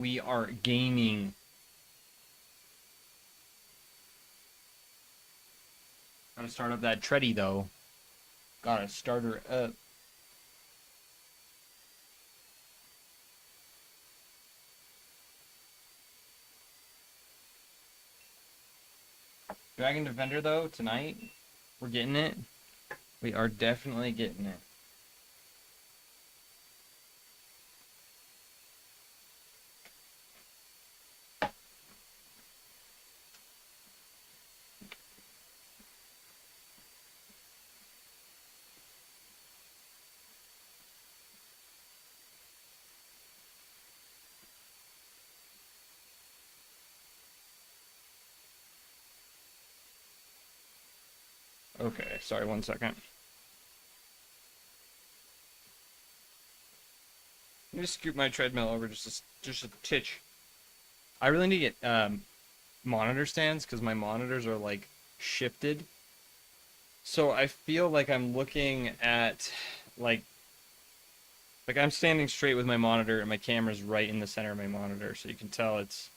We are gaming. Gotta start up that tready though. Gotta start her up. Dragon Defender though, tonight. We're getting it. We are definitely getting it. Okay, sorry, 1 second. Let me just scoot my treadmill over just a titch. I really need to get monitor stands because my monitors are like shifted. So I feel like I'm looking at like I'm standing straight with my monitor and my camera's right in the center of my monitor, so you can tell it's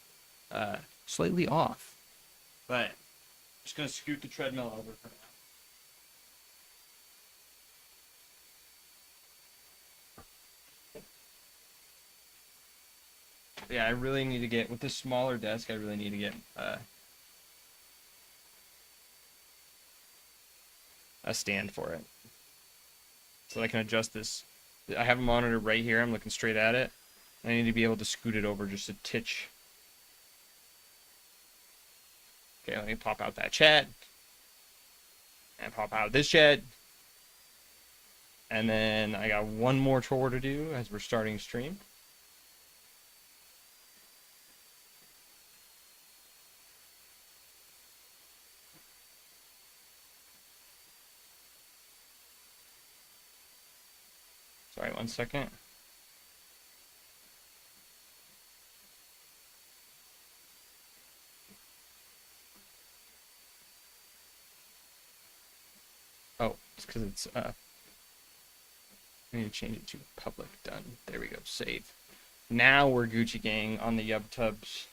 slightly off. But I'm just gonna scoot the treadmill over for now. Yeah, I really need to get with this smaller desk. I really need to get a stand for it so that I can adjust this. I have a monitor right here. I'm looking straight at it. I need to be able to scoot it over just a titch. Okay, let me pop out that chat and pop out this chat. And then I got one more chore to do as we're starting stream. Sorry, 1 second. Oh, it's because it's I need to change it to public. Done. There we go. Save. Now we're Gucci Gang on the Yub Tubs.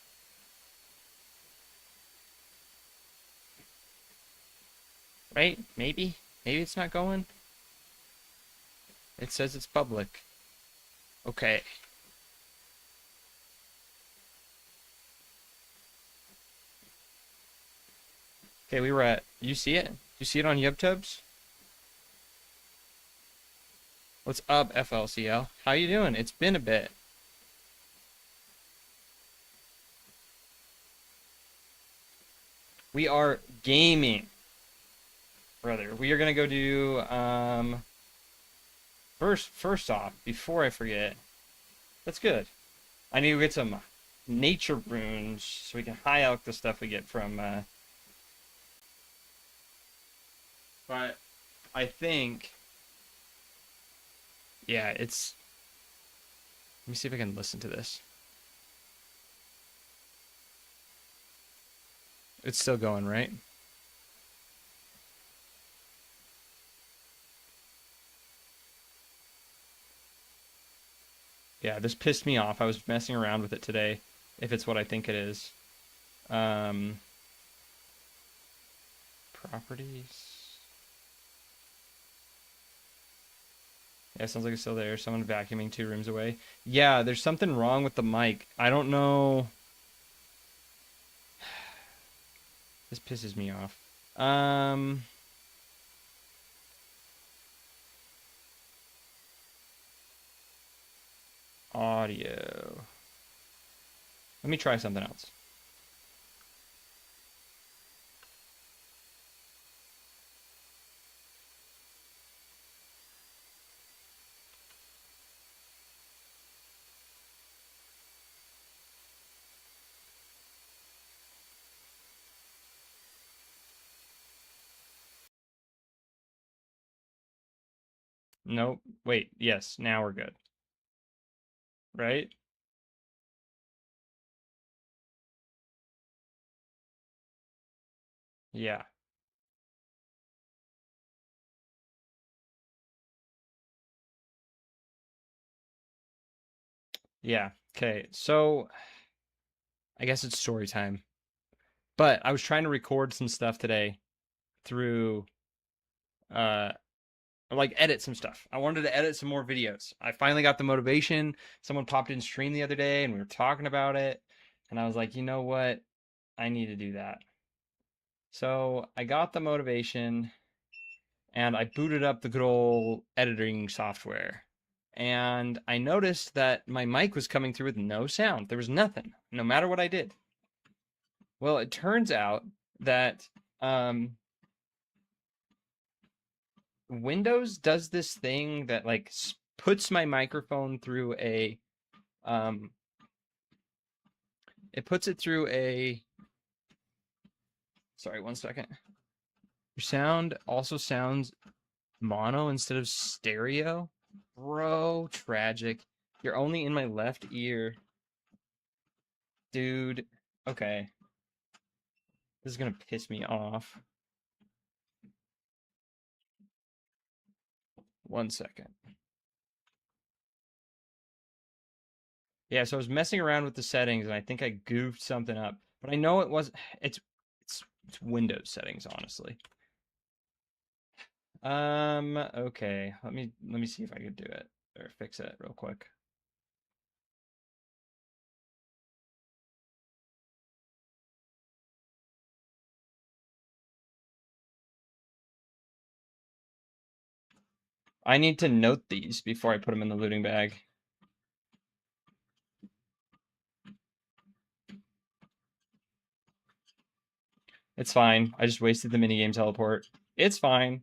Right? Maybe? Maybe it's not going? It says it's public. Okay. Okay, we were at... You see it? You see it on YubTubs? What's up, FLCL? How you doing? It's been a bit. We are gaming. Brother, we are going to go do... First off, before I forget... That's good. I need to get some nature runes so we can high out the stuff we get from... But I think... Yeah, it's... Let me see if I can listen to this. It's still going, right? Yeah, this pissed me off. I was messing around with it today, if it's what I think it is. Properties. Yeah, sounds like it's still there. Someone vacuuming 2 rooms away. Yeah, there's something wrong with the mic. I don't know. This pisses me off. Audio. Let me try something else. Nope. Wait, yes, now we're good. Right? Yeah. Yeah. Okay. So I guess it's story time. But I was trying to record some stuff today through uh like edit some stuff. I wanted to edit some more videos. I finally got the motivation. Someone popped in stream the other day and we were talking about it. And I was like, you know what? I need to do that. So I got the motivation and I booted up the good old editing software. And I noticed that my mic was coming through with no sound. There was nothing, no matter what I did. Well, it turns out that um, Windows does this thing that like puts my microphone through a um, it puts it through a sorry, one second. Your sound also sounds mono instead of stereo. Bro, tragic. You're only in my left ear. Dude, okay. This is gonna piss me off. One second. Yeah, so I was messing around with the settings and I think I goofed something up. But I know it was it's Windows settings, honestly. Okay. Let me see if I could do it or fix it real quick. I need to note these before I put them in the looting bag. It's fine. I just wasted the minigame teleport. It's fine.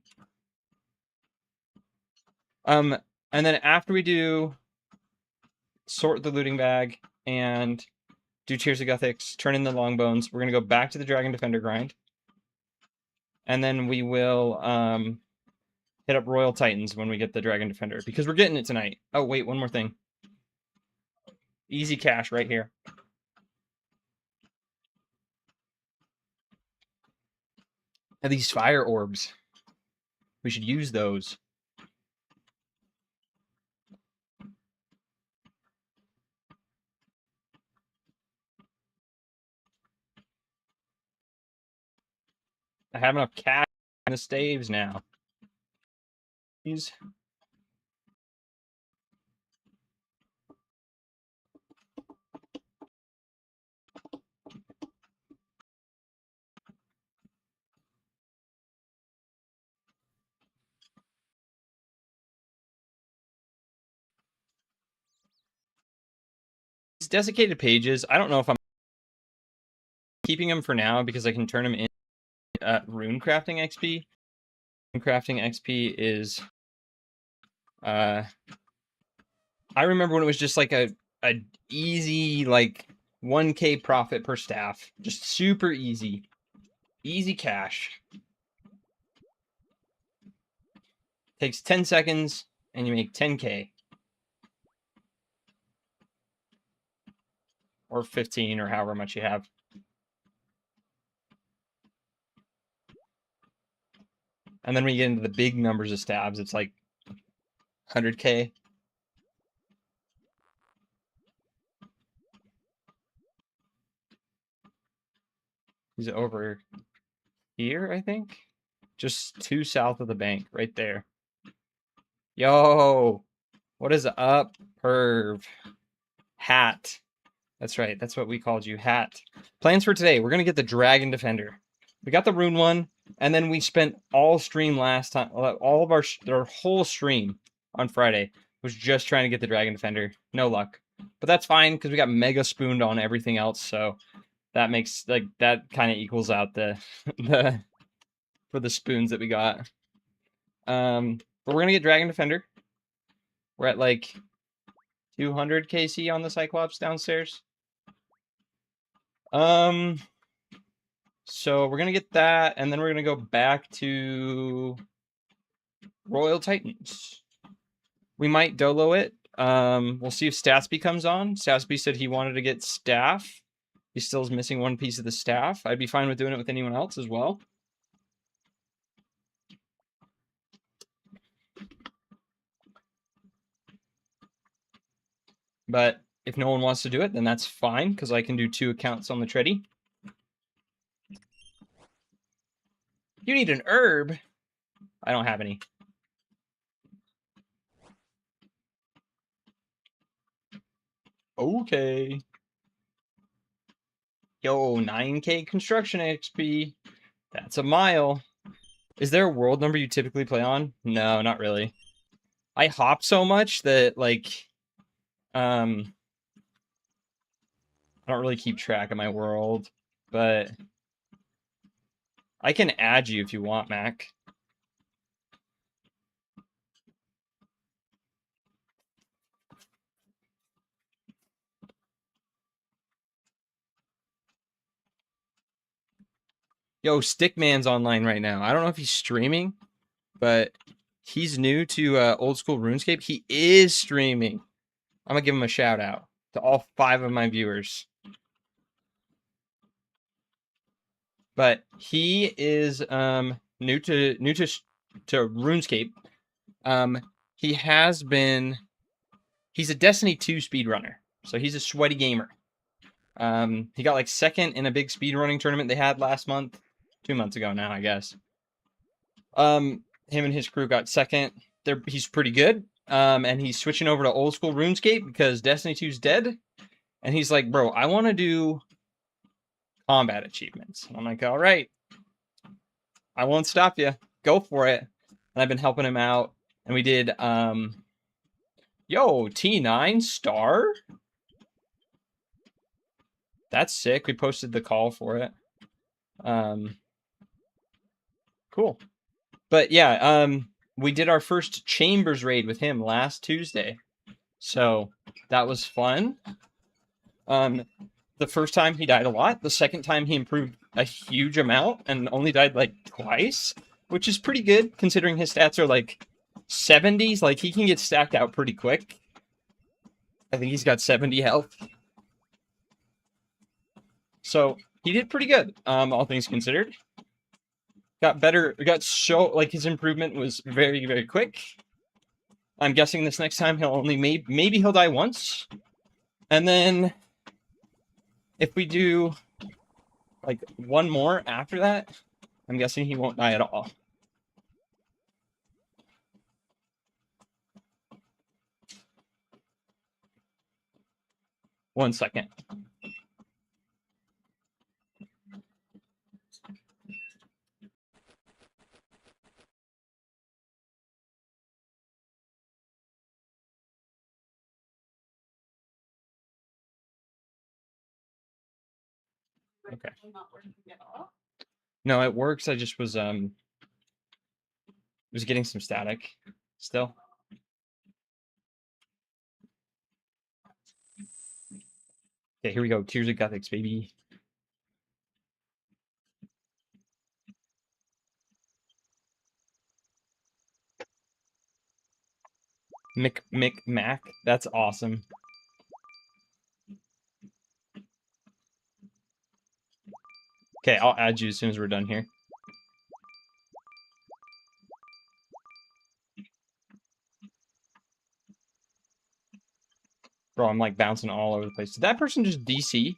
And then after we do sort the looting bag and do Tears of Gothics, turn in the Longbones, we're gonna go back to the Dragon Defender grind. And then we will hit up Royal Titans when we get the Dragon Defender, because we're getting it tonight. Oh, wait, one more thing. Easy cash right here. And these fire orbs. We should use those. I have enough cash in the staves now. These. These desiccated pages, I don't know if I'm keeping them for now because I can turn them in rune crafting XP. Rune crafting XP is I remember when it was just like a easy like 1k profit per staff. Just super easy. Easy cash. Takes 10 seconds and you make 10k. Or 15 or however much you have. And then when you get into the big numbers of stabs, it's like 100k. He's over here, I think. Just 2 south of the bank, right there. Yo, what is up, perv? Hat. That's right. That's what we called you, Hat. Plans for today. We're going to get the Dragon Defender. We got the Rune one, and then we spent all stream last time, all of our whole stream on Friday was just trying to get the Dragon Defender. No luck. But that's fine, because we got mega spooned on everything else, so that makes, like, that kind of equals out the, for the spoons that we got. But we're going to get Dragon Defender. We're at, like, 200 KC on the Cyclops downstairs. So we're gonna get that, and then we're gonna go back to Royal Titans. We might dolo it. We'll see if Statsby comes on. Statsby said he wanted to get staff. He still is missing one piece of the staff. I'd be fine with doing it with anyone else as well. But if no one wants to do it, then that's fine, because I can do 2 accounts on the Tready. You need an herb? I don't have any. Okay. Yo, 9K construction XP. That's a mile. Is there a world number you typically play on? No, not really. I hop so much that, like, I don't really keep track of my world, but I can add you if you want, Mac. Yo, Stickman's online right now. I don't know if he's streaming, but he's new to old school RuneScape. He is streaming. I'm gonna give him a shout out to all 5 of my viewers. But he is new to RuneScape. He has been. He's a Destiny 2 speedrunner, so he's a sweaty gamer. He got like 2nd in a big speedrunning tournament they had last month, 2 months ago now, I guess. Him and his crew got 2nd. He's pretty good. And he's switching over to old school RuneScape because Destiny 2's dead. And he's like, bro, I want to do combat achievements. And I'm like, all right, I won't stop you. Go for it. And I've been helping him out. And we did, yo, T9 star? That's sick. We posted the call for it. Cool. But yeah, we did our first Chambers raid with him last Tuesday. So that was fun. The first time he died a lot. The second time he improved a huge amount and only died like twice, which is pretty good considering his stats are like 70s. Like he can get stacked out pretty quick. I think he's got 70 health. So he did pretty good, all things considered. Got better, like his improvement was very, very quick. I'm guessing this next time he'll only, maybe he'll die once. And then if we do like one more after that, I'm guessing he won't die at all. One second. Okay. No, it works. I just was getting some static still. Okay, here we go. Tears of Gothics, baby. Mac. That's awesome. Okay, I'll add you as soon as we're done here. Bro, I'm like bouncing all over the place. Did that person just DC?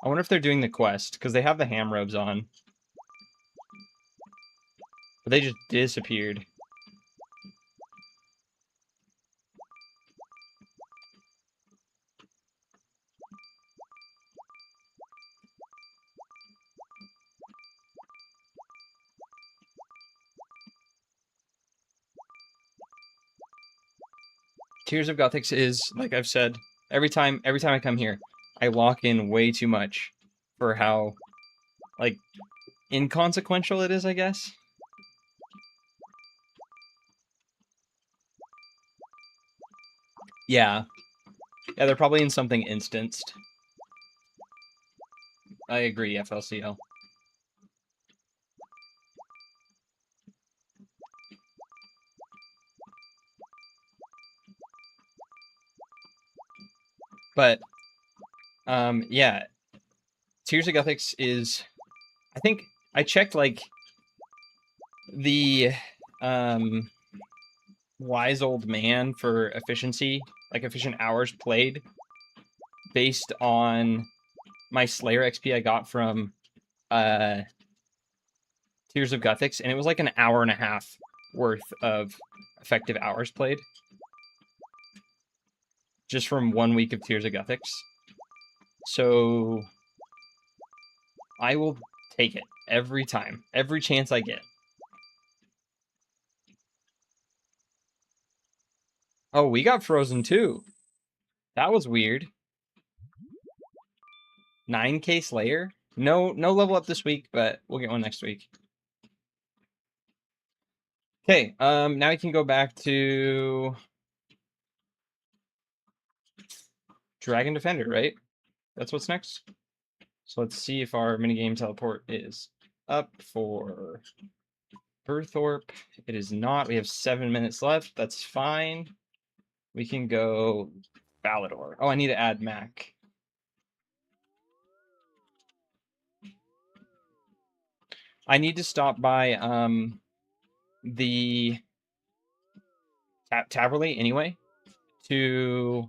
I wonder if they're doing the quest, because they have the ham robes on. But they just disappeared. Tears of Gothics is, like I've said, every time I come here, I lock in way too much for how, like, inconsequential it is, I guess. Yeah. Yeah, they're probably in something instanced. I agree, FLCL. But, yeah. Tears of Gothics is... I think I checked, like, the wise old man for efficiency, like efficient hours played, based on my Slayer XP I got from Tears of Guthix, and it was like an hour and a half worth of effective hours played just from 1 week of Tears of Guthix. So I will take it every time, every chance I get. Oh, we got frozen too. That was weird. 9K Slayer? No level up this week, but we'll get one next week. Okay, now we can go back to Dragon Defender, right? That's what's next. So let's see if our minigame teleport is up for Burthorpe. It is not. We have 7 minutes left. That's fine. We can go Balador. Oh, I need to add Mac. I need to stop by the Taverley anyway to...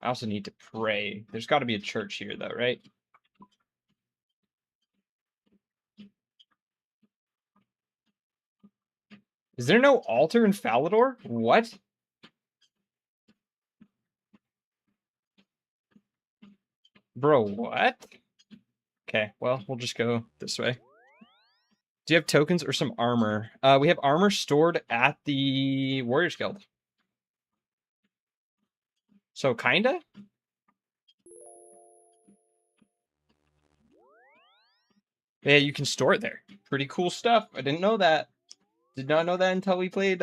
I also need to pray. There's got to be a church here though, right? Is there no altar in Falador? What? Bro, what? Okay, well, we'll just go this way. Do you have tokens or some armor? We have armor stored at the Warriors Guild. So, kinda? Yeah, you can store it there. Pretty cool stuff. I didn't know that. Did not know that until we played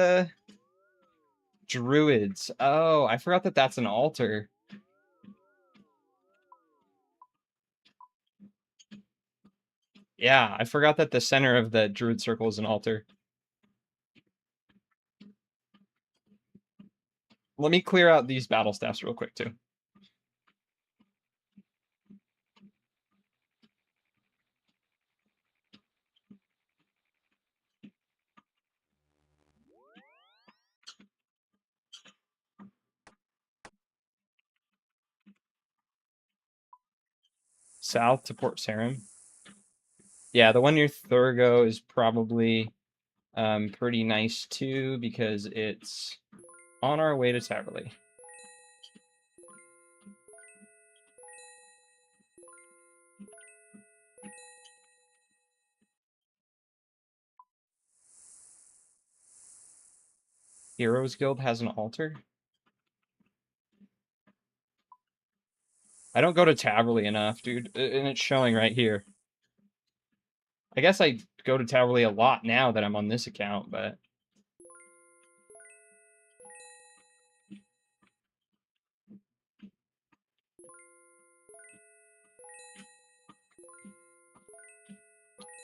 Druids. Oh, I forgot that that's an altar. Yeah, I forgot that the center of the Druid circle is an altar. Let me clear out these battle staffs real quick, too. South to Port Sarim. Yeah, the one near Thurgo is probably pretty nice, too, because it's on our way to Taverley. Heroes Guild has an altar? I don't go to Taverley enough, dude, and it's showing right here. I guess I go to Taverley a lot now that I'm on this account, but...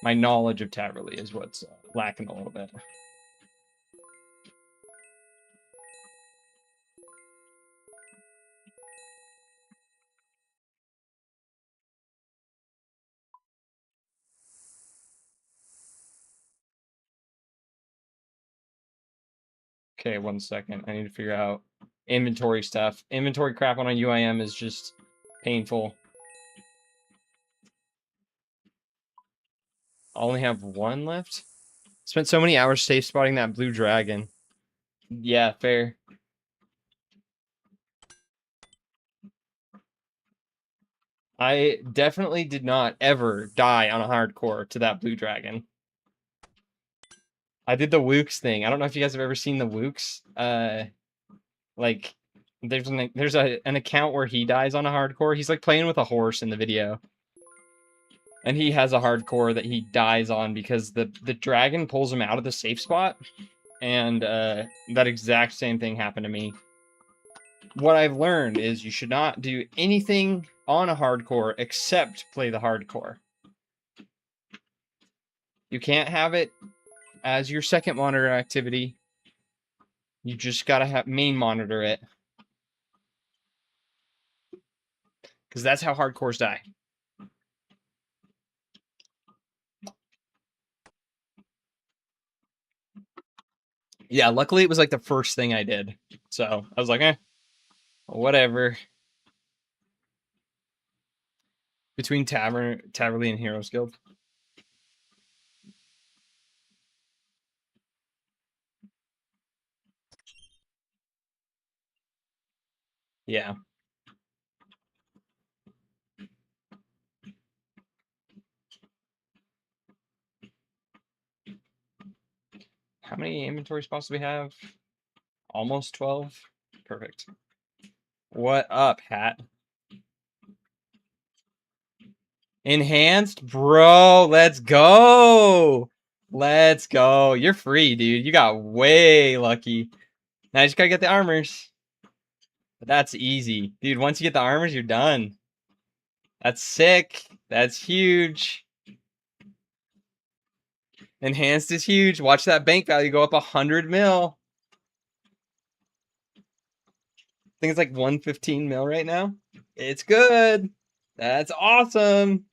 my knowledge of Taverley is what's lacking a little bit. Okay, 1 second. I need to figure out inventory stuff. Inventory crap on a UIM is just painful. I only have 1 left. Spent so many hours safe spotting that blue dragon. Yeah, fair. I definitely did not ever die on a hardcore to that blue dragon. I did the Wooks thing. I don't know if you guys have ever seen the Wooks. Like, there's an account where he dies on a hardcore. He's like playing with a horse in the video. And he has a hardcore that he dies on because the dragon pulls him out of the safe spot. And that exact same thing happened to me. What I've learned is you should not do anything on a hardcore except play the hardcore. You can't have it as your second monitor activity. You just gotta have main monitor it. Because that's how hardcores die. Yeah, luckily it was like the first thing I did. So I was like, whatever. Between Taverly and Heroes Guild. Yeah. How many inventory spots do we have? Almost 12. Perfect. What up, Hat? Enhanced? Bro, let's go. Let's go. You're free, dude. You got way lucky. Now you just gotta get the armors. But that's easy. Dude, once you get the armors, you're done. That's sick. That's huge. Enhanced is huge. Watch that bank value go up 100 mil. I think it's like 115 mil right now. It's good. That's awesome.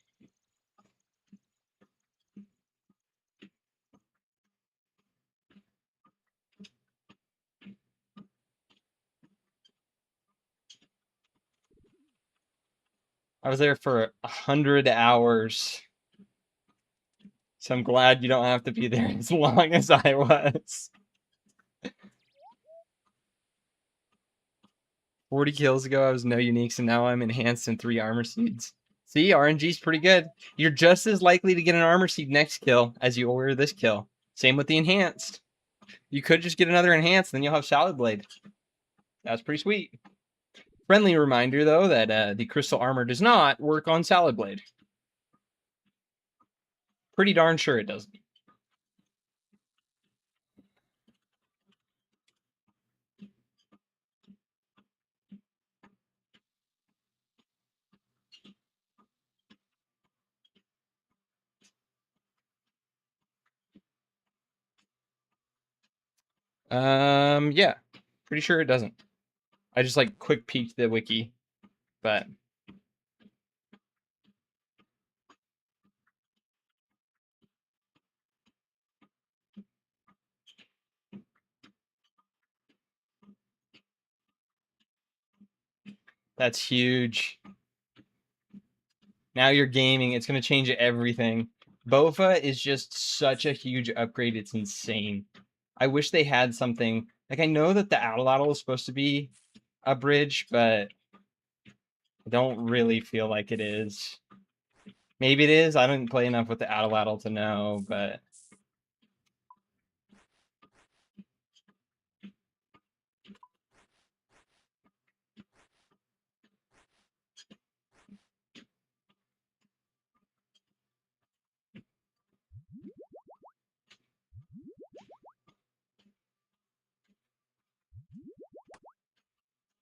I was there for 100 hours. So I'm glad you don't have to be there as long as I was. 40 kills ago, I was no uniques, and now I'm enhanced in 3 armor seeds. See, RNG's pretty good. You're just as likely to get an armor seed next kill as you were this kill. Same with the enhanced. You could just get another enhanced, then you'll have Salad Blade. That's pretty sweet. Friendly reminder, though, that the crystal armor does not work on Salad Blade. Pretty darn sure it doesn't. Yeah. Pretty sure it doesn't. I just like quick peeked the wiki, but that's huge. Now you're gaming. It's going to change everything. Bofa is just such a huge upgrade. It's insane. I wish they had something. Like, I know that the Atlatl is supposed to be a bridge, but I don't really feel like it is. Maybe it is. I didn't play enough with the Atlatl to know, but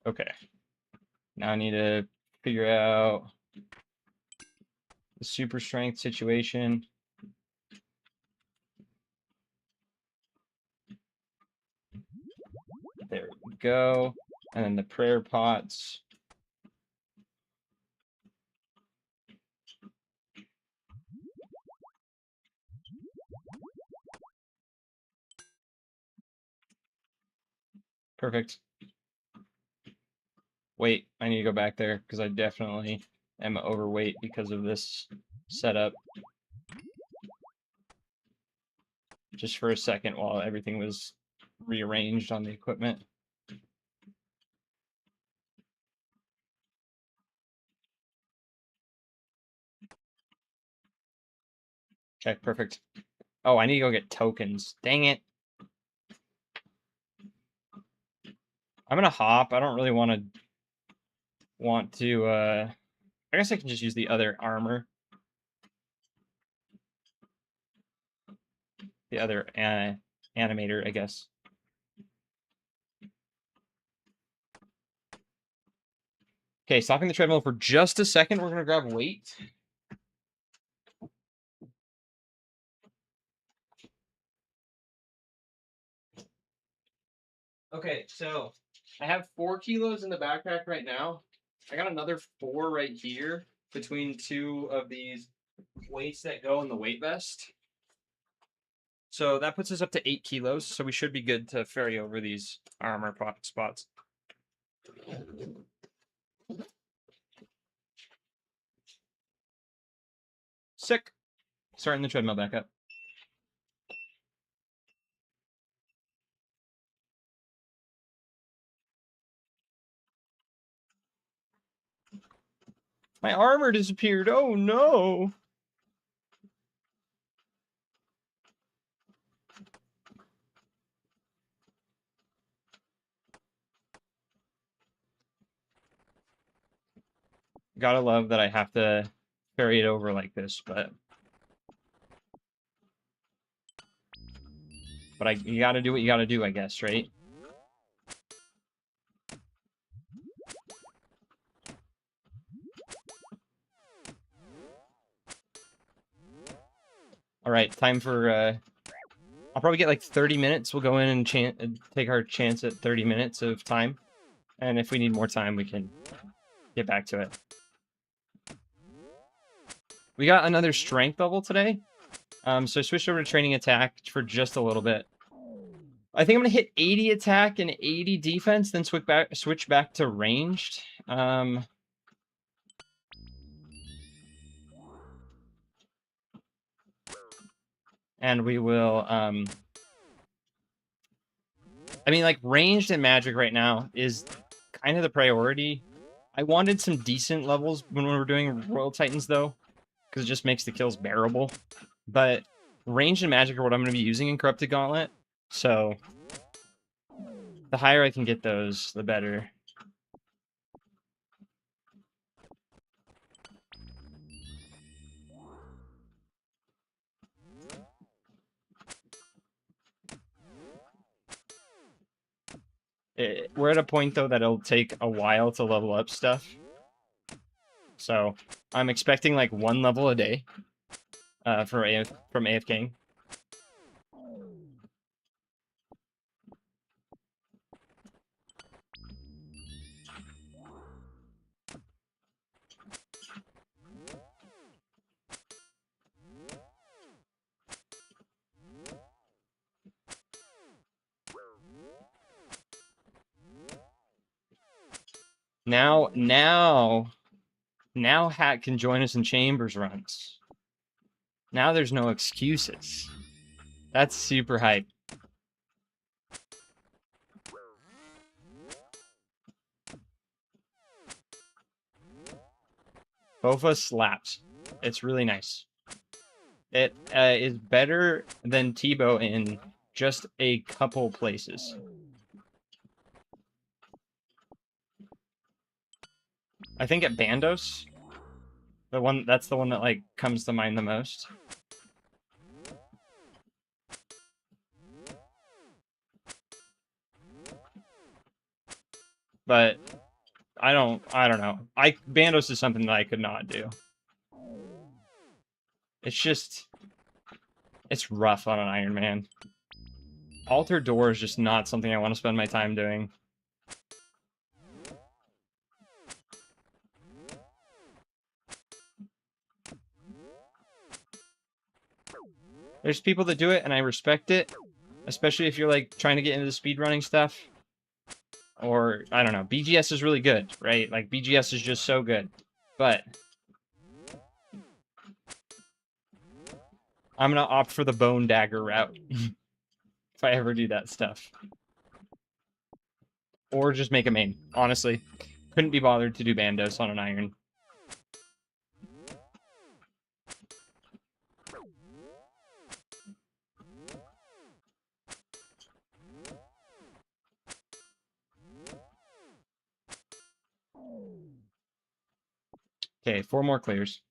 okay. Now I need to figure out the super strength situation. There we go. And then the prayer pots. Perfect. Wait, I need to go back there because I definitely am overweight because of this setup. Just for a second while everything was rearranged on the equipment. Okay, perfect. Oh, I need to go get tokens. Dang it. I'm gonna hop. I don't really want to I guess I can just use the other armor. The other animator, I guess. Okay, stopping the treadmill for just a second. We're gonna grab weight. Okay, so I have 4 kilos in the backpack right now. I got another 4 right here between 2 of these weights that go in the weight vest. So that puts us up to 8 kilos, so we should be good to ferry over these armor spots. Sick. Starting the treadmill back up. My armor disappeared. Oh no. Gotta love that I have to ferry it over like this, but you gotta do what you gotta do, I guess, right? All right, time for I'll probably get like 30 minutes. We'll go in and take our chance at 30 minutes of time. And if we need more time, we can get back to it. We got another strength level today. So I switched over to training attack for just a little bit. I think I'm going to hit 80 attack and 80 defense, then switch back to ranged. And we will... I mean, like, ranged and magic right now is kind of the priority. I wanted some decent levels when we were doing Royal Titans, though, because it just makes the kills bearable. But ranged and magic are what I'm going to be using in Corrupted Gauntlet, so the higher I can get those, the better. We're at a point, though, that it'll take a while to level up stuff. So I'm expecting like 1 level a day from AFKing. Now Hat can join us in Chambers runs. Now there's no excuses. That's super hype. Bofa slaps. It's really nice. It is better than Tebow in just a couple places. I think at Bandos, that's the one that like comes to mind the most. But I don't know. Bandos is something that I could not do. It's just, it's rough on an Iron Man. Altar Door is just not something I want to spend my time doing. There's people that do it, and I respect it. Especially if you're, like, trying to get into the speedrunning stuff. Or, I don't know. BGS is really good, right? Like, BGS is just so good. But I'm gonna opt for the Bone Dagger route. If I ever do that stuff. Or just make a main, honestly. Couldn't be bothered to do Bandos on an Iron. Okay, 4 more clears.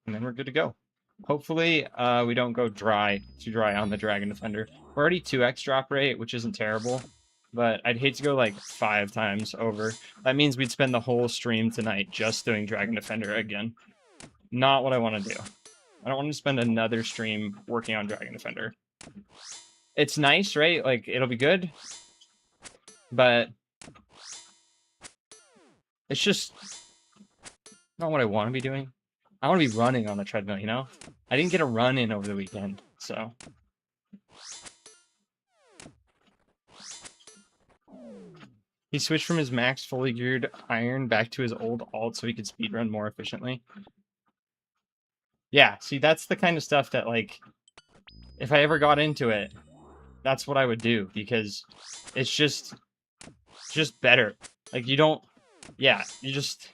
And then we're good to go. Hopefully, we don't go too dry on the Dragon Defender. We're already 2x drop rate, which isn't terrible. But I'd hate to go like 5 times over. That means we'd spend the whole stream tonight just doing Dragon Defender again. Not what I want to do. I don't want to spend another stream working on Dragon Defender. It's nice, right? Like, it'll be good. But it's just not what I want to be doing. I want to be running on the treadmill, you know? I didn't get a run in over the weekend, so. He switched from his max fully geared iron back to his old alt so he could speedrun more efficiently. Yeah, see, that's the kind of stuff that, like, if I ever got into it, that's what I would do, because it's just better. Like, you don't, yeah, you just,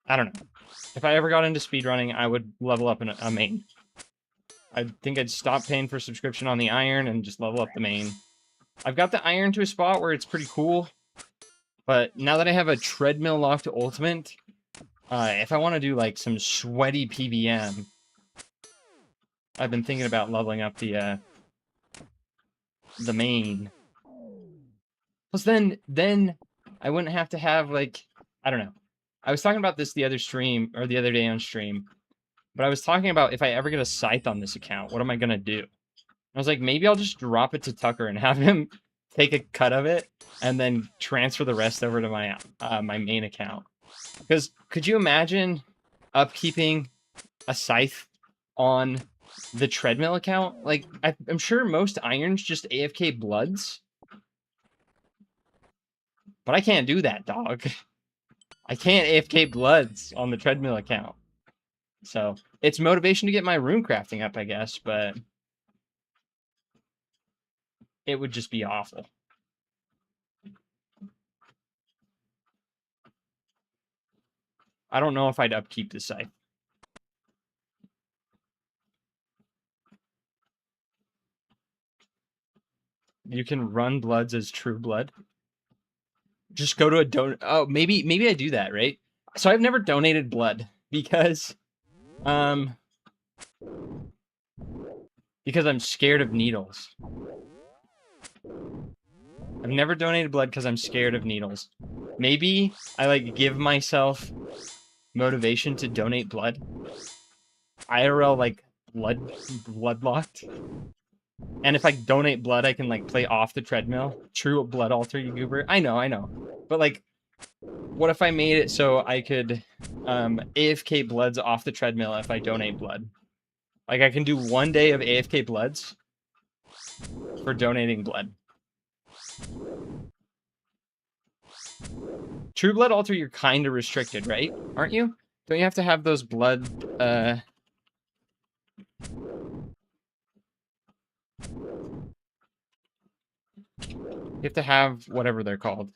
I don't know. If I ever got into speedrunning, I would level up in a main. I think I'd stop paying for subscription on the iron and just level up the main. I've got the iron to a spot where it's pretty cool, but now that I have a treadmill locked to ultimate, if I want to do like some sweaty PVM, I've been thinking about leveling up the main. Plus then I wouldn't have to have, like, I don't know. I was talking about this the other stream, or the other day on stream, but I was talking about if I ever get a scythe on this account, what am I going to do? I was like, maybe I'll just drop it to Tucker and have him take a cut of it and then transfer the rest over to my my main account. Because could you imagine upkeeping a scythe on the treadmill account? Like, I'm sure most irons just AFK bloods. But I can't do that, dog. I can't AFK bloods on the treadmill account. So it's motivation to get my rune crafting up, I guess, but it would just be awful. I don't know if I'd upkeep the scythe. You can run bloods as true blood. Just go to a donate. Oh, maybe I do that, right? So I've never donated blood because I'm scared of needles. I've never donated blood because I'm scared of needles. Maybe I like give myself motivation to donate blood. IRL like blood locked. And if I donate blood, I can like play off the treadmill. True blood altar, you goober. I know. But like, what if I made it so I could AFK bloods off the treadmill if I donate blood? Like, I can do 1 day of AFK bloods for donating blood. True blood altar, you're kind of restricted, right? Aren't you? Don't you have to have those blood you have to have whatever they're called.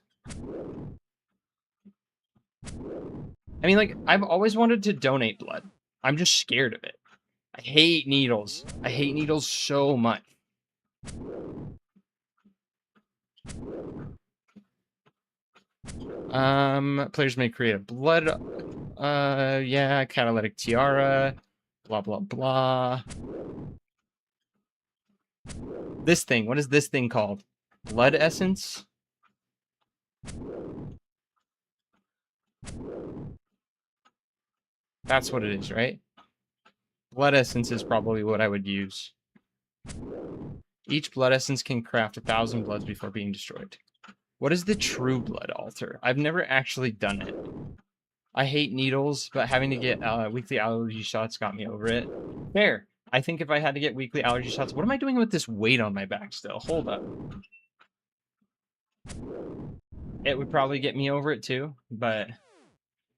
I mean, like, I've always wanted to donate blood. I'm just scared of it. I hate needles. I hate needles so much. Players may create a blood, yeah, catalytic tiara, blah, blah, blah. This thing, what is this thing called? Blood essence? That's what it is, right? Blood essence is probably what I would use. Each blood essence can craft 1,000 bloods before being destroyed. What is the true blood altar? I've never actually done it. I hate needles, but having to get weekly allergy shots got me over it. Fair. I think if I had to get weekly allergy shots... What am I doing with this weight on my back still? Hold up. It would probably get me over it too, but...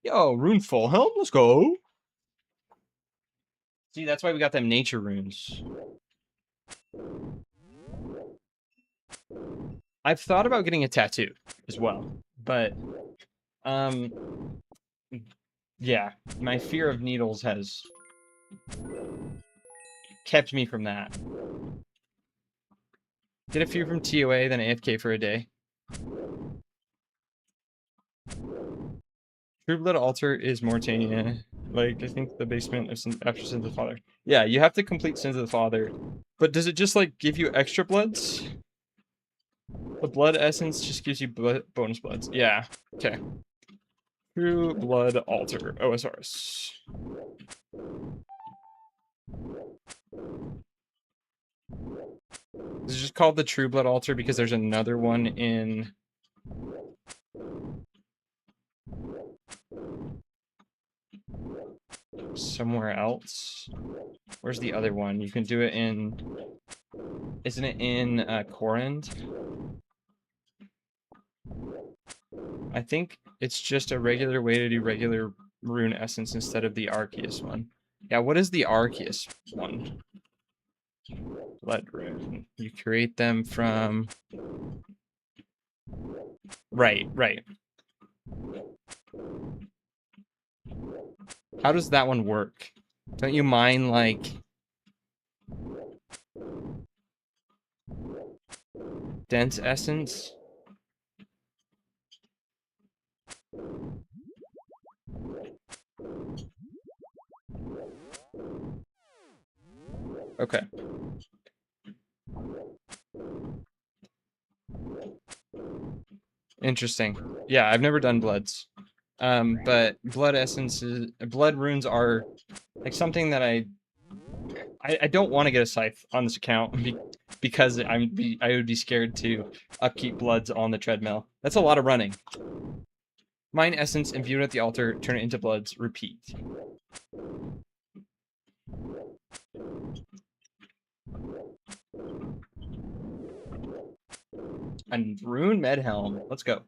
Yo, rune full helm, let's go! See, that's why we got them nature runes. I've thought about getting a tattoo as well, but... yeah, my fear of needles has kept me from that. Get a few from TOA, then AFK for a day. True Blood Altar is Mortania. Like, I think the basement of after Sins of the Father. Yeah, you have to complete Sins of the Father. But does it just, like, give you extra bloods? The blood essence just gives you bonus bloods. Yeah, okay. True Blood Altar, OSRS. This is just called the True Blood Altar because there's another one in... somewhere else. Where's the other one? You can do it in... Isn't it in Corund? I think it's just a regular way to do regular rune essence instead of the Arceus one. Yeah, what is the Arceus one? Blood rune. You create them from... Right. How does that one work? Don't you mine, like... dense essence? Okay. Interesting. Yeah, I've never done bloods. But blood essences, blood runes are like something that I don't want to get a scythe on this account because I would be scared to upkeep bloods on the treadmill. That's a lot of running. Mine essence, imbue it at the altar, turn it into bloods, repeat. And rune medhelm. Let's go.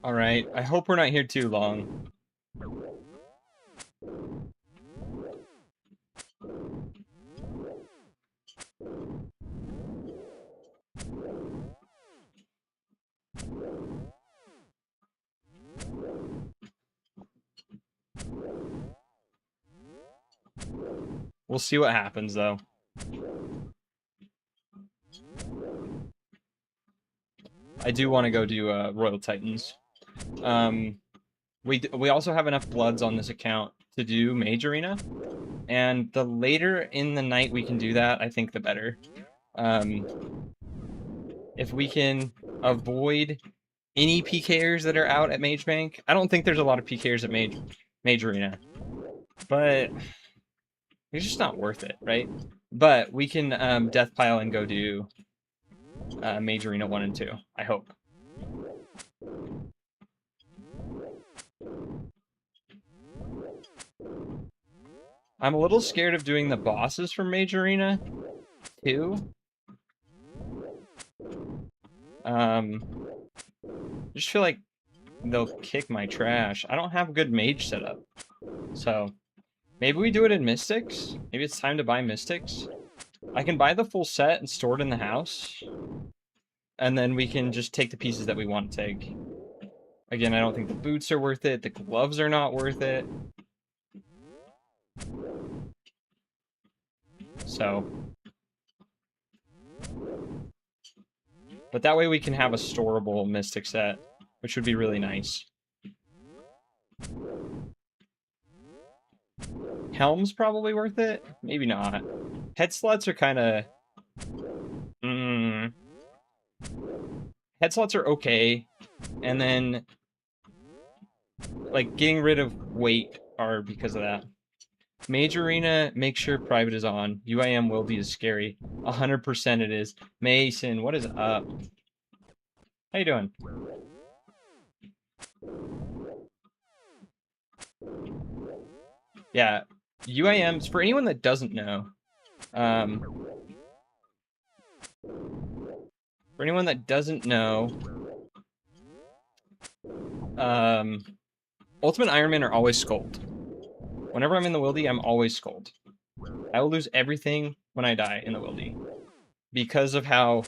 All right. I hope we're not here too long. We'll see what happens, though. I do want to go do Royal Titans. We also have enough bloods on this account to do Mage Arena, and the later in the night we can do that, I think the better. If we can avoid any PKers that are out at Mage Bank, I don't think there's a lot of PKers at Mage Arena, but it's just not worth it, right? But we can Death Pile and go do Mage Arena 1 and 2, I hope. I'm a little scared of doing the bosses from Mage Arena 2. I just feel like they'll kick my trash. I don't have a good mage setup. So, maybe we do it in Mystics? Maybe it's time to buy Mystics? I can buy the full set and store it in the house. And then we can just take the pieces that we want to take. Again, I don't think the boots are worth it. The gloves are not worth it. So. But that way we can have a storable Mystic set, which would be really nice. Helm's probably worth it? Maybe not. Head slots are kind of... Head slots are okay. And then... like, getting rid of weight are because of that. Mage Arena, make sure private is on. UIM Wildy is scary. 100% it is. Mason, what is up? How you doing? Yeah, UIMs, for anyone that doesn't know, Ultimate Iron Man are always Scold. Whenever I'm in the Wildy, I'm always Scold. I will lose everything when I die in the Wildy because of how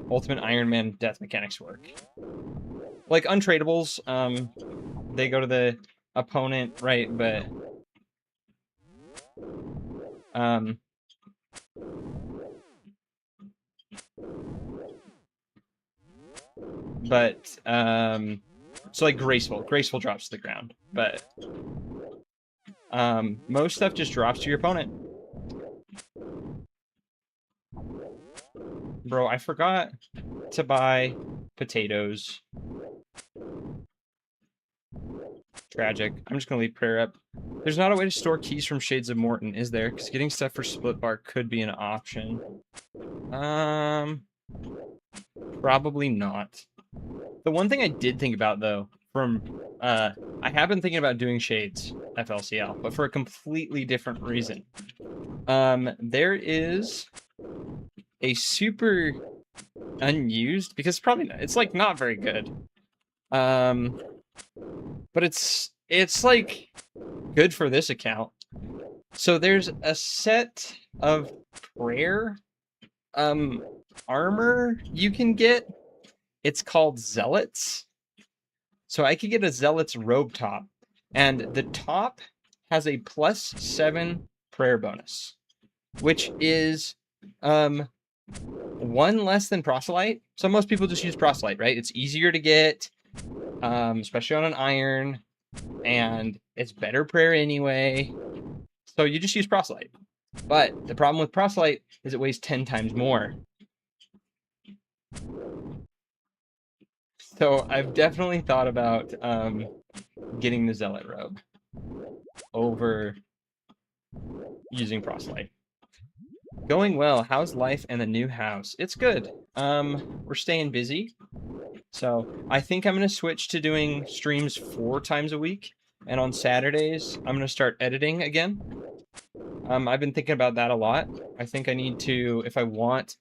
Ultimate Iron Man death mechanics work. Like, untradables, they go to the opponent, right, but... but so like graceful drops to the ground, but most stuff just drops to your opponent. Bro, I forgot to buy potatoes. Tragic. I'm just gonna leave prayer up. There's not a way to store keys from Shades of Morton, is there? Because getting stuff for Split Bar could be an option. Probably not. The one thing I did think about though, I have been thinking about doing Shades FLCL, but for a completely different reason. There is a super unused, because it's like not very good. But it's like good for this account. So there's a set of prayer armor you can get. It's called Zealots. So I could get a Zealot's robe top, and the top has a +7 prayer bonus, which is one less than proselyte. So most people just use proselyte, right? It's easier to get, especially on an iron, and it's better prayer anyway. So you just use proselyte. But the problem with proselyte is it weighs 10 times more. So I've definitely thought about getting the Zealot robe over using proselyte. Going well. How's life and the new house? It's good. We're staying busy. So I think I'm going to switch to doing streams 4 times a week. And on Saturdays, I'm going to start editing again. I've been thinking about that a lot. I think I need to, if I want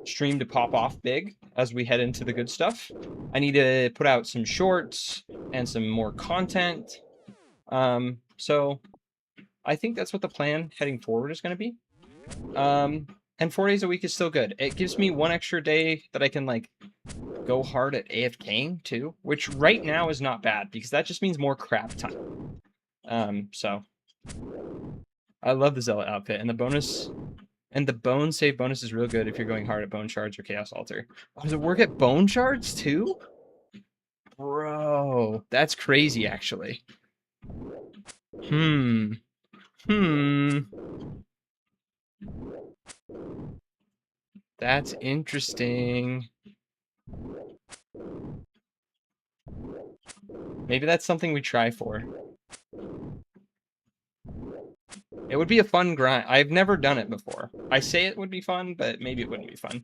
stream to pop off big as we head into the good stuff, I need to put out some shorts and some more content. So I think that's what the plan heading forward is going to be. And 4 days a week is still good. It gives me 1 extra day that I can like go hard at AFKing too, which right now is not bad because that just means more crap time. So I love the Zealot outfit, and the bonus, and the bone save bonus is real good if you're going hard at bone shards or chaos altar. Oh, does it work at bone shards too? Bro, that's crazy actually. That's interesting. Maybe that's something we try for. It would be a fun grind. I've never done it before. I say it would be fun, but maybe it wouldn't be fun.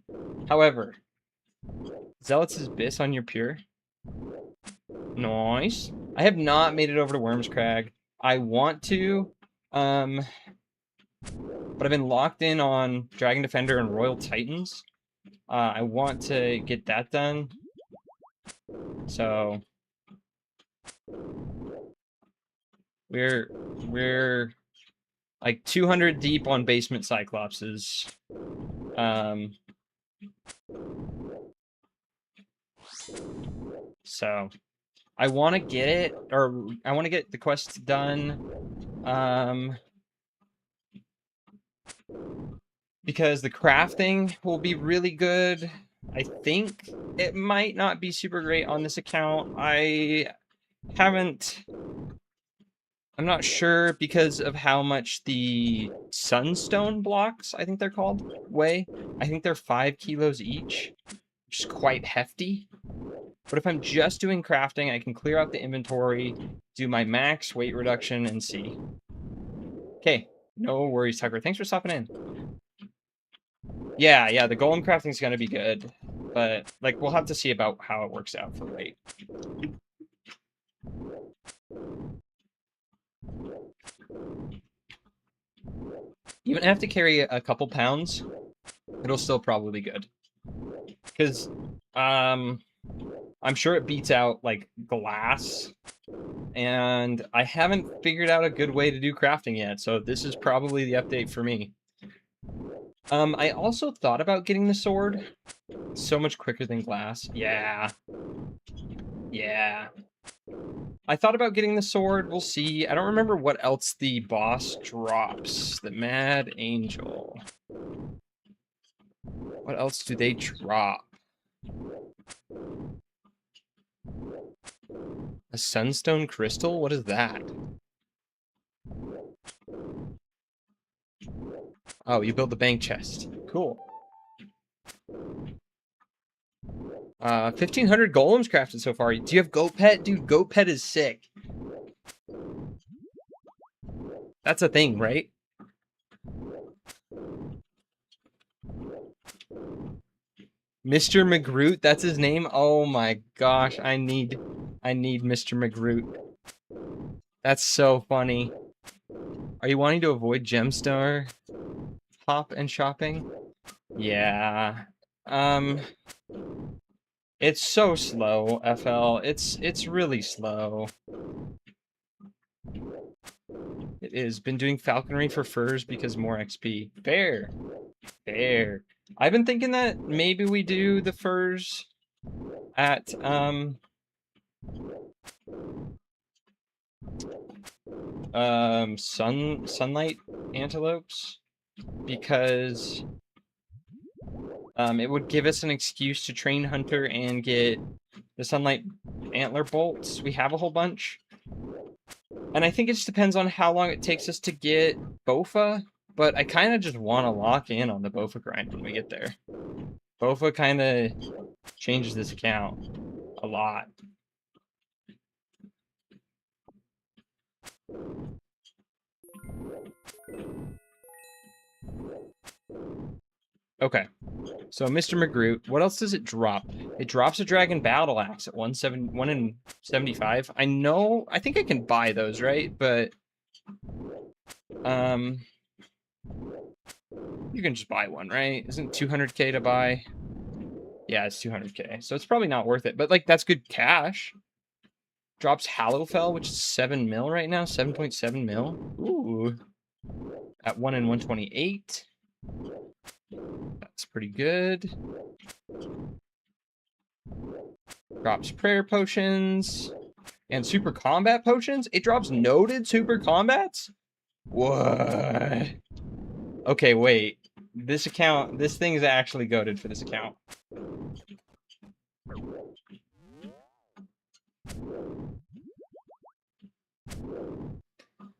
However, Zealots' Biss on your pure. Nice. I have not made it over to Worms Crag. I want to, but I've been locked in on Dragon Defender and Royal Titans. I want to get that done. So we're like 200 deep on basement Cyclopses. So I want to get it, or I want to get the quest done. Because the crafting will be really good. I think it might not be super great on this account. I'm not sure because of how much the sunstone blocks, I think they're called, weigh. I think they're 5 kilos each, which is quite hefty. But if I'm just doing crafting, I can clear out the inventory, do my max weight reduction, and see. Okay, no worries, Tucker. Thanks for stopping in. Yeah, the golem crafting is going to be good, but like we'll have to see about how it works out for weight. Even if I have to carry a couple pounds, it'll still probably be good. Because I'm sure it beats out like glass, and I haven't figured out a good way to do crafting yet, so this is probably the update for me. I also thought about getting the sword. So much quicker than glass. Yeah. I thought about getting the sword. We'll see. I don't remember what else the boss drops. The Mad Angel. What else do they drop? A sunstone crystal? What is that? Oh, you built the bank chest. Cool. 1,500 golems crafted so far. Do you have goat pet? Dude, goat pet is sick. That's a thing, right? Mr. McGroot, that's his name? Oh my gosh, I need Mr. McGroot. That's so funny. Are you wanting to avoid Gemstar hop and shopping? Yeah. It's so slow, FL. It's really slow. It is. Been doing falconry for furs because more XP. Fair. Fair. I've been thinking that maybe we do the furs at sunlight antelopes because it would give us an excuse to train hunter and get the sunlight antler bolts. We have a whole bunch. And I think it just depends on how long it takes us to get Bofa, but I kind of just want to lock in on the Bofa grind when we get there. Bofa kind of changes this account a lot. Okay, so Mr. McGroot, what else does it drop? It drops a Dragon Battle Axe at 1 in 75. I know, I think I can buy those, right? But, you can just buy one, right? Isn't 200k to buy? Yeah, it's 200k, so it's probably not worth it. But, like, that's good cash. Drops Hallowfell, which is 7 mil right now, 7.7 mil. Ooh. At 1 in 128. That's pretty good. Drops prayer potions and super combat potions. It drops noted super combats? What? Okay, wait. This thing is actually goated for this account.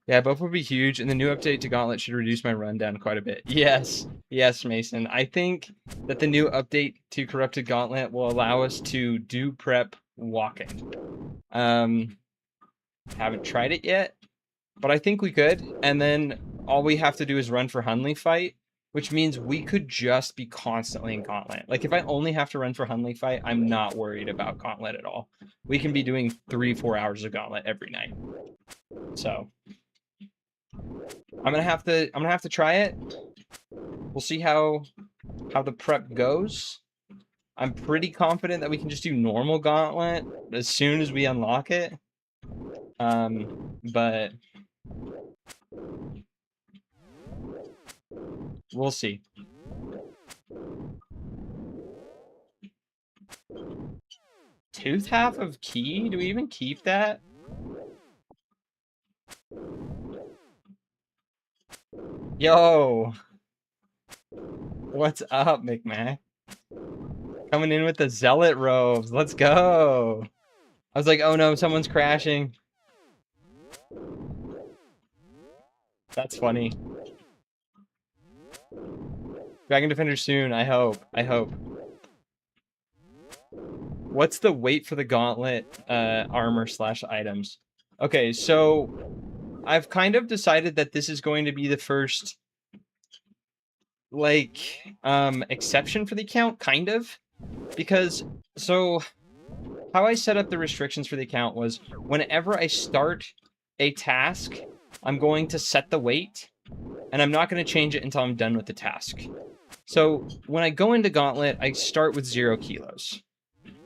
Yeah, both would be huge, and the new update to Gauntlet should reduce my rundown quite a bit. Yes, yes, Mason. I think that the new update to Corrupted Gauntlet will allow us to do prep walking. Haven't tried it yet, but I think we could, and then all we have to do is run for Hunley fight, which means we could just be constantly in Gauntlet. Like, if I only have to run for Hunley fight, I'm not worried about Gauntlet at all. We can be doing 3-4 hours of Gauntlet every night. So I'm gonna have to try it. We'll see how the prep goes. I'm pretty confident that we can just do normal Gauntlet as soon as we unlock it. But we'll see. Tooth half of key? Do we even keep that? Yo! What's up, McMac? Coming in with the zealot robes. Let's go! I was like, oh no, someone's crashing. That's funny. Dragon Defender soon, I hope. I hope. What's the weight for the gauntlet armor / items? Okay, so I've kind of decided that this is going to be the first like exception for the account, kind of, because so how I set up the restrictions for the account was whenever I start a task, I'm going to set the weight, and I'm not going to change it until I'm done with the task. So when I go into Gauntlet, I start with 0 kilos.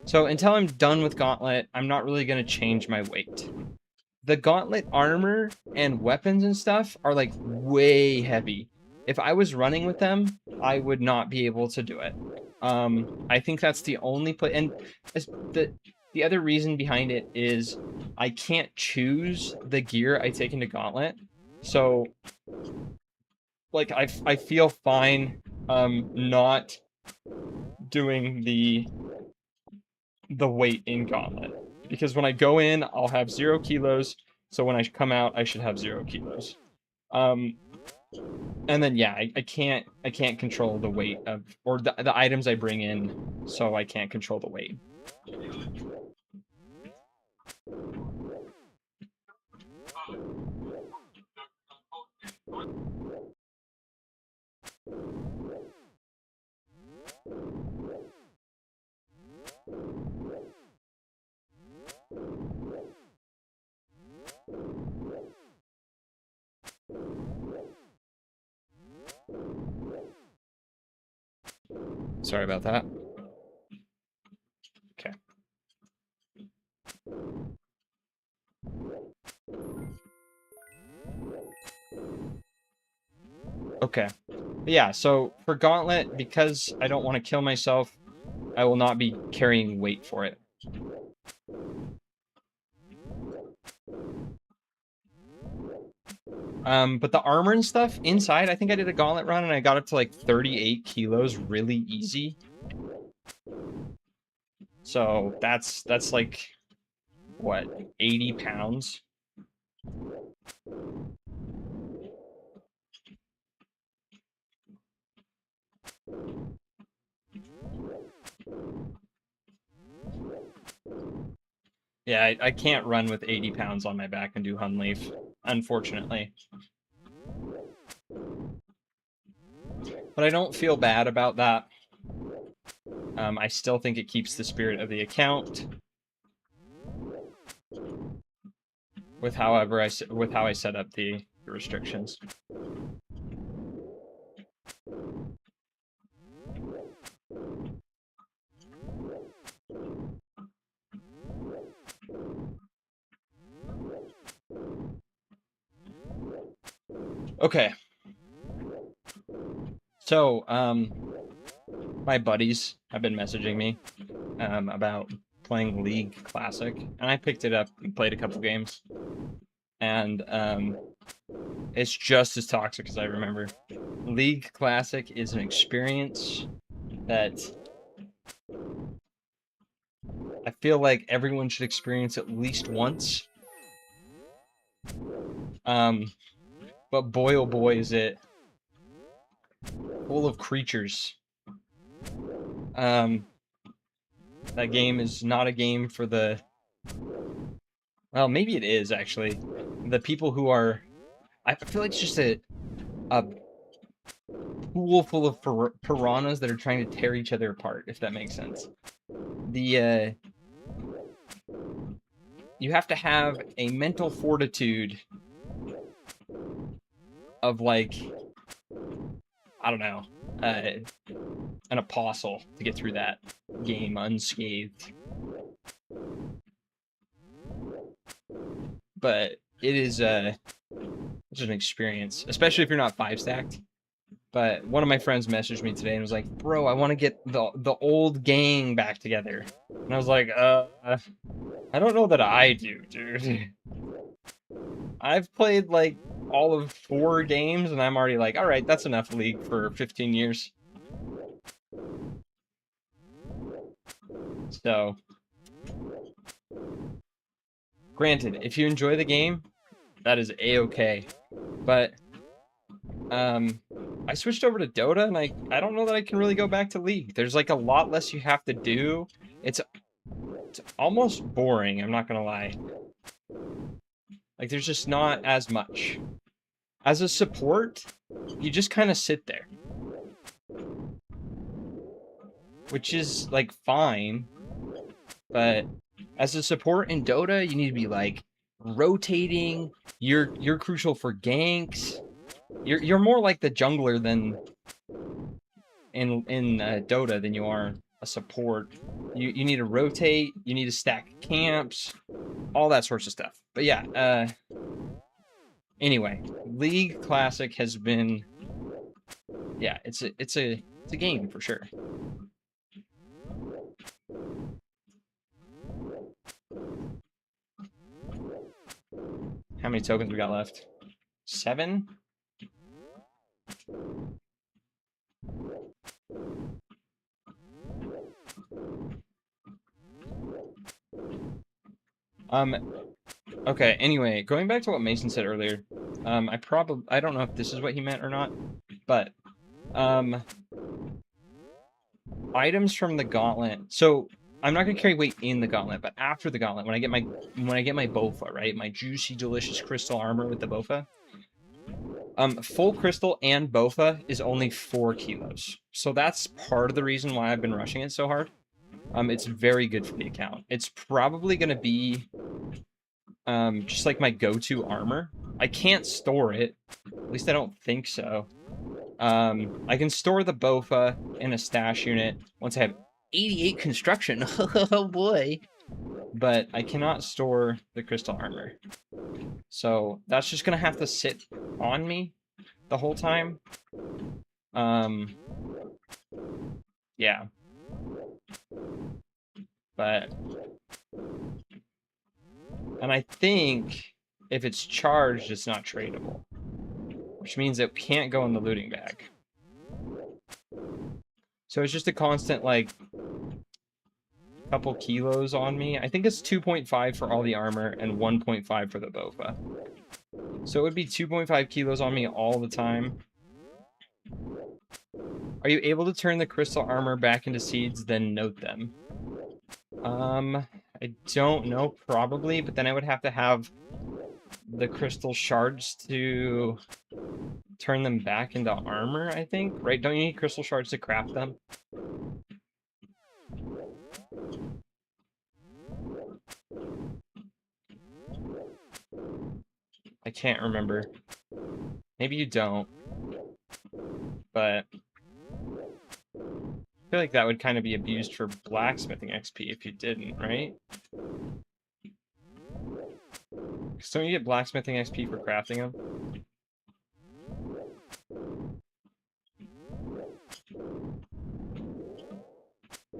So until I'm done with Gauntlet, I'm not really going to change my weight. The Gauntlet armor and weapons and stuff are like way heavy. If I was running with them, I would not be able to do it. I think that's the only place, and the other reason behind it is I can't choose the gear I take into Gauntlet. So like I feel fine not doing the weight in Gauntlet. because when I go in, I'll have 0 kilos. So when I come out, I should have 0 kilos. Um, and then yeah, I can't control the weight of or the items I bring in, so I can't control the weight. Sorry about that. Okay. Okay. Yeah, so for Gauntlet, because I don't want to kill myself, I will not be carrying weight for it. But the armor and stuff inside, I think I did a Gauntlet run and I got up to like 38 kilos really easy. So that's like, what, 80 pounds? Yeah, I can't run with 80 pounds on my back and do Hunleaf, unfortunately. But I don't feel bad about that. I still think it keeps the spirit of the account with how I set up the restrictions. Okay. So, my buddies have been messaging me about playing League Classic, and I picked it up and played a couple games, and it's just as toxic as I remember. League Classic is an experience that I feel like everyone should experience at least once. But boy, oh boy, is it full of creatures. That game is not a game for the... Well, maybe it is, actually. The people who are... I feel like it's just a pool full of piranhas that are trying to tear each other apart, if that makes sense. You have to have a mental fortitude of, like, I don't know, an apostle to get through that game unscathed. But it is it's an experience, especially if you're not 5-stacked. But one of my friends messaged me today and was like, "Bro, I want to get the old gang back together." And I was like, I don't know that I do, dude. I've played like all of 4 games and I'm already like, all right, that's enough League for 15 years. So, granted, if you enjoy the game, that is a-okay. But I switched over to Dota and I don't know that I can really go back to League. There's like a lot less you have to do. It's almost boring, I'm not gonna lie. Like there's just not as much. As a support, you just kind of sit there. Which is like fine, but as a support in Dota, you need to be like rotating. You're crucial for ganks. You're more like the jungler than in Dota than you are a support. You need to rotate. You need to stack camps, all that sorts of stuff. But yeah. Anyway, League Classic has been, yeah, it's a game for sure. How many tokens we got left? 7? Okay, anyway, going back to what Mason said earlier, I don't know if this is what he meant or not, but, items from the gauntlet. So, I'm not gonna carry weight in the gauntlet, but after the gauntlet, when I get my Bofa, right? My juicy, delicious crystal armor with the Bofa, full crystal and Bofa is only 4 kilos. So that's part of the reason why I've been rushing it so hard. It's very good for the account. It's probably gonna be just like my go-to armor. I can't store it. At least I don't think so. I can store the Bofa in a stash unit once I have 88 construction. Oh boy. But I cannot store the crystal armor. So that's just gonna have to sit on me the whole time. Yeah. But and I think if it's charged, it's not tradable, which means it can't go in the looting bag. So it's just a constant, like, couple kilos on me. I think it's 2.5 for all the armor and 1.5 for the Bofa. So it would be 2.5 kilos on me all the time. Are you able to turn the crystal armor back into seeds, then note them? I don't know, probably, but then I would have to have the crystal shards to turn them back into armor, I think, right? Don't you need crystal shards to craft them? I can't remember. Maybe you don't. But I feel like that would kind of be abused for blacksmithing XP if you didn't, right? Because don't you get blacksmithing XP for crafting them?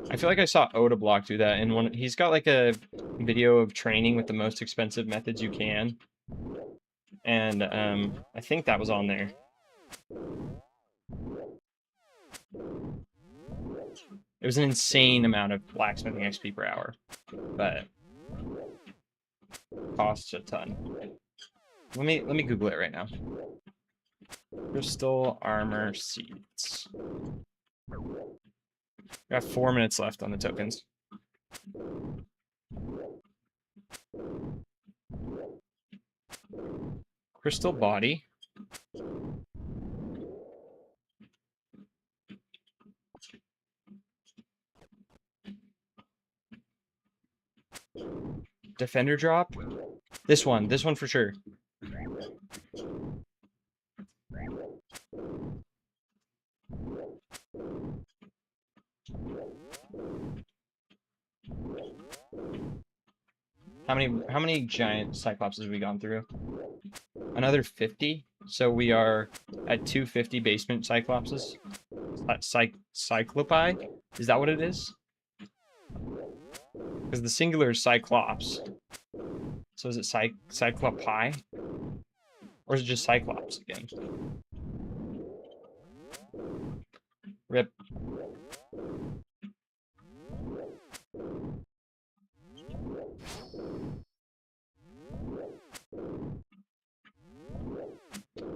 I feel like I saw Oda Block do that in one. He's got like a video of training with the most expensive methods you can, and I think that was on there. It was an insane amount of blacksmithing XP per hour, but costs a ton. Let me Google it right now. Crystal armor seeds. We got 4 minutes left on the tokens. Crystal body. Defender drop. This one for sure. How many giant cyclopses have we gone through? Another 50. So we are at 250 basement cyclopses. Cyclopi? Is that what it is? Because the singular is cyclops. So is it cyclopi? Or is it just cyclops again? Rip.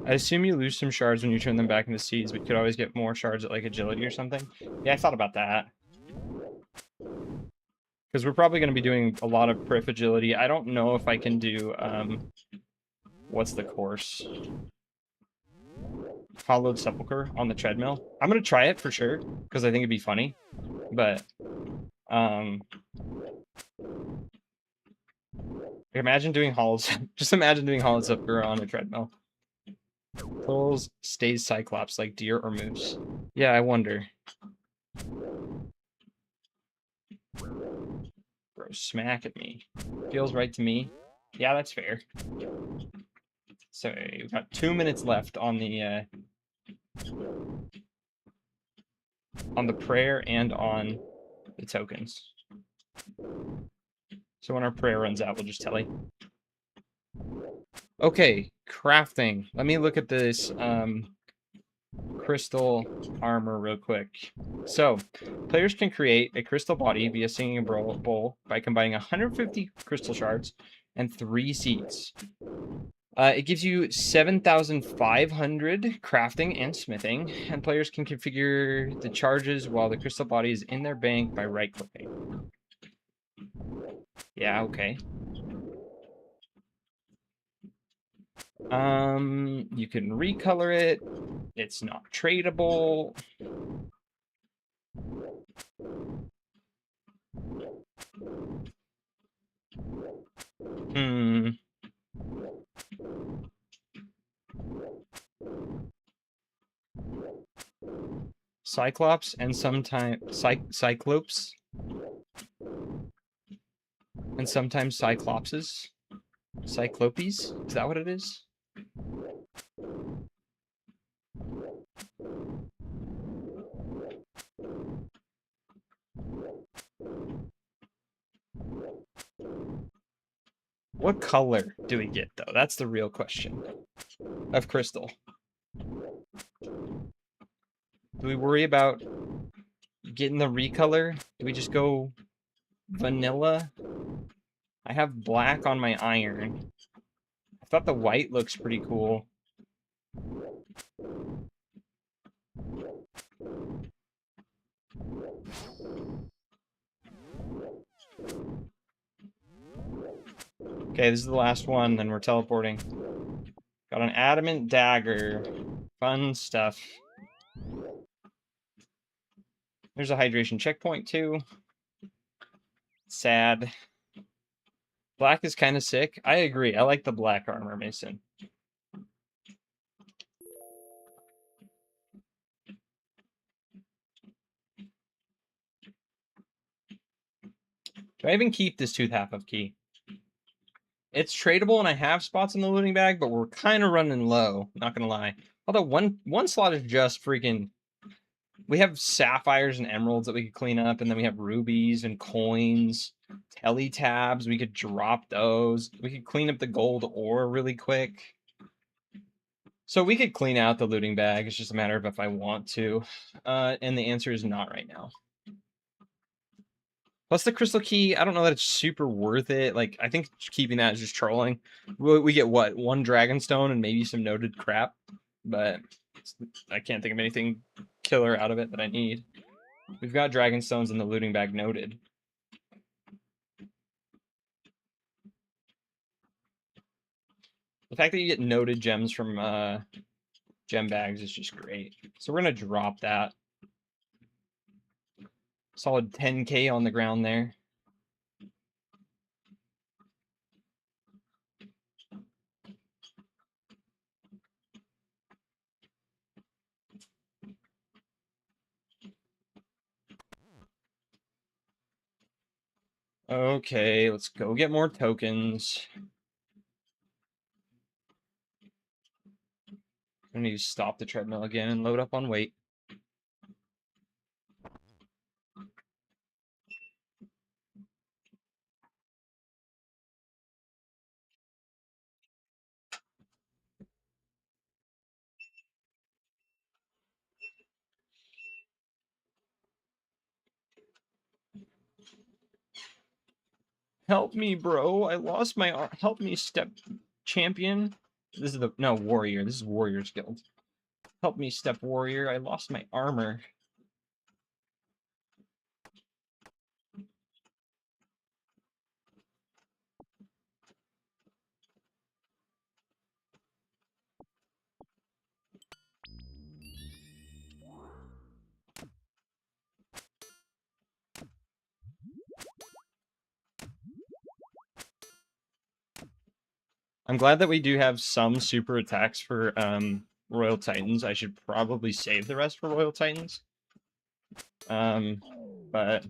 I assume you lose some shards when you turn them back into seeds, but you could always get more shards at like agility or something. Yeah, I thought about that. Because we're probably going to be doing a lot of perif agility. I don't know if I can do, what's the course? Hollowed Sepulchre on the treadmill. I'm going to try it for sure, because I think it'd be funny. But, imagine doing Hollowed... Just imagine doing Hollowed Sepulchre on a treadmill. Pulls, stays Cyclops like deer or moose. Yeah, I wonder. Bro, smack at me. Feels right to me. Yeah, that's fair. So we've got 2 minutes left on the prayer and on the tokens. So when our prayer runs out, we'll just tell you. Okay, crafting. Let me look at this crystal armor real quick. So, players can create a crystal body via singing a bowl by combining 150 crystal shards and 3 seeds. It gives you 7,500 crafting and smithing, and players can configure the charges while the crystal body is in their bank by right-clicking. Yeah, okay. You can recolor it. It's not tradable. Hmm. Cyclops and sometimes Cyclops and sometimes Cyclopses. Cyclopes? Is that what it is? What color do we get, though? That's the real question of crystal. Do we worry about getting the recolor? Do we just go vanilla? I have black on my iron. I thought the white looks pretty cool. Okay, this is the last one, then we're teleporting. Got an adamant dagger. Fun stuff. There's a hydration checkpoint, too. Sad. Black is kind of sick. I agree. I like the black armor, Mason. Do I even keep this tooth half of key? It's tradable, and I have spots in the looting bag, but we're kind of running low, not gonna lie. Although one slot is just freaking... We have sapphires and emeralds that we could clean up, and then we have rubies and coins, telly tabs. We could drop those. We could clean up the gold ore really quick. So we could clean out the looting bag. It's just a matter of if I want to. And the answer is not right now. Plus the crystal key, I don't know that it's super worth it. Like, I think keeping that is just trolling. We get what? 1 dragonstone and maybe some noted crap. But I can't think of anything killer out of it that I need. We've got dragonstones in the looting bag noted. The fact that you get noted gems from gem bags is just great. So we're going to drop that. Solid 10k on the ground there. Okay, let's go get more tokens. I need to stop the treadmill again and load up on weight. Help me, bro. I lost my... Help me, step champion. This is the... No, warrior. This is warrior's guild. Help me, step warrior. I lost my armor. I'm glad that we do have some super attacks for Royal Titans. I should probably save the rest for Royal Titans. But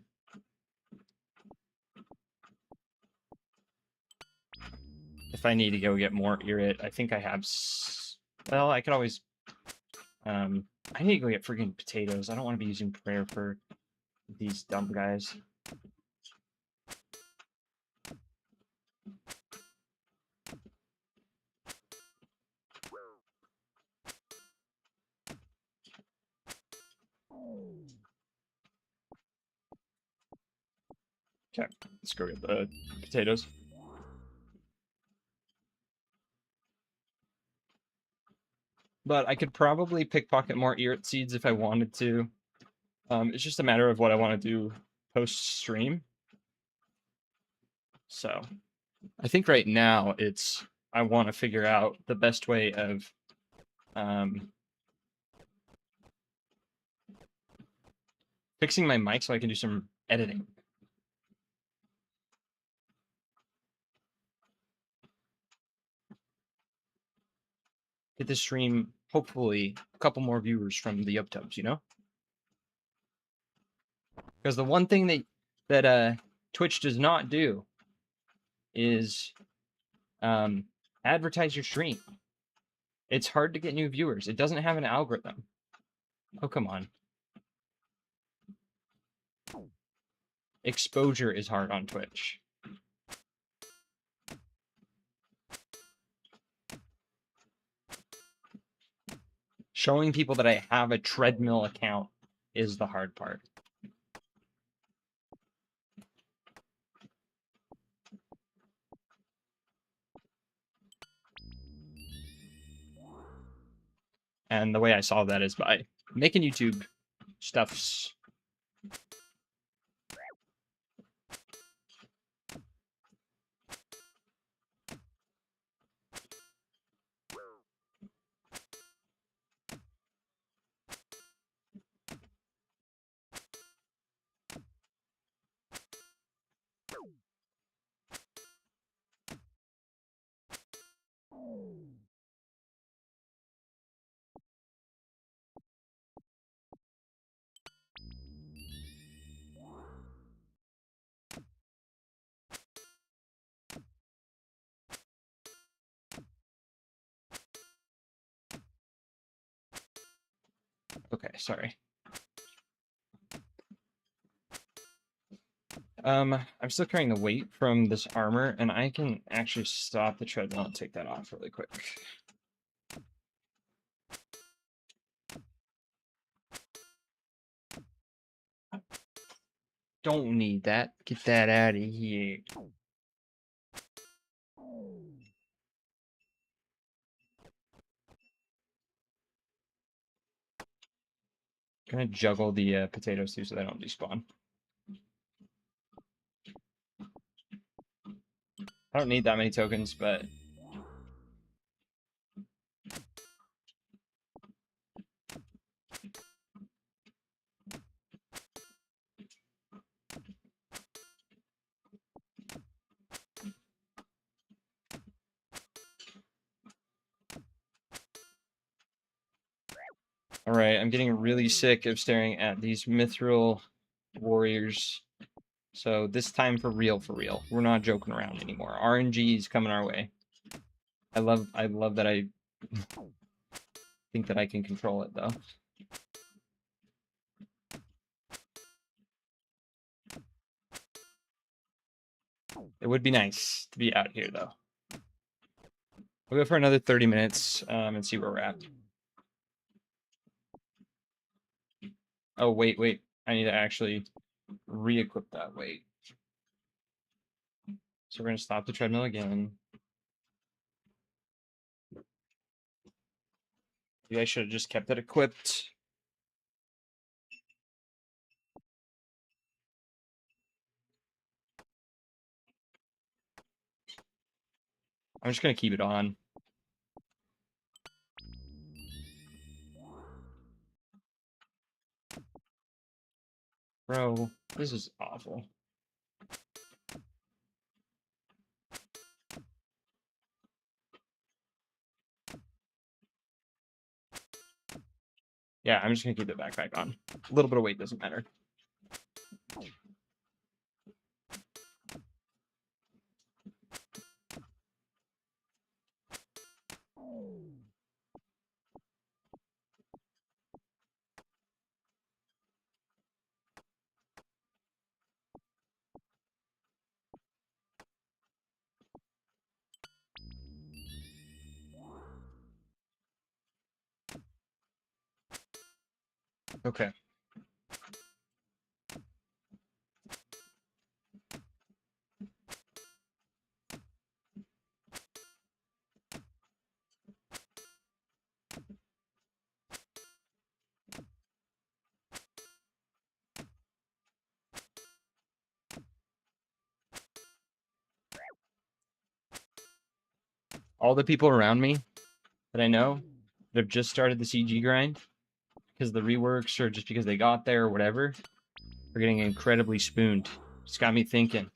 if I need to go get more Irit, I think I have... Well, I could always... I need to go get freaking potatoes. I don't want to be using prayer for these dumb guys. Okay, let's go get the potatoes. But I could probably pickpocket more ear seeds if I wanted to. It's just a matter of what I want to do post-stream. So I think right now it's I want to figure out the best way of fixing my mic so I can do some editing. Get this stream, hopefully, a couple more viewers from the uptubs, you know? Because the one thing that Twitch does not do is advertise your stream. It's hard to get new viewers. It doesn't have an algorithm. Oh, come on. Exposure is hard on Twitch. Showing people that I have a Treadmill account is the hard part. And the way I solve that is by making YouTube stuffs. Okay, sorry. I'm still carrying the weight from this armor, and I can actually stop the treadmill and take that off really quick. Don't need that. Get that out of here. Gonna juggle the potatoes too so they don't despawn. I don't need that many tokens, but all right, I'm getting really sick of staring at these mithril warriors. So this time for real, for real. We're not joking around anymore. RNG is coming our way. I love that I think that I can control it though. It would be nice to be out here though. We'll go for another 30 minutes and see where we're at. Oh, wait. I need to actually re-equip that weight. So we're going to stop the treadmill again. Maybe I should have just kept it equipped. I'm just going to keep it on. Bro, this is awful. Yeah, I'm just going to keep the backpack on. A little bit of weight doesn't matter. Okay. all the people around me that I know that have just started the CG grind because the reworks or just because they got there or whatever are getting incredibly spooned. It's got me thinking,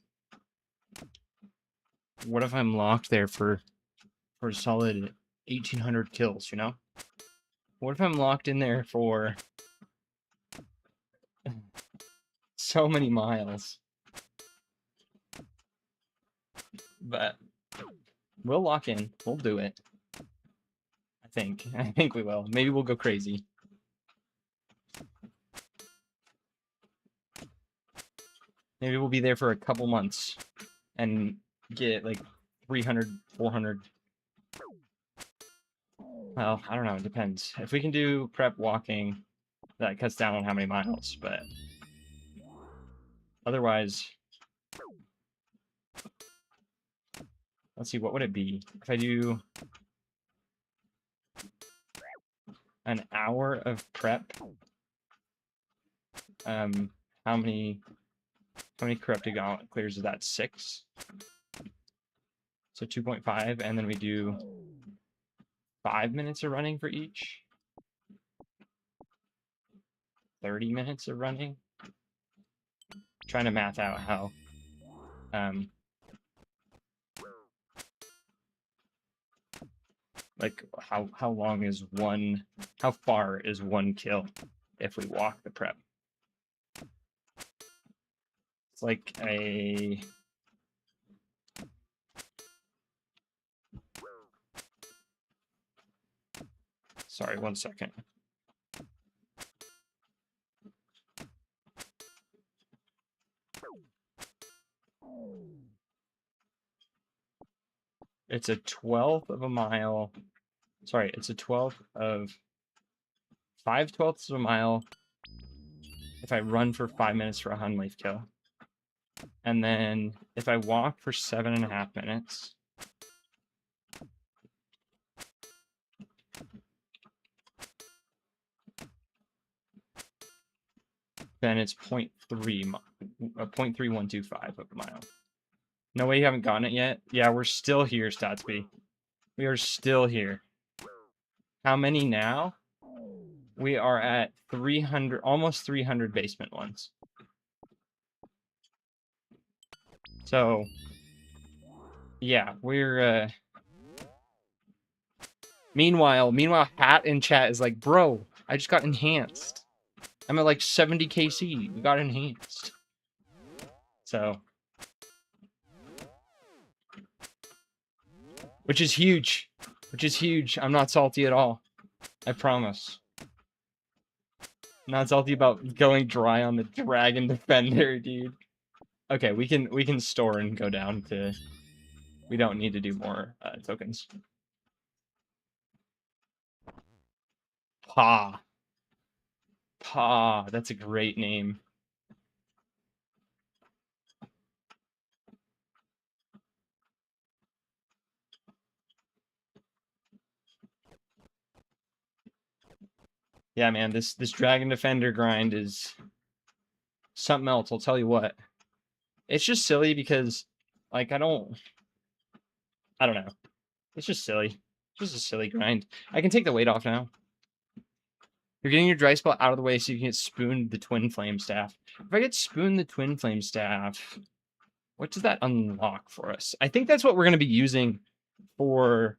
what if I'm locked there for a solid 1,800 kills, you know? What if I'm locked in there for so many miles? But we'll lock in. We'll do it. I think we will. Maybe we'll go crazy. Maybe we'll be there for a couple months and get like 300, 400. Well, I don't know. It depends. If we can do prep walking, that cuts down on how many miles, but otherwise, let's see, what would it be if I do an hour of prep? How many corrupted gauntlet clears is that? 6. So 2.5, and then we do 5 minutes of running for each. 30 minutes of running. Trying to math out how like how long is how far is one kill if we walk the prep? It's like a sorry, 1 second. It's a 1/12 of a mile. Sorry, it's a 12th of 5/12ths of a mile if I run for 5 minutes for a Hunleaf kill. And then if I walk for 7.5 minutes, then it's 0.3125 of a mile. No way you haven't gotten it yet? Yeah, we're still here, Statsby. We are still here. How many now? We are at 300, almost 300 basement ones. So, yeah, we're, Meanwhile, Hat in chat is like, bro, I just got enhanced. I'm at like 70 KC. We got enhanced. So, which is huge. Which is huge. I'm not salty at all. I promise. I'm not salty about going dry on the Dragon Defender, dude. Okay, we can store and go down to. We don't need to do more tokens. Pa. That's a great name. Yeah, man, this Dragon Defender grind is something else. I'll tell you what. It's just silly because, like, I don't know. It's just silly. It's just a silly grind. I can take the weight off now. You're getting your dry spell out of the way so you can get spooned the Twin Flame Staff. If I get spooned the Twin Flame Staff, what does that unlock for us? I think that's what we're going to be using for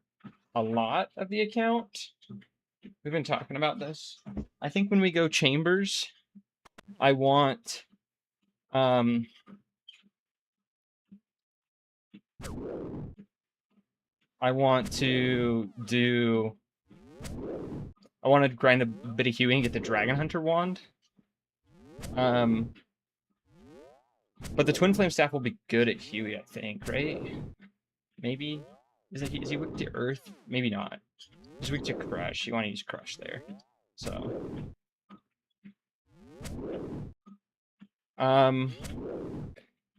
a lot of the account. We've been talking about this. I think when we go chambers, I want to grind a bit of Huey and get the Dragon Hunter wand. But the Twin Flame Staff will be good at Huey, I think, right? Maybe. Is he weak to Earth? Maybe not. He's weak to Crush. You want to use Crush there. So.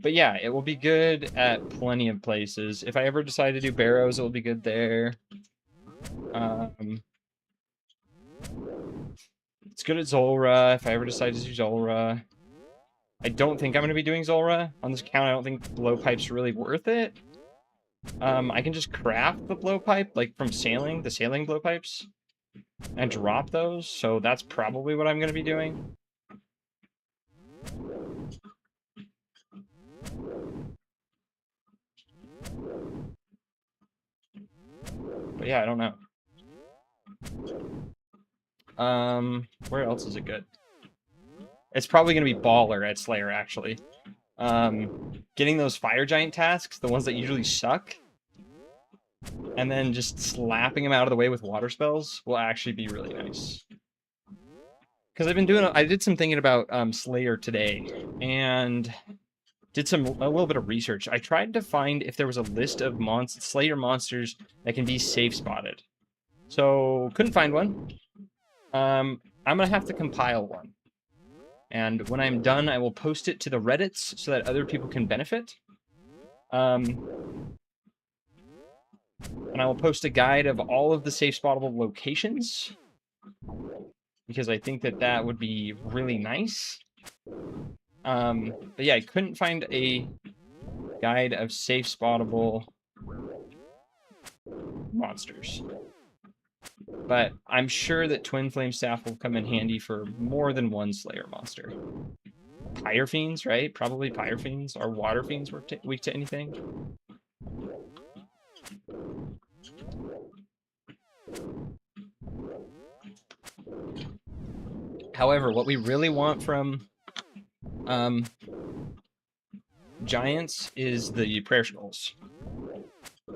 But yeah, it will be good at plenty of places. If I ever decide to do Barrows, it will be good there. It's good at Zulrah, if I ever decide to do Zulrah. I don't think I'm going to be doing Zulrah. On this account, I don't think Blowpipe's really worth it. I can just craft the blowpipe, like from sailing, the sailing blowpipes, and drop those, so that's probably what I'm going to be doing. But yeah, I don't know. Where else is it good? It's probably going to be Baller at Slayer, actually. Getting those fire giant tasks, the ones that usually suck, and then just slapping them out of the way with water spells will actually be really nice. Because I did some thinking about Slayer today, and did a little bit of research. I tried to find if there was a list of Slayer monsters that can be safe spotted. So couldn't find one. I'm gonna have to compile one. And when I'm done, I will post it to the Reddits so that other people can benefit. And I will post a guide of all of the safe spottable locations, because I think that that would be really nice. But yeah, I couldn't find a guide of safe spottable monsters. But I'm sure that Twin Flame Staff will come in handy for more than one Slayer monster. Pyre Fiends, right? Probably Pyre Fiends or Water Fiends were weak to anything. However, what we really want from Giants is the Prayer Scrolls.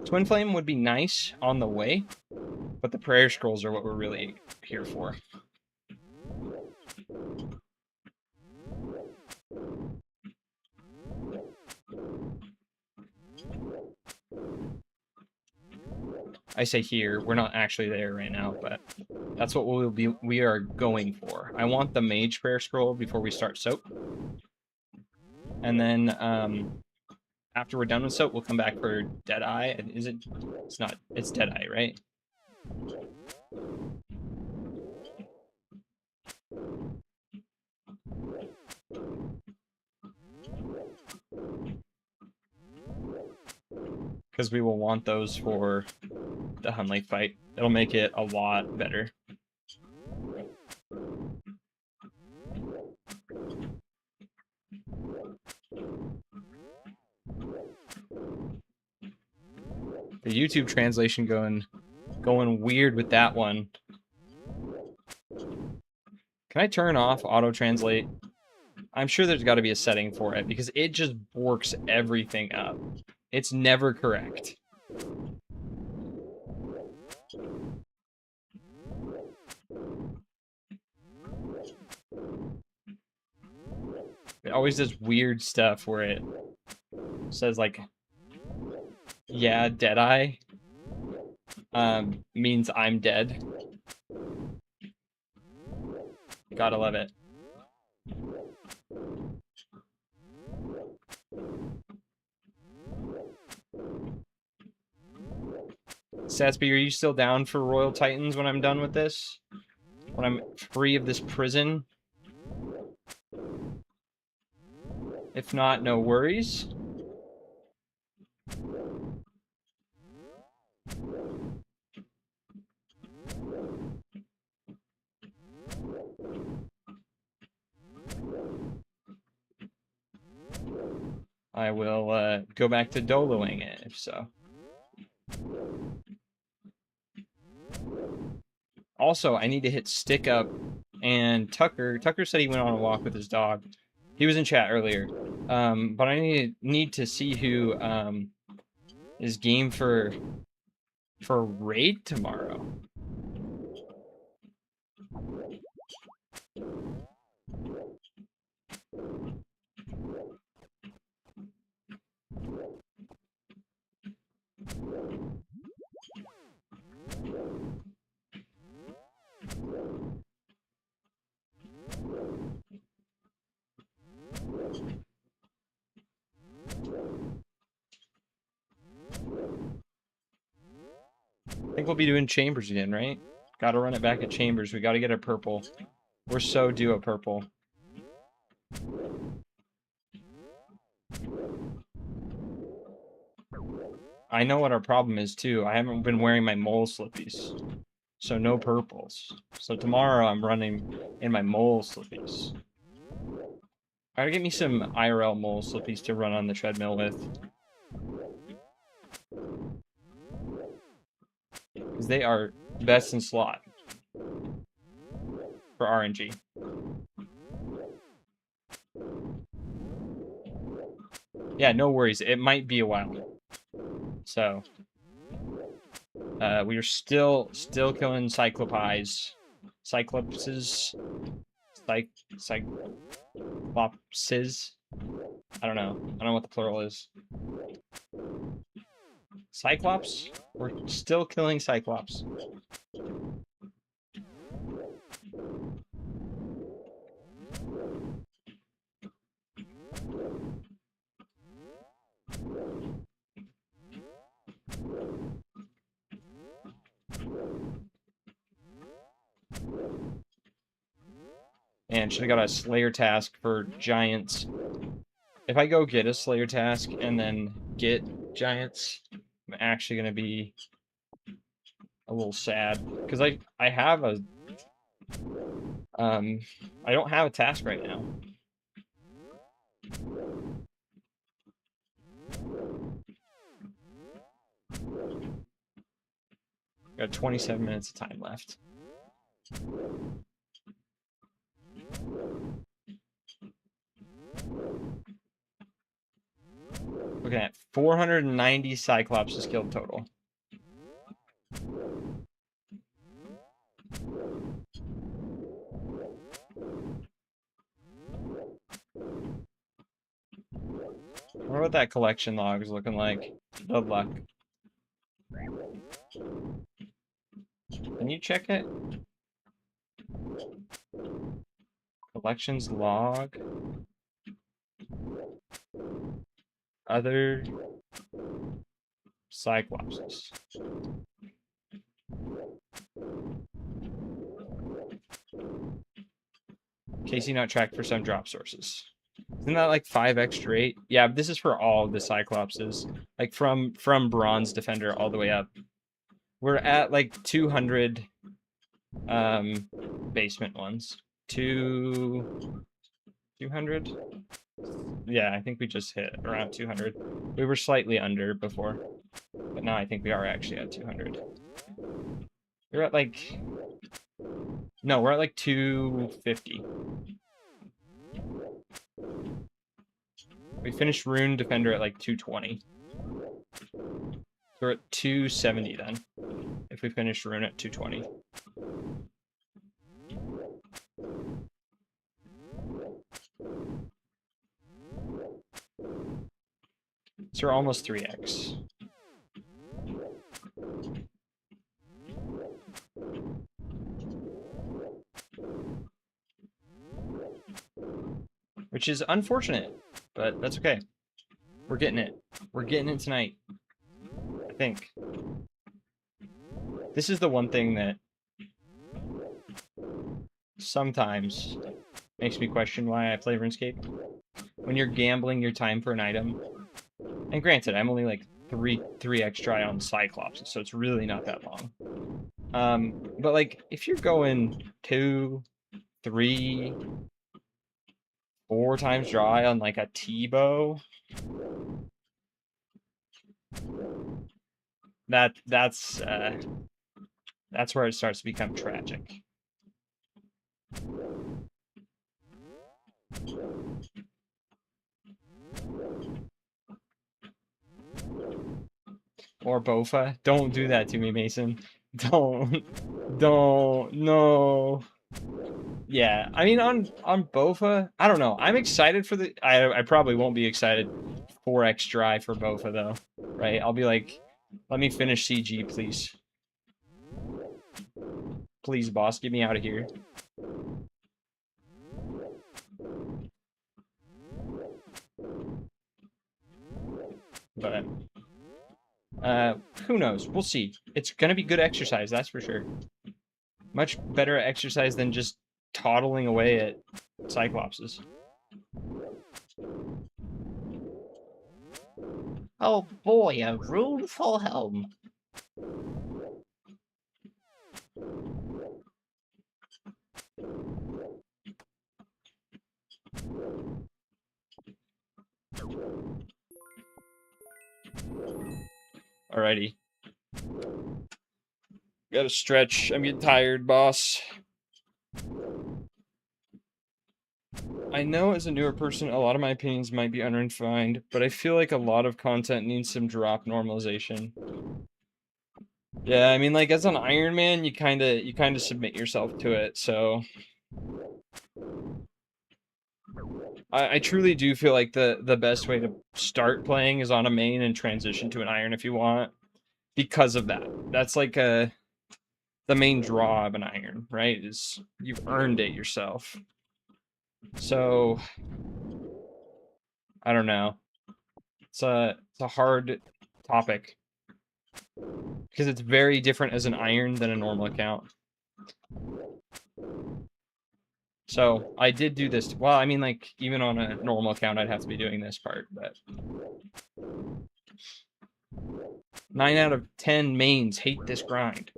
Twin Flame would be nice on the way, but the Prayer Scrolls are what we're really here for. I say here, we're not actually there right now, but that's what we are going for. I want the Mage Prayer Scroll before we start Soap. And then after we're done with Soap, we'll come back for Deadeye. Is it? It's not. It's Deadeye, right? Because we will want those for the Hun Lake fight. It'll make it a lot better. The YouTube translation going weird with that one. Can I turn off auto translate? I'm sure there's got to be a setting for it because it just borks everything up. It's never correct. It always does weird stuff where it says like, yeah, Deadeye means I'm dead. Gotta love it. Satsby, are you still down for Royal Titans when I'm done with this? When I'm free of this prison? If not, no worries. I will go back to doloing it, if so. Also, I need to hit Stick Up and Tucker. Tucker said he went on a walk with his dog. He was in chat earlier. But I need to see who is game for raid tomorrow. I think we'll be doing Chambers again, right? Gotta run it back at Chambers. We gotta get a purple. We're so due a purple. I know what our problem is too. I haven't been wearing my mole slippies. So no purples. So tomorrow I'm running in my mole slippies. I gotta get me some IRL mole slippies to run on the treadmill with. Because they are best in slot for RNG. Yeah, no worries. It might be a while. So we are still killing cyclopses. Cyclopses. Cyclopses. I don't know what the plural is. Cyclops? We're still killing Cyclops. And should have got a Slayer task for Giants. If I go get a Slayer task and then get Giants, I'm actually going to be a little sad. Because I have a... I don't have a task right now. Got 27 minutes of time left. Looking at 490 Cyclopses killed total. What about that collection log is looking like? Good luck. Can you check it? Collections log. Other Cyclopses. Casey not tracked for some drop sources. Isn't that like 5x straight? Yeah, this is for all of the Cyclopses. Like from Bronze Defender all the way up. We're at like 200 basement ones. 200? Yeah, I think we just hit around 200. We were slightly under before, but now I think we are actually at 200. We're at like... No, we're at like 250. We finished Rune Defender at like 220. So we're at 270 then, if we finish Rune at 220. So we're almost 3x. Which is unfortunate, but that's okay. We're getting it. We're getting it tonight. I think. This is the one thing that sometimes makes me question why I play RuneScape. When you're gambling your time for an item, and granted, I'm only like 3x try on Cyclops, so it's really not that long. But like, if you're going 2, 3, 4 times dry on like a T-bow, that's where it starts to become tragic. Or Bofa. Don't do that to me, Mason. Don't, no. Yeah, I mean, on Bofa, I don't know. I'm excited for the... I probably won't be excited 4x dry for Bofa, though. Right? I'll be like, let me finish CG, please. Please, boss, get me out of here. But... who knows? We'll see. It's gonna be good exercise, that's for sure. Much better exercise than just toddling away at Cyclopses. Oh boy, a rune full helm. Alrighty. Gotta stretch. I'm getting tired, boss. I know as a newer person, a lot of my opinions might be unrefined, but I feel like a lot of content needs some drop normalization. Yeah, I mean, like as an Iron Man, you kind of submit yourself to it. So I truly do feel like the best way to start playing is on a main and transition to an Iron if you want, because of that. That's like the main draw of an Iron, right? Is you've earned it yourself. So I don't know. It's a hard topic because it's very different as an Iron than a normal account. So I did do this. Well, I mean, like even on a normal account, I'd have to be doing this part, but 9 out of 10 mains hate this grind.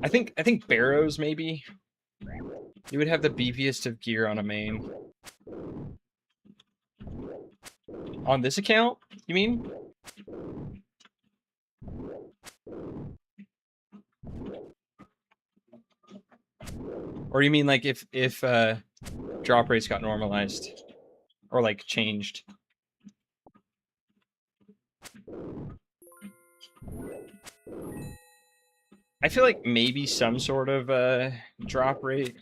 I think Barrows maybe. You would have the beefiest of gear on a main. On this account, you mean? Or you mean like if drop rates got normalized or like changed? I feel like maybe some sort of drop rate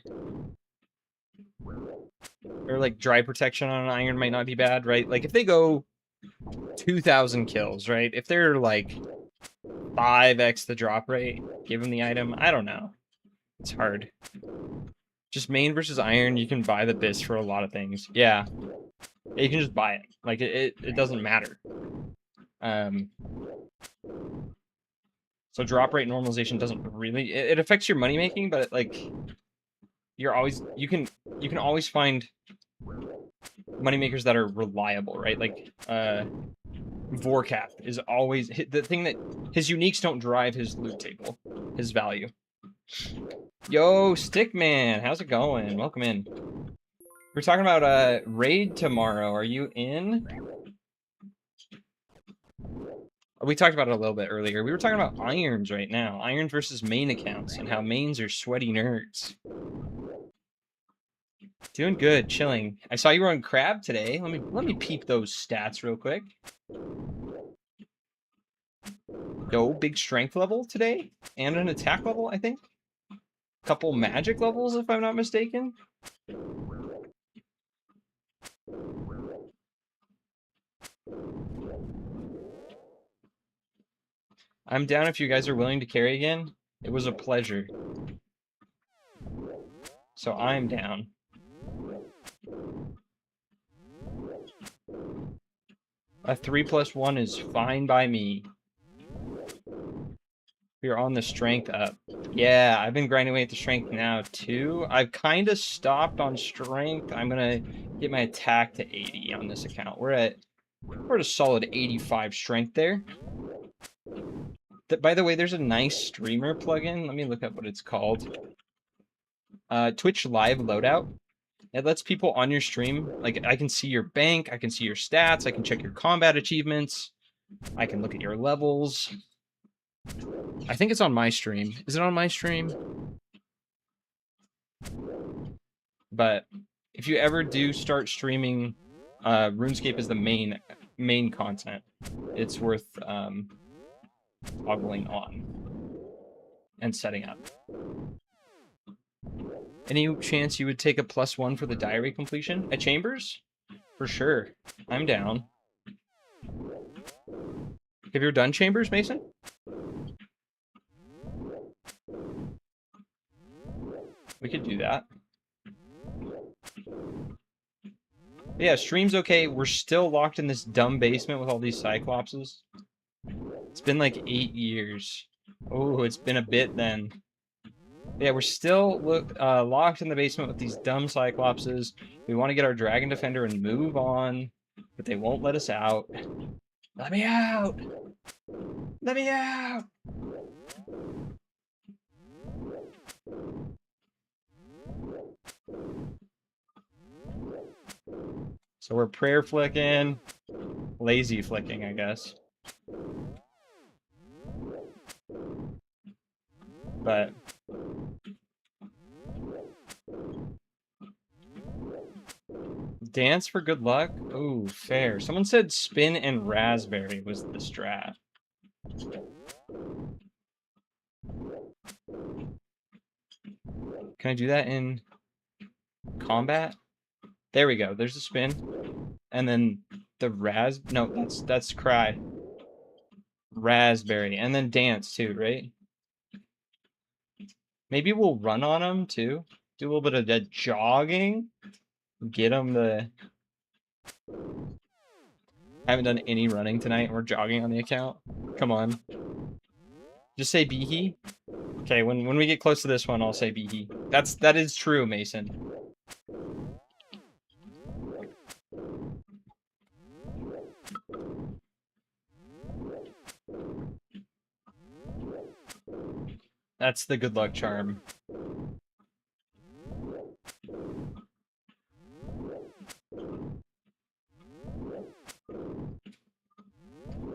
or like dry protection on an Iron might not be bad, right? Like if they go 2,000 kills, right? If they're like 5x the drop rate, give them the item. I don't know. It's hard. Just main versus Iron, you can buy the BIS for a lot of things. Yeah. You can just buy it. Like it doesn't matter. So drop rate normalization doesn't really it affects your money making, but like you can always find money makers that are reliable, right? Like Vorkap is always the thing that his uniques don't drive his loot table, his value. Yo, Stickman, how's it going? Welcome in. We're talking about raid tomorrow. Are you in? We talked about it a little bit earlier. We were talking about irons right now. Irons versus main accounts and how mains are sweaty nerds. Doing good, chilling. I saw you were on Crab today. Let me peep those stats real quick. Yo, big strength level today and an attack level, I think. Couple magic levels, if I'm not mistaken. I'm down if you guys are willing to carry again. It was a pleasure. So I'm down. A 3+1 is fine by me. We're on the strength up. Yeah, I've been grinding away at the strength now too. I've kind of stopped on strength. I'm gonna get my attack to 80 on this account. We're at a solid 85 strength there. By the way, there's a nice streamer plugin. Let me look up what it's called. Twitch Live Loadout. It lets people on your stream, like I can see your bank, I can see your stats, I can check your combat achievements, I can look at your levels. I think it's on my stream. Is it on my stream? But if you ever do start streaming, RuneScape is the main content. It's worth toggling on and setting up. Any chance you would take a +1 for the diary completion at Chambers? For sure. I'm down. Have you ever done Chambers, Mason? We could do that. Yeah, stream's okay. We're still locked in this dumb basement with all these Cyclopses. It's been like 8 years. Oh, it's been a bit then. Yeah, we're still locked in the basement with these dumb Cyclopses. We want to get our Dragon Defender and move on, but they won't let us out. Let me out! Let me out! So we're prayer flicking, lazy flicking, I guess. But dance for good luck? Ooh, fair. Someone said spin and raspberry was the strat. Can I do that in combat? There we go. There's a spin. And then the no, that's cry. Raspberry. And then dance too, right? Maybe we'll run on them too. Do a little bit of that jogging. Get them the... Haven't done any running tonight. We're jogging on the account. Come on. Just say beehee. Okay, when we get close to this one, I'll say beehee. That is true, Mason. That's the good luck charm.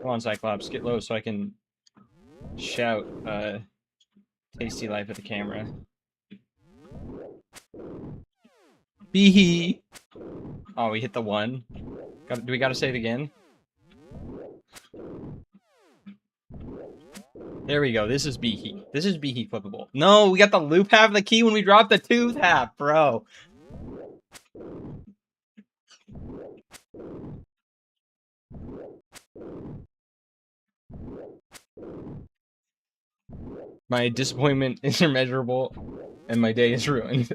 Come on, Cyclops, get low so I can shout tasty life at the camera. Beehee. Oh, we hit the one. Do we gotta say it again? There we go. This is beehee. This is beehee flippable. No, we got the loop half of the key when we dropped the tooth half, bro. My disappointment is immeasurable, and my day is ruined.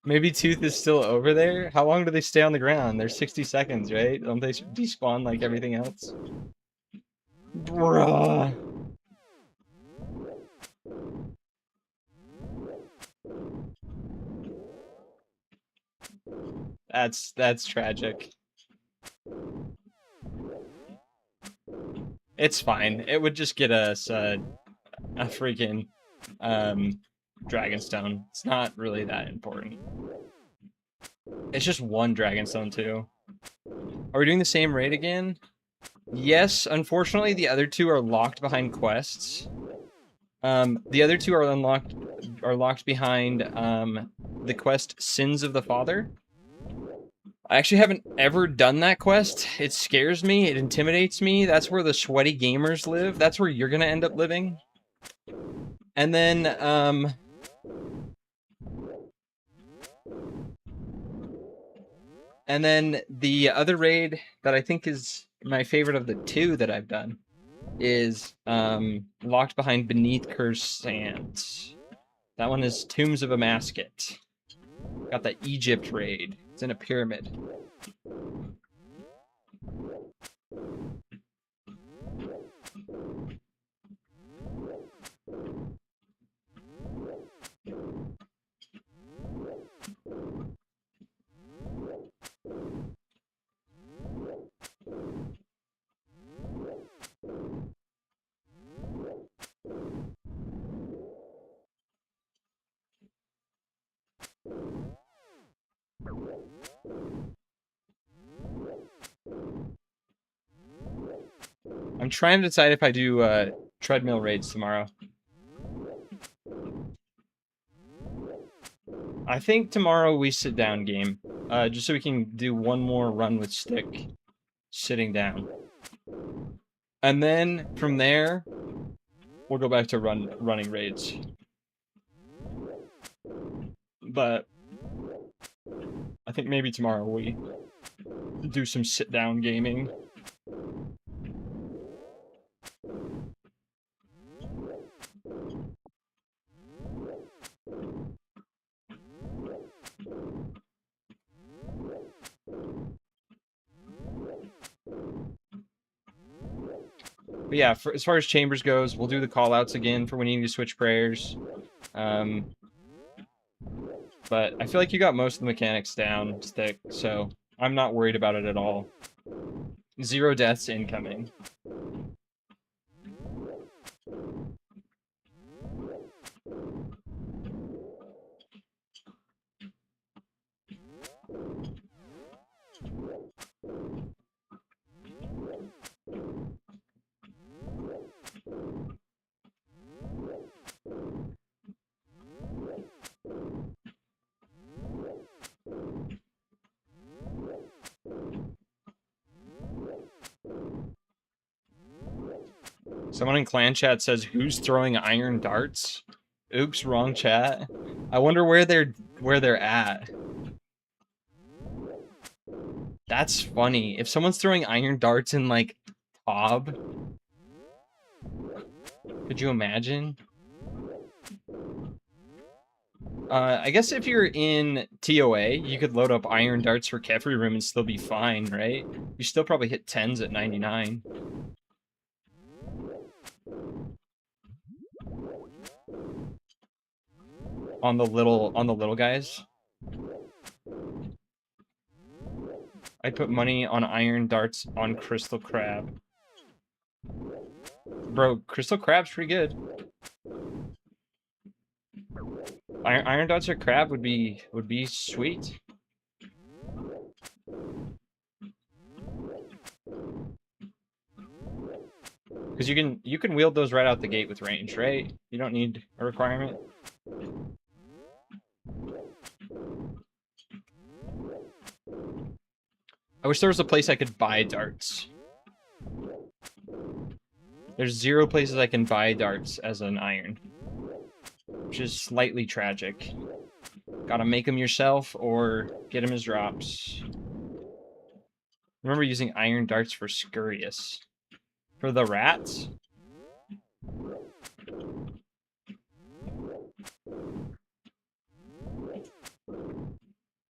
Maybe Tooth is still over there? How long do they stay on the ground? They're 60 seconds, right? Don't they despawn like everything else? Bruh. That's tragic. It's fine. It would just get us a freaking Dragonstone. It's not really that important. It's just one Dragonstone too. Are we doing the same raid again? Yes, unfortunately the other two are locked behind quests. The other two are locked behind the quest Sins of the Father. I actually haven't ever done that quest. It scares me. It intimidates me. That's where the sweaty gamers live. That's where you're gonna end up living. And then, the other raid that I think is my favorite of the two that I've done is locked behind Beneath Cursed Sands. That one is Tombs of a Masket. Got the Egypt raid. It's in a pyramid. I'm trying to decide if I do treadmill raids tomorrow. I think tomorrow we sit down game, just so we can do one more run with stick, sitting down. And then from there, we'll go back to running raids. But I think maybe tomorrow we do some sit down gaming. But yeah, as far as chambers goes, we'll do the call outs again for when you need to switch prayers. But I feel like you got most of the mechanics down, Stick, so I'm not worried about it at all. 0 deaths incoming. Someone in clan chat says, "Who's throwing iron darts?" Oops, wrong chat. I wonder where they're at. That's funny. If someone's throwing iron darts in like Tob, could you imagine? I guess if you're in TOA, you could load up iron darts for Kefri room and still be fine, right? You still probably hit 10s at 99. On the little guys. I put money on iron darts on Crystal Crab. Bro, Crystal Crab's pretty good. Iron darts or crab would be sweet. Because you can wield those right out the gate with range, right? You don't need a requirement. I wish there was a place I could buy darts. There's 0 places I can buy darts as an iron, which is slightly tragic. Gotta make them yourself or get them as drops. Remember using iron darts for Scurious. For the rats?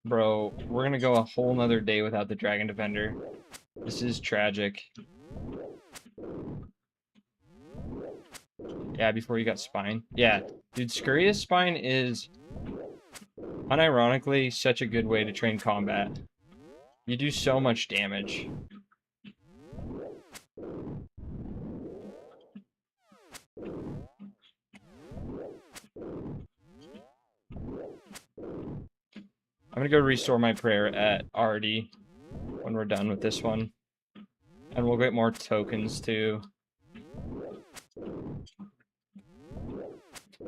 Bro, we're gonna go a whole nother day without the Dragon Defender. This is tragic. Yeah, before you got Spine. Yeah, dude, Scurious Spine is unironically such a good way to train combat. You do so much damage. I'm gonna go restore my prayer at RD when we're done with this one. And we'll get more tokens too.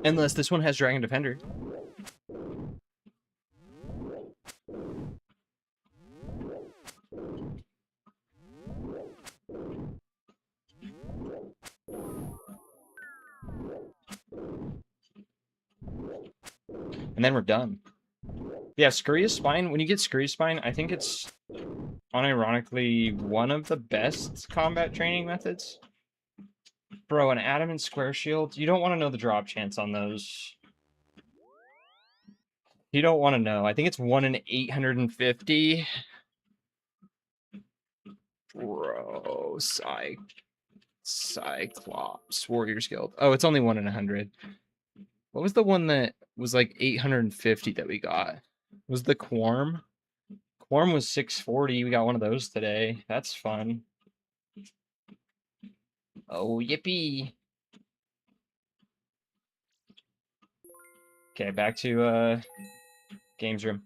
Unless this one has Dragon Defender. And then we're done. Yeah, Scurious Spine, when you get Scurious Spine, I think it's unironically one of the best combat training methods. Bro, an Adamant Square Shield, you don't want to know the drop chance on those. You don't want to know. I think it's 1 in 850. Bro, Cyclops, Warriors Guild. Oh, it's only 1 in 100. What was the one that was like 850 that we got? Was the Quorm? Quorm was 640. We got one of those today. That's fun. Oh, yippee. Okay, back to games room.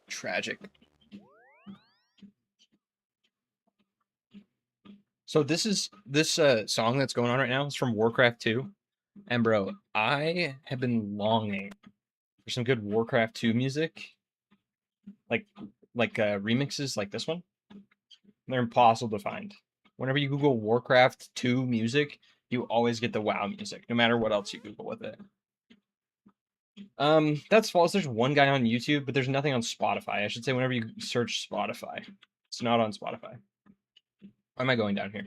Tragic. So this song that's going on right now is from Warcraft 2. And bro, I have been longing for some good Warcraft 2 music. Like remixes like this one. They're impossible to find. Whenever you Google Warcraft 2 music, you always get the WoW music, no matter what else you Google with it. That's false. There's one guy on YouTube, but there's nothing on Spotify. I should say whenever you search Spotify. It's not on Spotify. Why am I going down here?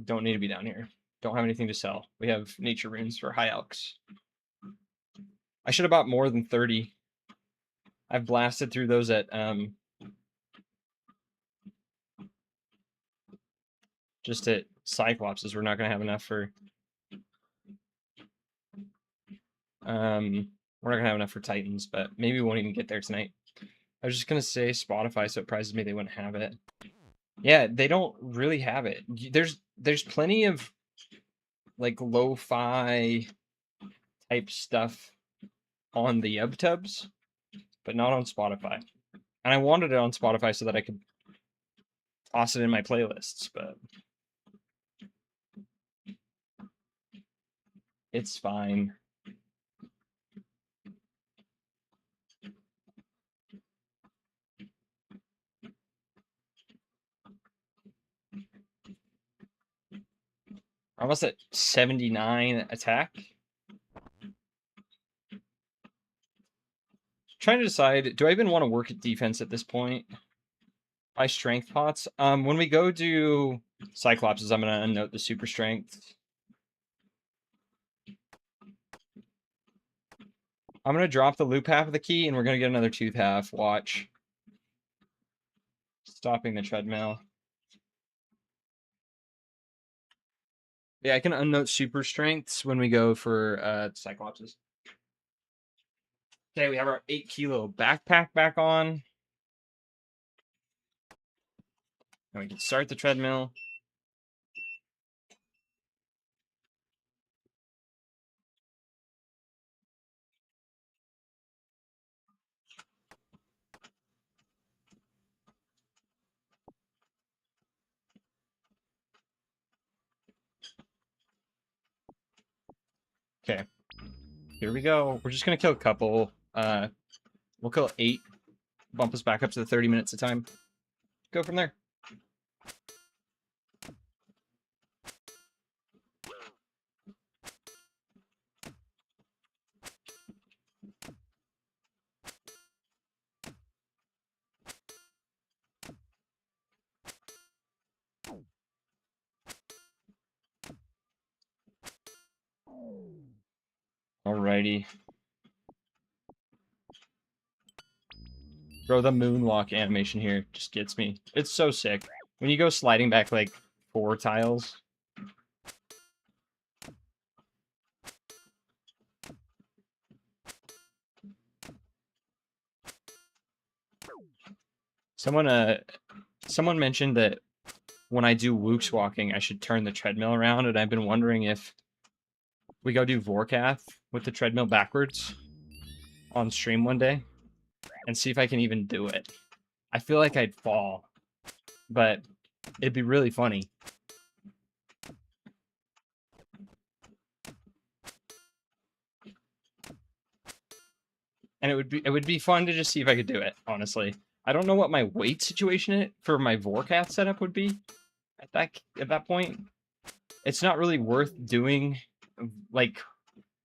Don't need to be down here. Don't have anything to sell. We have nature runes for high elks. I should have bought more than 30. I've blasted through those at just at Cyclopses. We're not gonna have enough for we're not gonna have enough for Titans, but maybe we won't even get there tonight. I was just gonna say Spotify, so it surprises me they wouldn't have it. Yeah, they don't really have it. There's plenty of like lo-fi type stuff on the YubTubs, but not on Spotify. And I wanted it on Spotify so that I could toss it in my playlists, but it's fine. Almost at 79 attack. Trying to decide, do I even want to work at defense at this point? Buy strength pots. When we go do Cyclopses, I'm gonna unnote the super strength. I'm gonna drop the loop half of the key, and we're gonna get another tooth half. Watch. Stopping the treadmill. Yeah, I can unnote super strengths when we go for Cyclopses. Okay, we have our 8-kilo backpack back on. And we can start the treadmill. Okay, here we go. We're just gonna kill a couple. We'll kill 8. Bump us back up to the 30 minutes of time. Go from there. Alrighty. Bro, the moonwalk animation here just gets me. It's so sick. When you go sliding back like 4 tiles. Someone mentioned that when I do Wooks walking, I should turn the treadmill around, and I've been wondering if we go do Vorkath with the treadmill backwards on stream one day and see if I can even do it. I feel like I'd fall, but it'd be really funny. And it would be fun to just see if I could do it, honestly. I don't know what my weight situation for my Vorkath setup would be at that point. It's not really worth doing like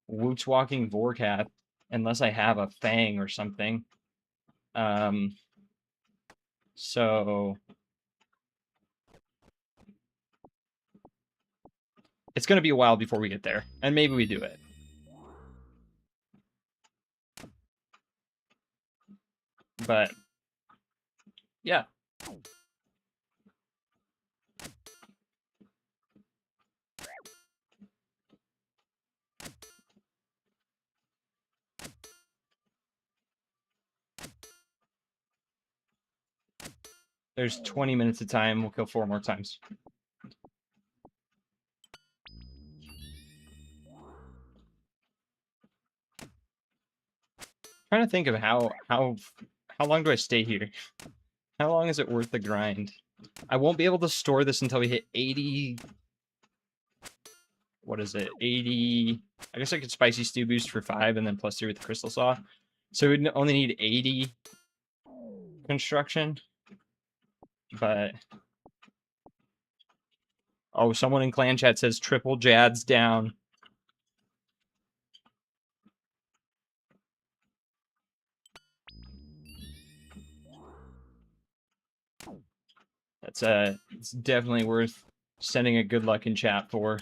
Woots walking Vorkath unless I have a Fang or something. So it's gonna be a while before we get there, and maybe we do it. But yeah. There's 20 minutes of time. We'll kill 4 more times. Trying to think of how long do I stay here? How long is it worth the grind? I won't be able to store this until we hit 80. What is it? 80. I guess I could spicy stew boost for 5 and then +3 with the crystal saw. So we'd only need 80 construction. But oh, someone in clan chat says triple Jads down. That's it's definitely worth sending a good luck in chat for.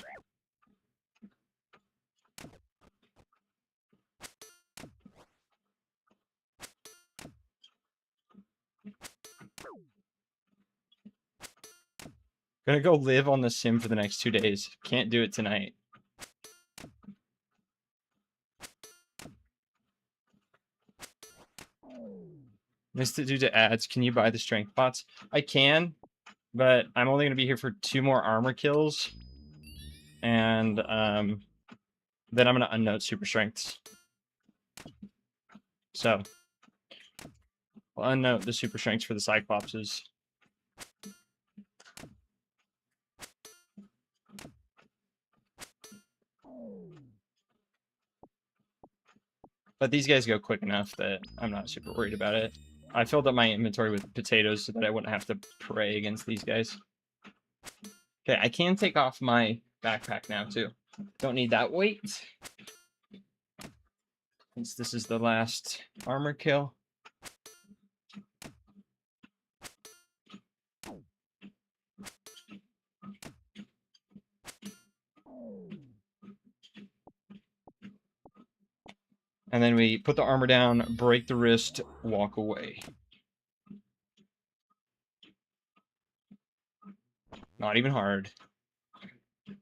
Gonna go live on the sim for the next 2 days. Can't do it tonight. Missed it due to ads. Can you buy the strength bots? I can, but I'm only gonna be here for 2 more armor kills. And then I'm gonna unnote super strengths. So I'll unnote the super strengths for the Cyclopses. But these guys go quick enough that I'm not super worried about it. I filled up my inventory with potatoes so that I wouldn't have to pray against these guys. Okay, I can take off my backpack now too. Don't need that weight. Since this is the last armor kill. And then we put the armor down, break the wrist, walk away. Not even hard.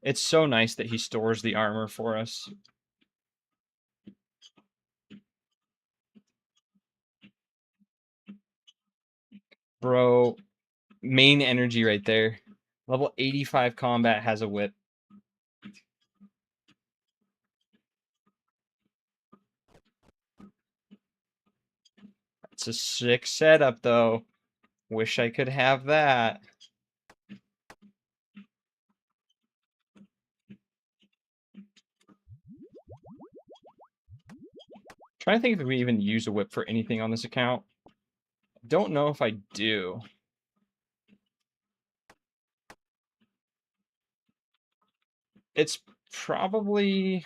It's so nice that he stores the armor for us. Bro, main energy right there. Level 85 combat has a whip. It's a sick setup, though. Wish I could have that. Trying to think if we even use a whip for anything on this account. Don't know if I do. It's probably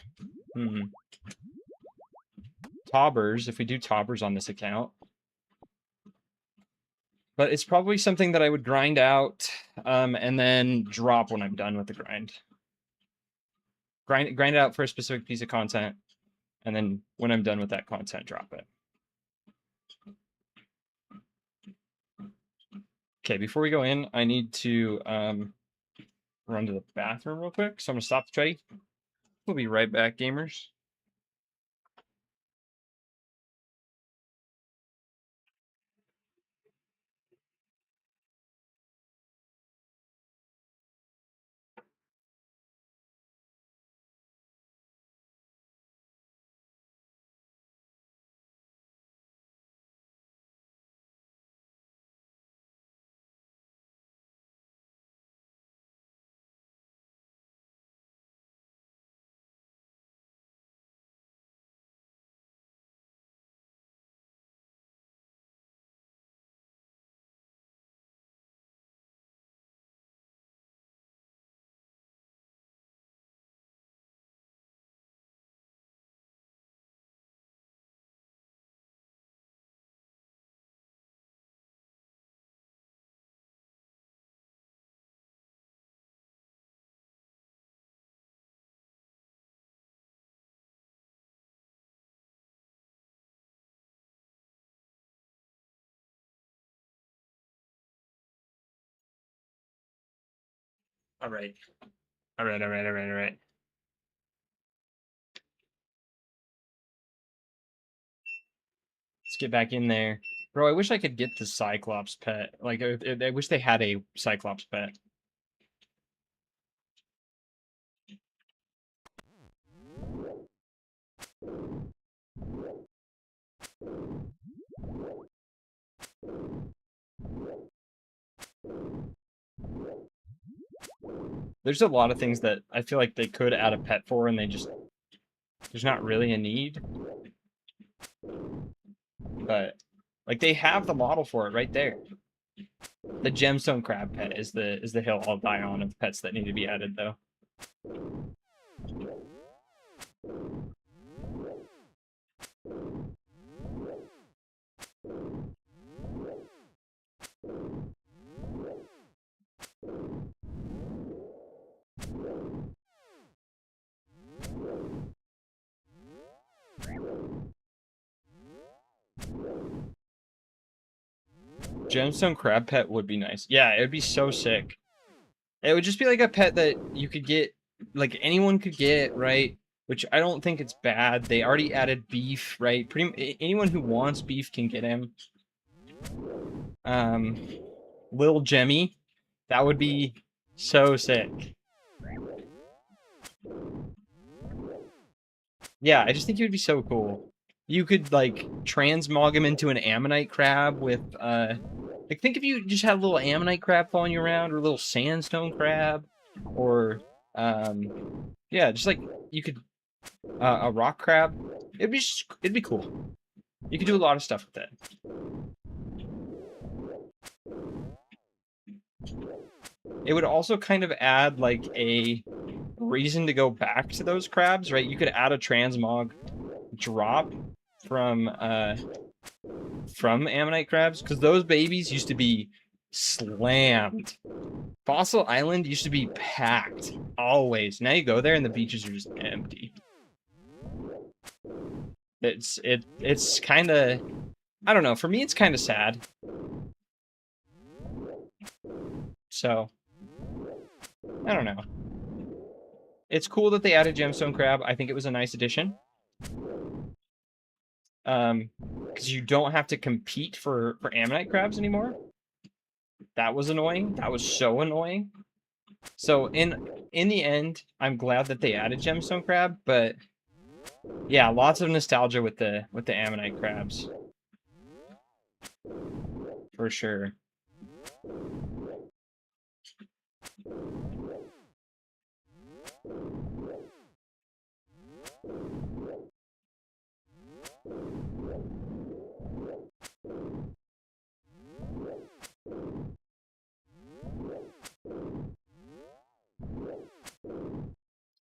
Tobbers, if we do Tobbers on this account. But it's probably something that I would grind out and then drop when I'm done with the grind. Grind it out for a specific piece of content, and then when I'm done with that content, drop it. Okay, before we go in, I need to run to the bathroom real quick. So I'm gonna stop the trade. We'll be right back, gamers. All right. All right. Let's get back in there. Bro, I wish I could get the Cyclops pet. Like, I wish they had a Cyclops pet. There's a lot of things that I feel like they could add a pet for, and there's not really a need. But, like, they have the model for it right there. The gemstone crab pet is the hill I'll die on of pets that need to be added, though. Gemstone crab pet would be nice. Yeah, it would be so sick. It would just be like a pet that you could get, like anyone could get, right? Which I don't think it's bad. They already added beef, right? Anyone who wants beef can get him. Lil Jemmy, that would be so sick. Yeah, I just think it would be so cool. You could like transmog him into an ammonite crab with like think if you just had a little ammonite crab following you around or a little sandstone crab or yeah, just like you could a rock crab. It'd be cool. You could do a lot of stuff with it. It would also kind of add like a reason to go back to those crabs, right? You could add a transmog drop from ammonite crabs because those babies used to be slammed. Fossil Island used to be packed always. Now you go there and the beaches are just empty. It's kind of, I don't know. For me, it's kind of sad. So I don't know. It's cool that they added gemstone crab. I think it was a nice addition. Because you don't have to compete for ammonite crabs anymore. That was annoying. That was so annoying. So in the end, I'm glad that they added gemstone crab, but yeah, lots of nostalgia with the ammonite crabs. For sure.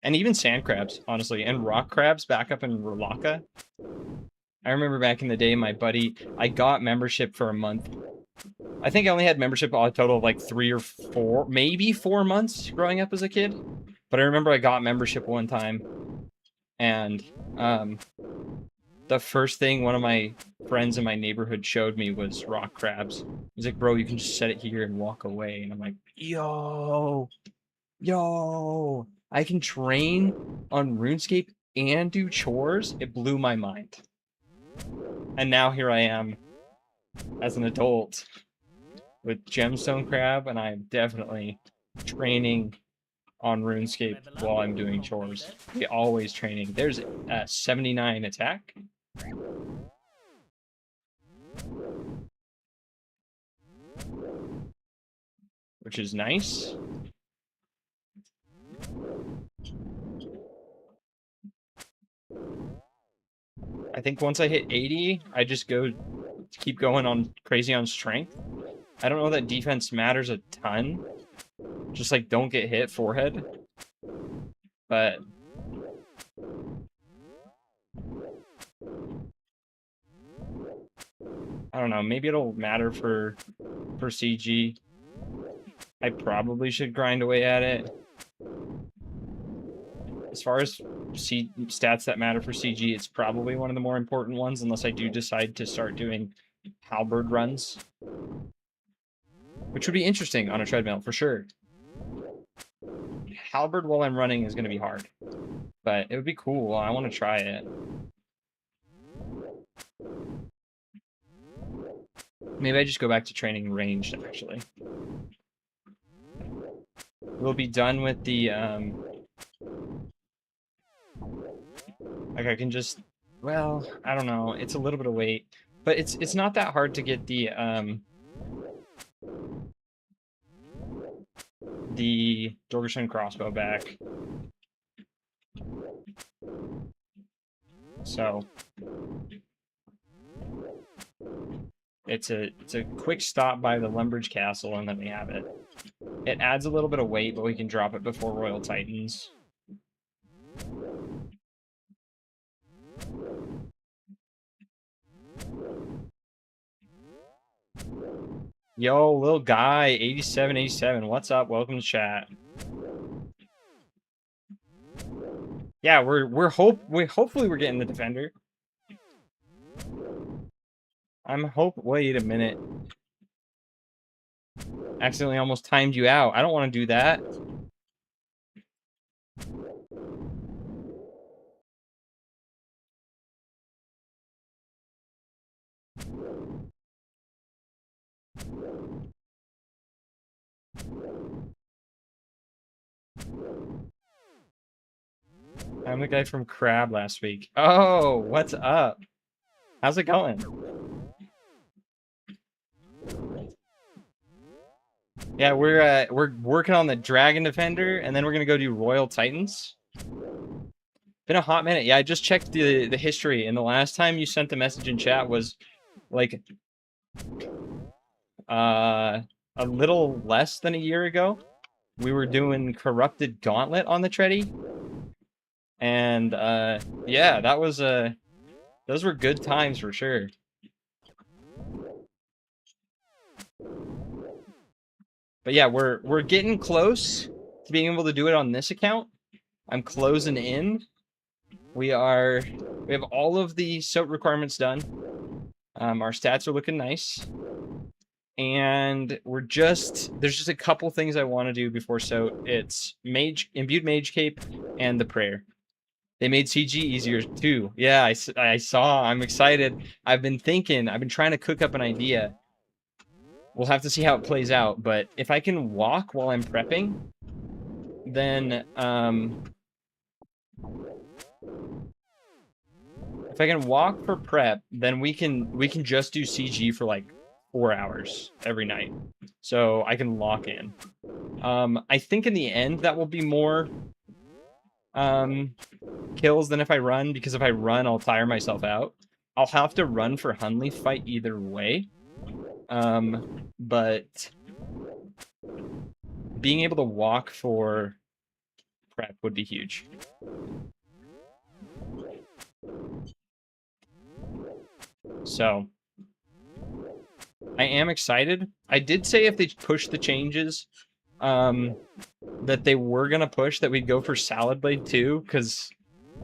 And even sand crabs, honestly, and rock crabs back up in Rolaka. I remember back in the day, my buddy, I got membership for a month. I think I only had membership a total of like 3 or 4, maybe 4 months growing up as a kid. But I remember I got membership one time, and the first thing one of my friends in my neighborhood showed me was rock crabs. He's like, bro, you can just set it here and walk away. And I'm like, yo, I can train on RuneScape and do chores. It blew my mind. And now here I am as an adult with gemstone crab, and I'm definitely training on RuneScape while I'm doing chores. We always training. There's a 79 attack. Which is nice. I think once I hit 80, I just keep going on crazy on strength. I don't know that defense matters a ton. Just like don't get hit forehead. But I don't know, maybe it'll matter for CG. I probably should grind away at it. As far as stats that matter for CG, it's probably one of the more important ones, unless I do decide to start doing halberd runs. Which would be interesting on a treadmill, for sure. Halberd while I'm running is going to be hard. But it would be cool. I want to try it. Maybe I just go back to training ranged, actually. We'll be done with the, like, I can just... Well, I don't know. It's a little bit of weight. But it's not that hard to get the Dorgersson crossbow back. So... It's a quick stop by the Lumbridge Castle, and then we have it. It adds a little bit of weight, but we can drop it before Royal Titans. Yo, little guy, 8787. What's up? Welcome to chat. Yeah, hopefully we're getting the defender. Wait a minute. Accidentally almost timed you out. I don't want to do that. I'm the guy from Crab last week. Oh, what's up? How's it going? Yeah, we're working on the Dragon Defender, and then we're gonna go do Royal Titans. Been a hot minute. Yeah, I just checked the history, and the last time you sent the message in chat was like a little less than a year ago. We were doing Corrupted Gauntlet on the Treddy, and yeah, that was those were good times for sure. But yeah, we're getting close to being able to do it on this account. I'm closing in. We have all of the SOAP requirements done. Our stats are looking nice. And there's just a couple things I want to do before SOAP. It's Imbued Mage Cape and the Prayer. They made CG easier too. Yeah, I saw. I'm excited. I've been trying to cook up an idea. We'll have to see how it plays out, but if I can walk while I'm prepping, then if I can walk for prep, then we can just do CG for like 4 hours every night. So I can lock in. I think in the end that will be more kills than if I run, because if I run, I'll tire myself out. I'll have to run for Hunley fight either way. But being able to walk for prep would be huge. So I am excited. I did say if they push the changes that they were gonna push, that we'd go for Salad Blade too, because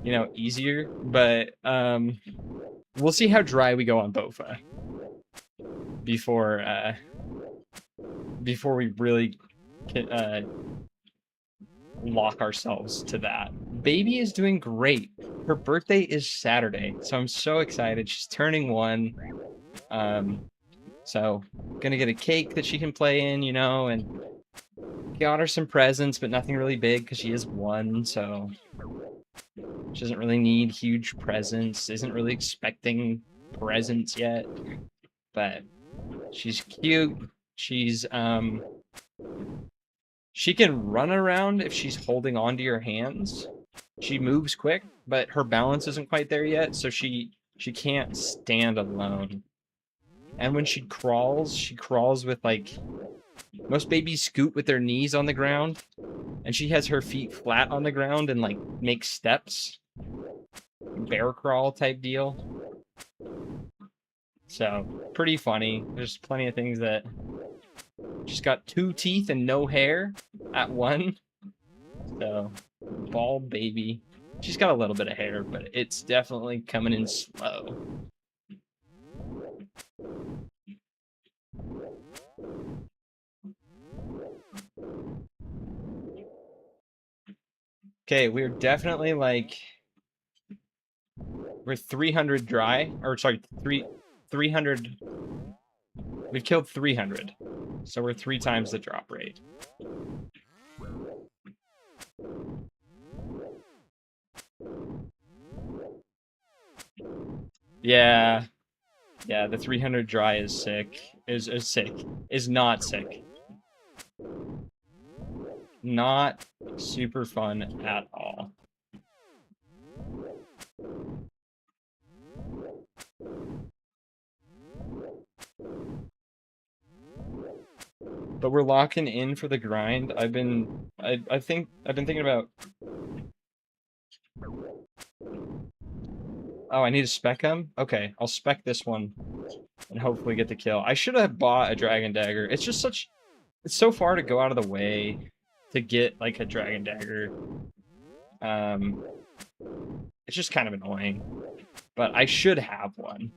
you know, easier. But we'll see how dry we go on Bofa before we really lock ourselves to that. Baby is doing great. Her birthday is Saturday, so I'm so excited. She's turning 1. So gonna get a cake that she can play in, you know, and got her some presents, but nothing really big because she is 1, so she doesn't really need huge presents, isn't really expecting presents yet, but she's cute. She's she can run around if she's holding onto your hands. She moves quick, but her balance isn't quite there yet, so she can't stand alone. And when she crawls with like, most babies scoot with their knees on the ground, and she has her feet flat on the ground and like makes steps. Bear crawl type deal. So pretty funny. There's plenty of things that she's got 2 teeth and no hair at 1. So bald baby. She's got a little bit of hair, but it's definitely coming in slow. Okay, we're definitely like, we're 300 dry, or sorry, 300. We've killed 300, so we're 3 times the drop rate. Yeah, the 300 dry is sick. Is sick. Is not sick. Not super fun at all. But we're locking in for the grind. I think I've been thinking about. Oh, I need to spec him? Okay, I'll spec this one and hopefully get the kill. I should have bought a Dragon Dagger. It's just it's so far to go out of the way to get like a Dragon Dagger. It's just kind of annoying, but I should have one.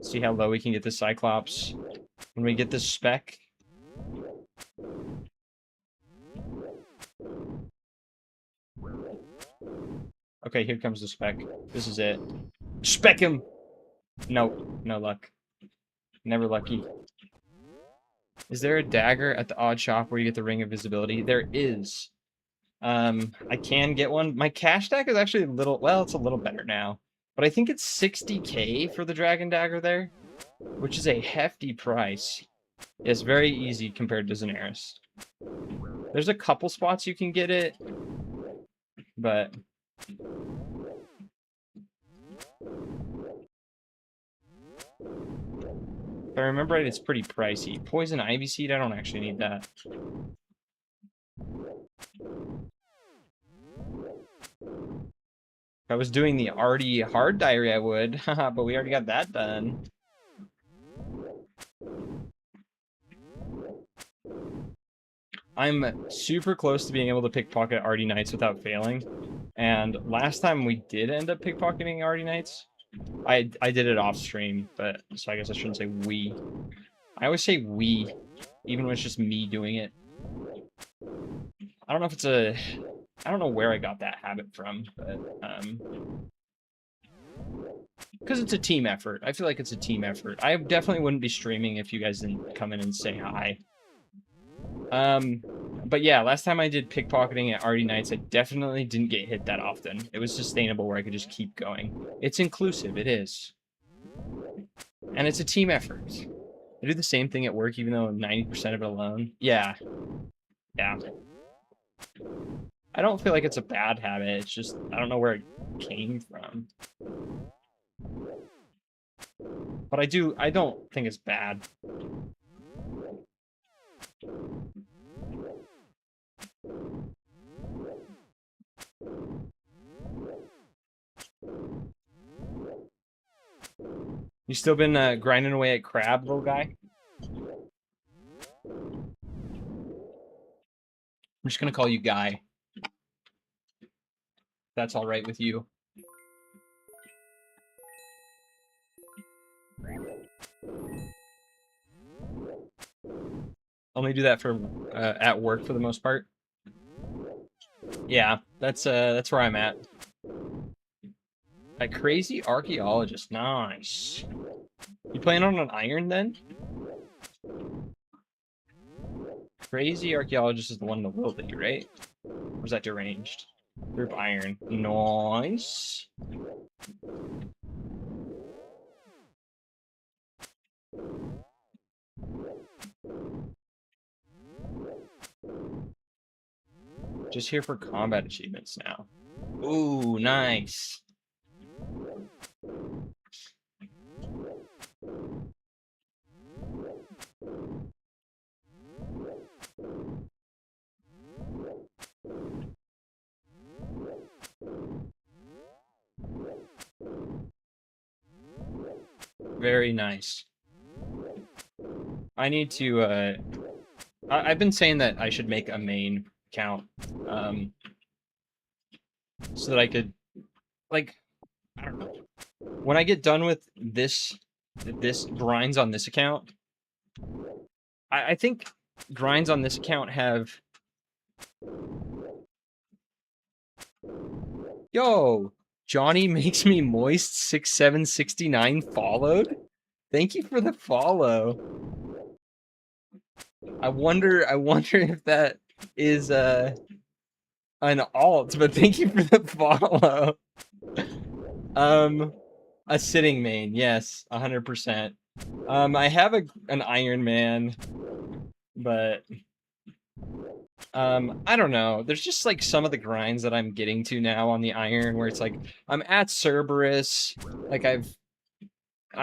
See how low we can get the Cyclops when we get this spec. Okay, here comes the spec. This is it. Spec him! No, no luck. Never lucky. Is there a dagger at the odd shop where you get the ring of visibility? There is. I can get one. My cash stack is actually a little, well, it's a little better now. But I think it's 60k for the dragon dagger there, which is a hefty price. It's very easy compared to Xanaris. There's a couple spots you can get it, but if I remember right, it's pretty pricey. Poison ivy seed, I don't actually need that. If I was doing the arty hard diary, I would, but we already got that done. I'm super close to being able to pickpocket Arty Knights without failing. And last time we did end up pickpocketing Arty Knights, I did it off stream, but so I guess I shouldn't say we. I always say we, even when it's just me doing it. I don't know if it's a, I don't know where I got that habit from, but because it's a team effort. I feel like it's a team effort. I definitely wouldn't be streaming if you guys didn't come in and say hi. But yeah, last time I did pickpocketing at Arty Knights, I definitely didn't get hit that often. It was sustainable where I could just keep going. It's inclusive, it is. And it's a team effort. I do the same thing at work, even though I'm 90% of it alone. Yeah. Yeah. I don't feel like it's a bad habit. It's just, I don't know where it came from. But I don't think it's bad. You still been grinding away at crab, little guy? I'm just gonna call you Guy. That's all right with you. Only do that for at work for the most part. Yeah, that's where I'm at. A crazy archaeologist, nice. You playing on an iron then? Crazy archaeologist is the one in the Wildy, right? Or is that deranged? Group iron, nice. Just here for combat achievements now. Ooh, nice. Very nice. I need to, I've been saying that I should make a main account, so that I could, like, I don't know. When I get done with this grinds on this account, I think grinds on this account have... Yo, Johnny makes me moist 6769 followed. Thank you for the follow. I wonder if that is an alt, but thank you for the follow. A sitting main, yes, 100%. I have an Iron Man, but I don't know. There's just like some of the grinds that I'm getting to now on the iron where it's like I'm at Cerberus, like I'm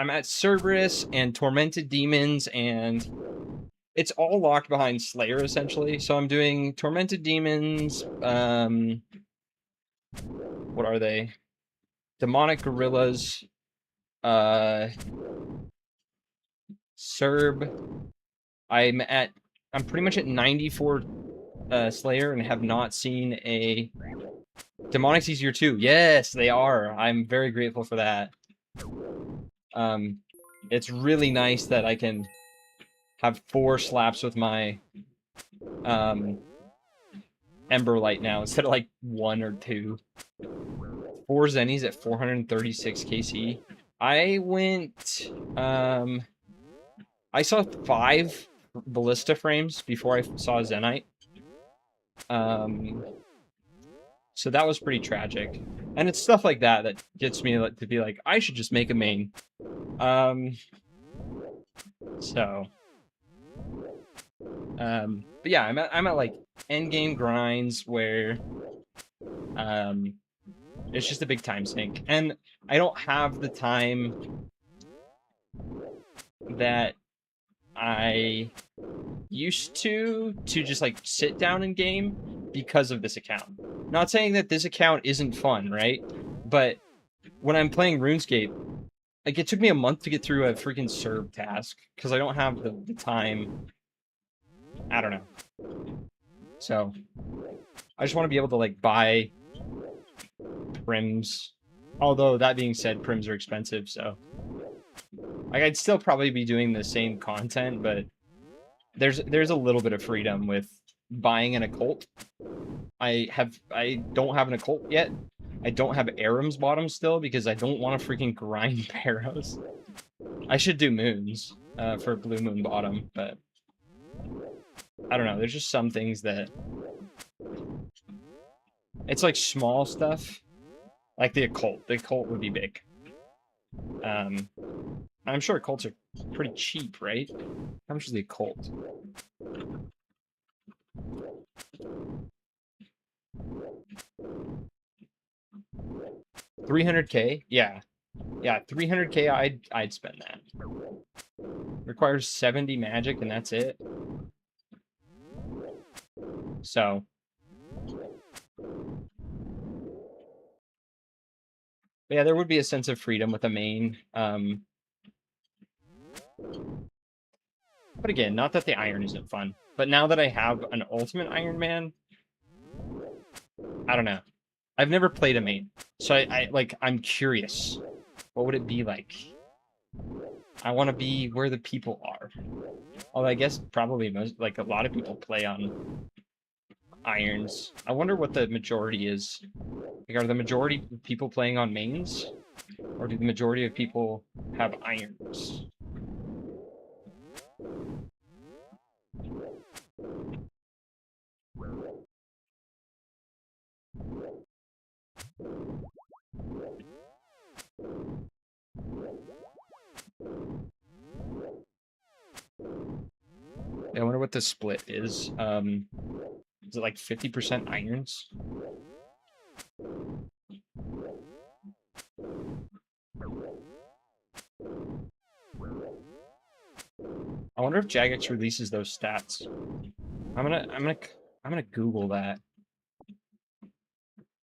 at Cerberus and Tormented Demons, and it's all locked behind Slayer essentially. So I'm doing Tormented Demons, what are they? Demonic Gorillas, Cerb. I'm pretty much at 94 Slayer and have not seen a... Demonic's easier too. Yes, they are. I'm very grateful for that. It's really nice that I can have 4 slaps with my Ember Light now instead of like 1 or 2. 4 Zennies at 436 KC. I went I saw 5 Ballista frames before I saw Zenite. So that was pretty tragic. And it's stuff like that that gets me to be like, I should just make a main. But yeah, I'm at like end game grinds where it's just a big time sink, and I don't have the time that I used to just like sit down and game because of this account. Not saying that this account isn't fun, right? But when I'm playing RuneScape, like it took me a month to get through a freaking serve task because I don't have the time. I don't know. So I just want to be able to like buy prims. Although that being said, prims are expensive, so like I'd still probably be doing the same content, but there's a little bit of freedom with buying an occult. I don't have an occult yet. I don't have Aram's bottom still because I don't want to freaking grind Barrows. I should do moons for blue moon bottom, but I don't know. There's just some things that it's like small stuff, like the occult. The occult would be big. I'm sure occults are pretty cheap, right? How much is the occult? $300K? Yeah. Yeah, 300K, I'd spend that. Requires 70 magic and that's it. So yeah, there would be a sense of freedom with a main. But again, not that the iron isn't fun. But now that I have an ultimate Iron Man, I don't know. I've never played a main. So I'm curious. What would it be like? I want to be where the people are. Although I guess probably most, like a lot of people play on irons. I wonder what the majority is. Like, are the majority of people playing on mains? Or do the majority of people have irons? I wonder what the split is. Is it like 50% irons? I wonder if Jagex releases those stats. I'm gonna Google that.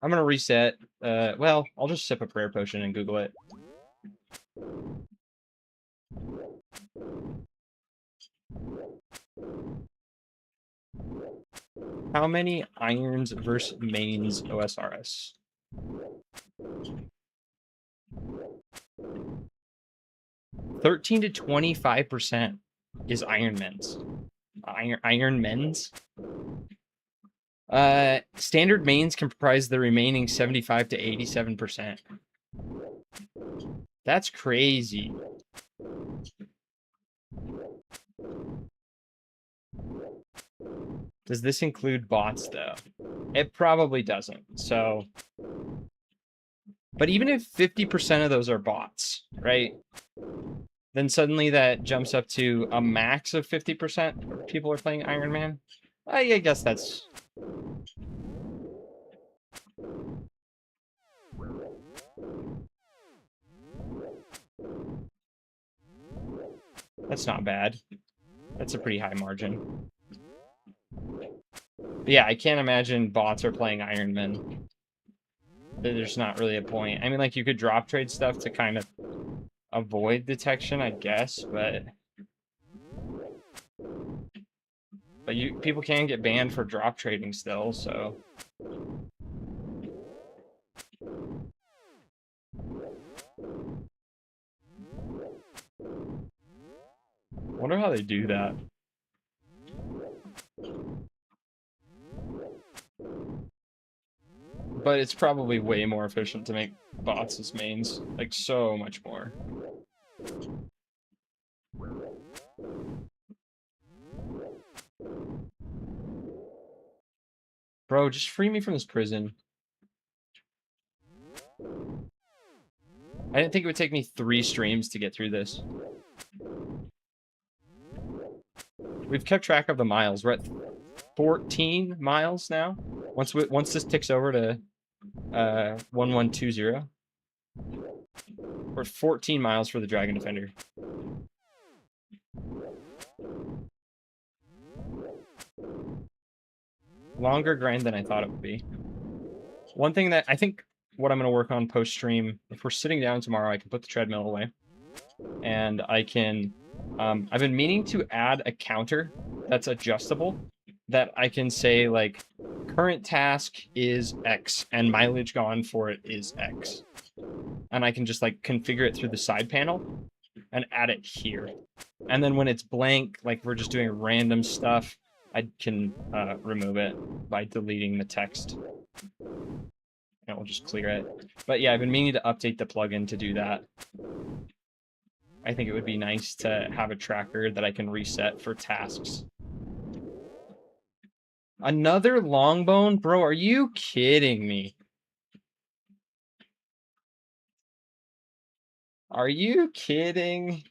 I'm gonna reset. Well, I'll just sip a prayer potion and Google it. How many irons versus mains OSRS? $13 to 25% is Iron Men's. Iron Men's. Standard mains comprise the remaining 75 to 87%. That's crazy. Does this include bots though? It probably doesn't. So, but even if 50% of those are bots, right? Then suddenly that jumps up to a max of 50% of people are playing Iron Man. I guess that's... That's not bad. That's a pretty high margin. But yeah, I can't imagine bots are playing Iron Man. There's not really a point. I mean, like, you could drop trade stuff to kind of avoid detection, I guess, but people can get banned for drop trading still, so wonder how they do that. But it's probably way more efficient to make bots as mains. Like, so much more. Bro, just free me from this prison. I didn't think it would take me 3 streams to get through this. We've kept track of the miles. We're at 14 miles now. Once this ticks over to 1120, we're 14 miles for the Dragon Defender. Longer grind than I thought it would be. One thing that I think what I'm going to work on post-stream, if we're sitting down tomorrow, I can put the treadmill away. And I can... I've been meaning to add a counter that's adjustable, that I can say, like, current task is X, and mileage gone for it is X. And I can just, like, configure it through the side panel and add it here. And then when it's blank, like we're just doing random stuff, I can remove it by deleting the text. And we'll just clear it. But yeah, I've been meaning to update the plugin to do that. I think it would be nice to have a tracker that I can reset for tasks. Another long bone? Bro, are you kidding me? Are you kidding?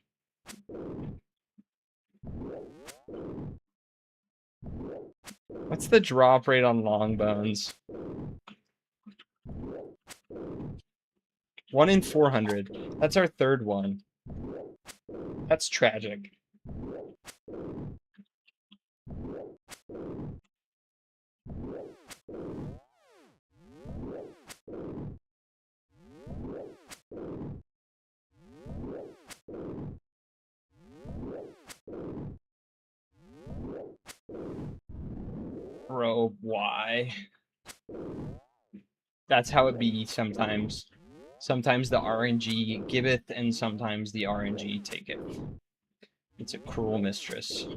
What's the drop rate on long bones? 1 in 400. That's our third one. That's tragic. Bro, why? That's how it be sometimes. Sometimes the RNG giveth, and sometimes the RNG taketh. It's a cruel mistress.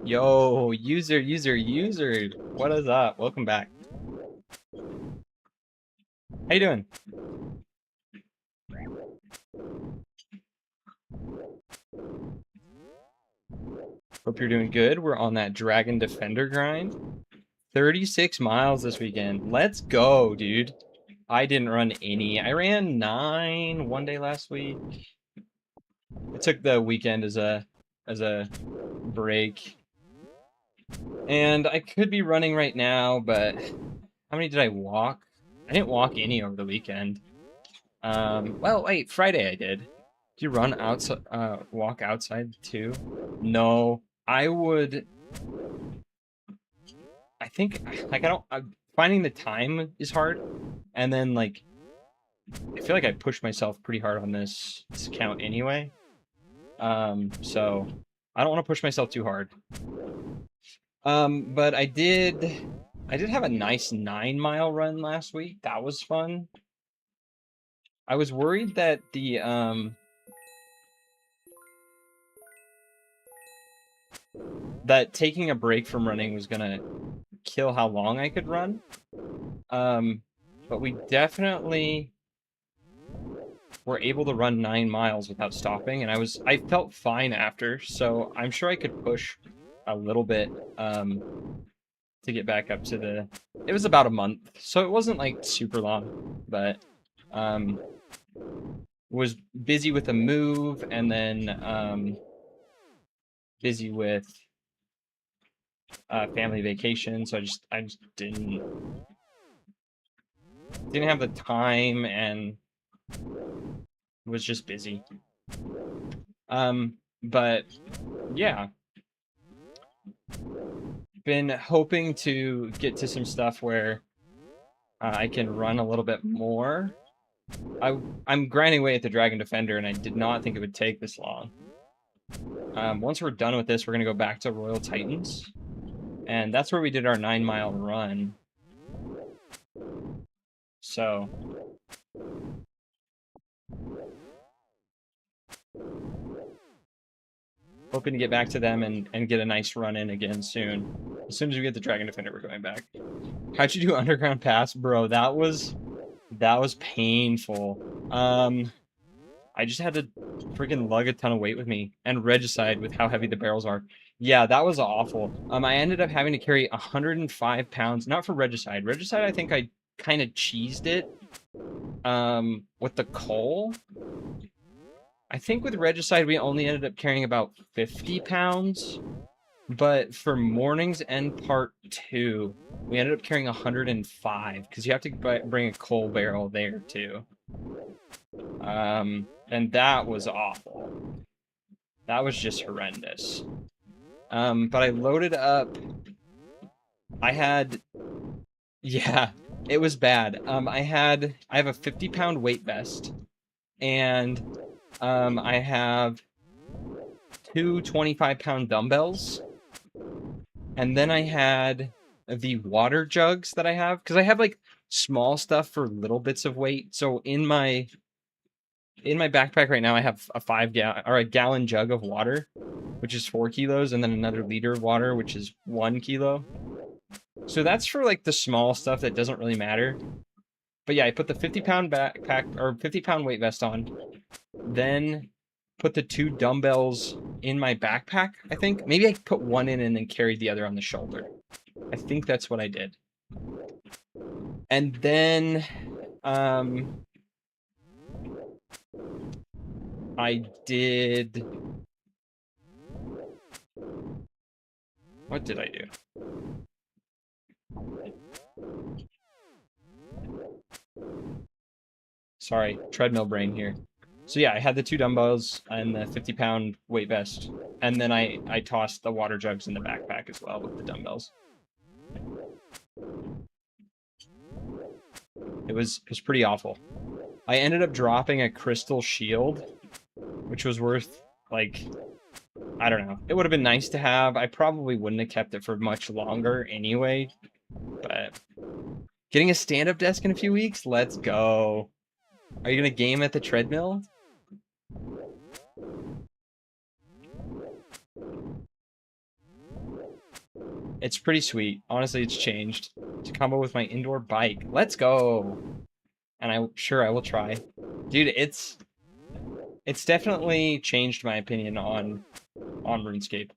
Yo, user. What is up? Welcome back. How you doing? Hope you're doing good. We're on that Dragon Defender grind. 36 miles this weekend. Let's go, dude. I didn't run any. I ran 9 one day last week. I took the weekend as a break. And I could be running right now, but how many did I walk? I didn't walk any over the weekend. Well, wait, Friday I did. Did you run outside, walk outside too? No, I would. I think, like, finding the time is hard. And then, like, I feel like I pushed myself pretty hard on this count anyway. So I don't want to push myself too hard. But I did have a nice 9-mile run last week. That was fun. I was worried that that taking a break from running was gonna kill how long I could run. But we definitely were able to run 9 miles without stopping, and I felt fine after, so I'm sure I could push a little bit to get back up to it was about a month, so it wasn't like super long, but was busy with a move, and then busy with family vacation, so I just didn't have the time and was just busy. But yeah, been hoping to get to some stuff where I can run a little bit more. I'm grinding away at the Dragon Defender, and I did not think it would take this long. Once we're done with this, we're gonna go back to Royal Titans, and that's where we did our 9-mile run. So hoping to get back to them and get a nice run in again soon. As soon as we get the Dragon Defender, we're going back. How'd you do Underground Pass? Bro, that was painful. I just had to freaking lug a ton of weight with me and regicide with how heavy the barrels are. Yeah, that was awful. I ended up having to carry 105 pounds, not for regicide. Regicide, I think I kind of cheesed it with the coal. I think with regicide, we only ended up carrying about 50 pounds. But for mornings and part 2, we ended up carrying 105 because you have to bring a coal barrel there too. And that was awful. That was just horrendous. But I loaded up. Yeah, it was bad. I have a 50-pound weight vest, and I have two 25-pound dumbbells, and then I had the water jugs that I have because I have like small stuff for little bits of weight. So in my backpack right now, I have a gallon jug of water, which is 4 kilos, and then another liter of water, which is 1 kilo. So that's for like the small stuff that doesn't really matter. But yeah, I put the 50-pound backpack or 50-pound weight vest on, then put the 2 dumbbells in my backpack, I think. Maybe I put one in and then carried the other on the shoulder. I think that's what I did. And then I did... What did I do? Sorry, treadmill brain here. So yeah, I had the 2 dumbbells and the 50-pound weight vest, and then I tossed the water jugs in the backpack as well with the dumbbells. It was pretty awful. I ended up dropping a crystal shield, which was worth, like, I don't know. It would have been nice to have. I probably wouldn't have kept it for much longer anyway, but getting a stand-up desk in a few weeks? Let's go. Are you gonna game at the treadmill? It's pretty sweet. Honestly, it's changed to combo with my indoor bike. Let's go. And I will try. Dude, it's definitely changed my opinion on RuneScape.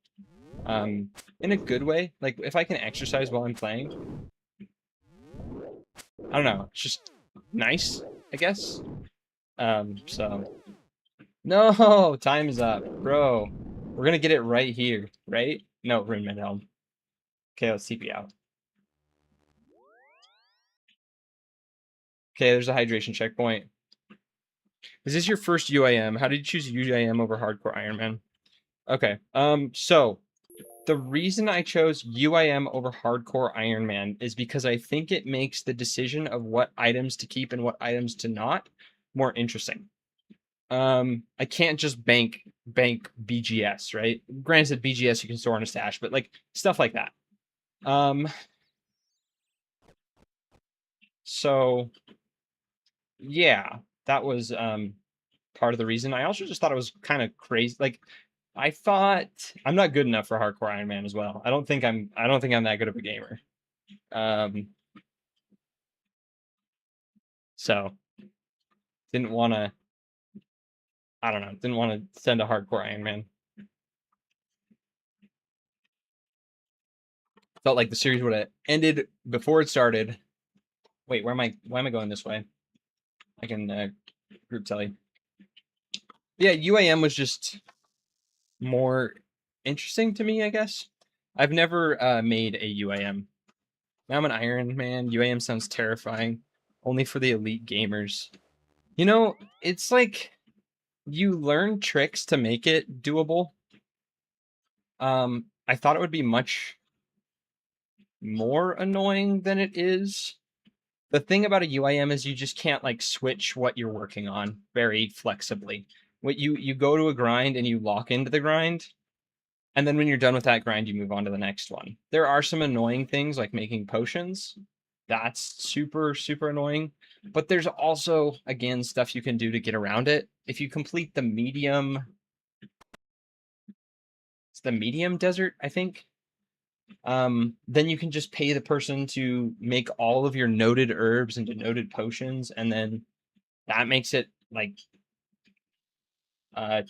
In a good way. Like if I can exercise while I'm playing. I don't know. It's just nice, I guess. So no, time is up, bro. We're gonna get it right here, right? No, Rune Helm. Okay, let's TP out. Okay, there's a hydration checkpoint. Is this your first UIM? How did you choose UIM over Hardcore Ironman? Okay, so the reason I chose UIM over Hardcore Ironman is because I think it makes the decision of what items to keep and what items to not more interesting. I can't just bank BGS, right? Granted, BGS you can store in a stash, but like stuff like that. So yeah, that was part of the reason. I also just thought it was kind of crazy. Like I thought I'm not good enough for Hardcore Iron Man as well. I don't think I'm that good of a gamer. So didn't want to didn't want to send a Hardcore Iron Man. Felt like the series would have ended before it started. Wait, why am I going this way? I can group tell you. Yeah, UAM was just more interesting to me, I guess. I've never made a UAM. Now I'm an Iron Man. UAM sounds terrifying. Only for the elite gamers. You know, it's like you learn tricks to make it doable. I thought it would be much more annoying than it is. The thing about a UIM is you just can't like switch what you're working on very flexibly. What you go to a grind and you lock into the grind, and then when you're done with that grind, you move on to the next one. There are some annoying things like making potions. That's super, super annoying. But there's also, again, stuff you can do to get around it. If you complete the medium it's the medium desert, I think. Then you can just pay the person to make all of your noted herbs into noted potions, and then that makes it like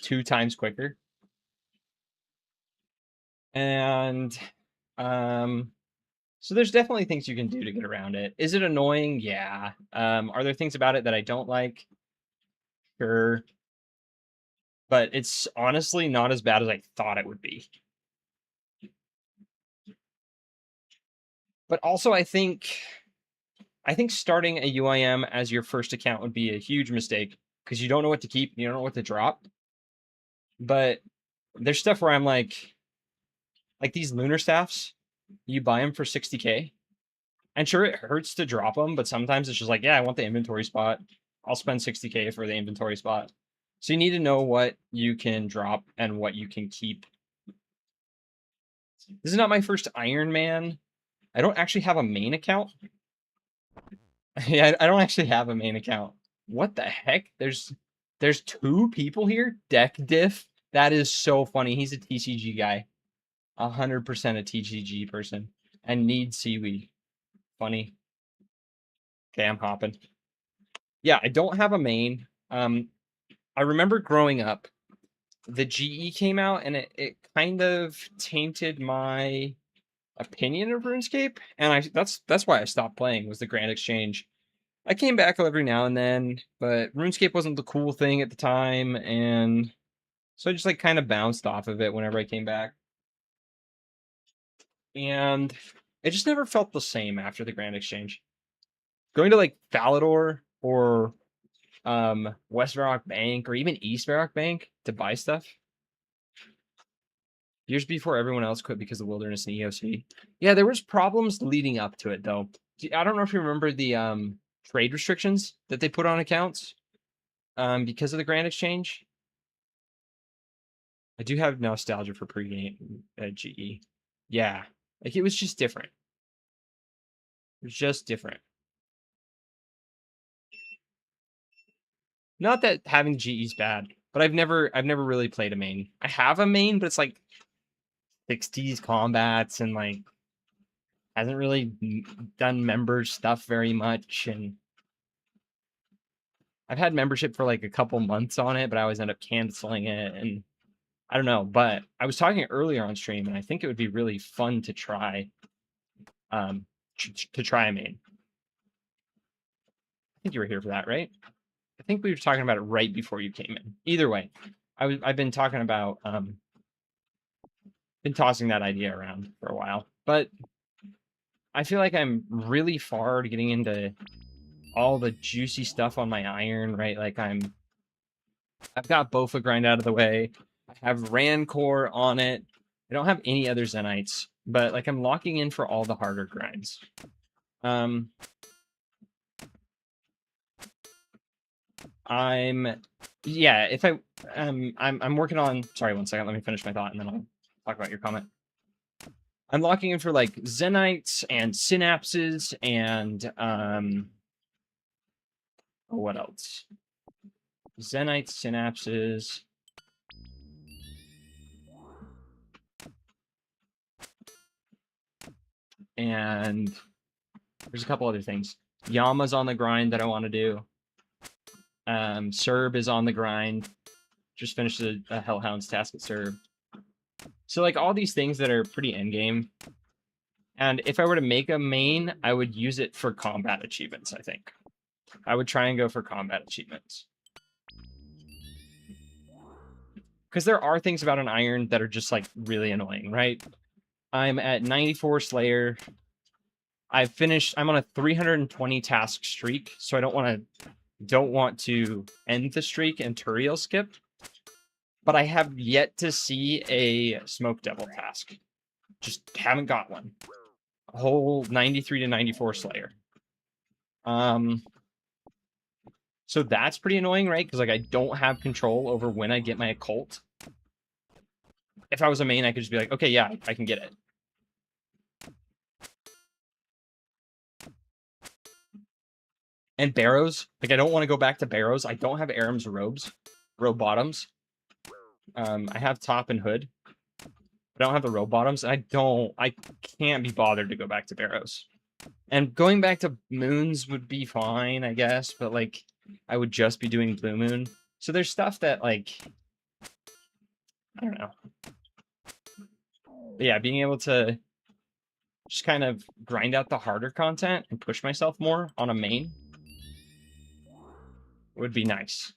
2 times quicker. And so there's definitely things you can do to get around it. Is it annoying? Yeah. Are there things about it that I don't like? Sure. But it's honestly not as bad as I thought it would be. But also I think starting a UIM as your first account would be a huge mistake because you don't know what to keep, you don't know what to drop. But there's stuff where I'm like these lunar staffs, you buy them for 60k. And sure, it hurts to drop them, but sometimes it's just like, yeah, I want the inventory spot. I'll spend 60k for the inventory spot. So you need to know what you can drop and what you can keep. This is not my first Iron Man. I don't actually have a main account. Yeah, I don't actually have a main account. What the heck? There's 2 people here? Deck diff? That is so funny. He's a TCG guy. 100% a TCG person. And needs seaweed. Funny. Okay, I'm hopping. Yeah, I don't have a main. I remember growing up, the GE came out and it kind of tainted my opinion of RuneScape, and that's why I stopped playing, was the Grand Exchange. I came back every now and then, but RuneScape wasn't the cool thing at the time, and so I just like kind of bounced off of it whenever I came back. And it just never felt the same after the Grand Exchange. Going to like Falador or West Varrock Bank or even East Varrock Bank to buy stuff. Years before everyone else quit because of Wilderness and EOC. Yeah, there was problems leading up to it though. I don't know if you remember the trade restrictions that they put on accounts because of the Grand Exchange. I do have nostalgia for pregame GE. Yeah, like it was just different. It was just different. Not that having GE's bad, but I've never really played a main. I have a main, but it's like 60s combats and like hasn't really done member stuff very much, and I've had membership for like a couple months on it, but I always end up canceling it, and I don't know. But I was talking earlier on stream, and I think it would be really fun to try, to try a main. I think you were here for that, right? I think we were talking about it right before you came in. Either way, I've been talking about been tossing that idea around for a while, but I feel like I'm really far to getting into all the juicy stuff on my iron, right? Like I've got Bofa grind out of the way. I have Rancor on it. I don't have any other Zenites, but like I'm locking in for all the harder grinds. I'm working on, sorry, 1 second, let me finish my thought and then I'll talk about your comment. I'm locking in for like Zenites and Synapses and what else? Zenites, Synapses. And there's a couple other things. Yama's on the grind that I want to do. Serb is on the grind. Just finished a Hellhound's task at Serb. So like all these things that are pretty endgame. And if I were to make a main, I would use it for combat achievements, I think. I would try and go for combat achievements. Because there are things about an iron that are just like really annoying, right? I'm at 94 Slayer. I'm on a 320 task streak, so I don't want to end the streak and Turiel skip. But I have yet to see a Smoke Devil task. Just haven't got one. A whole 93 to 94 Slayer. So that's pretty annoying, right? Because like I don't have control over when I get my occult. If I was a main, I could just be like, okay, yeah, I can get it. And Barrows, like I don't want to go back to Barrows. I don't have Aram's robe bottoms. I have top and hood. I don't have the row bottoms. I can't be bothered to go back to barrows. And going back to moons would be fine, I guess, but like I would just be doing blue moon. So there's stuff that like I don't know. But yeah, being able to just kind of grind out the harder content and push myself more on a main would be nice.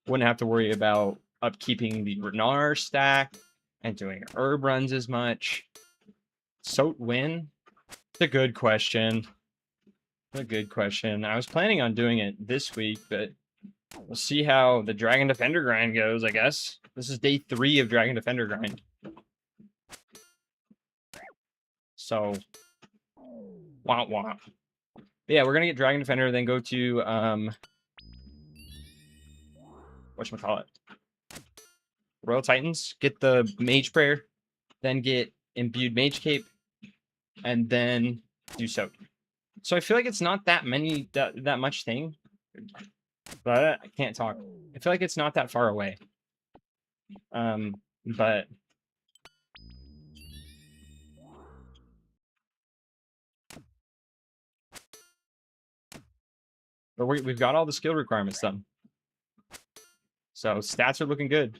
Wouldn't have to worry about upkeeping the Renar stack and doing herb runs as much. Soat win? It's a good question. A good question. I was planning on doing it this week, but we'll see how the Dragon Defender grind goes, I guess. This is day 3 of Dragon Defender grind. So, womp womp. But yeah, we're gonna get Dragon Defender, then go to whatchamacallit? Royal Titans, get the Mage Prayer, then get Imbued Mage Cape, and then do Soak. So I feel like it's not that much thing. But I can't talk. I feel like it's not that far away. But we've got all the skill requirements done. So stats are looking good.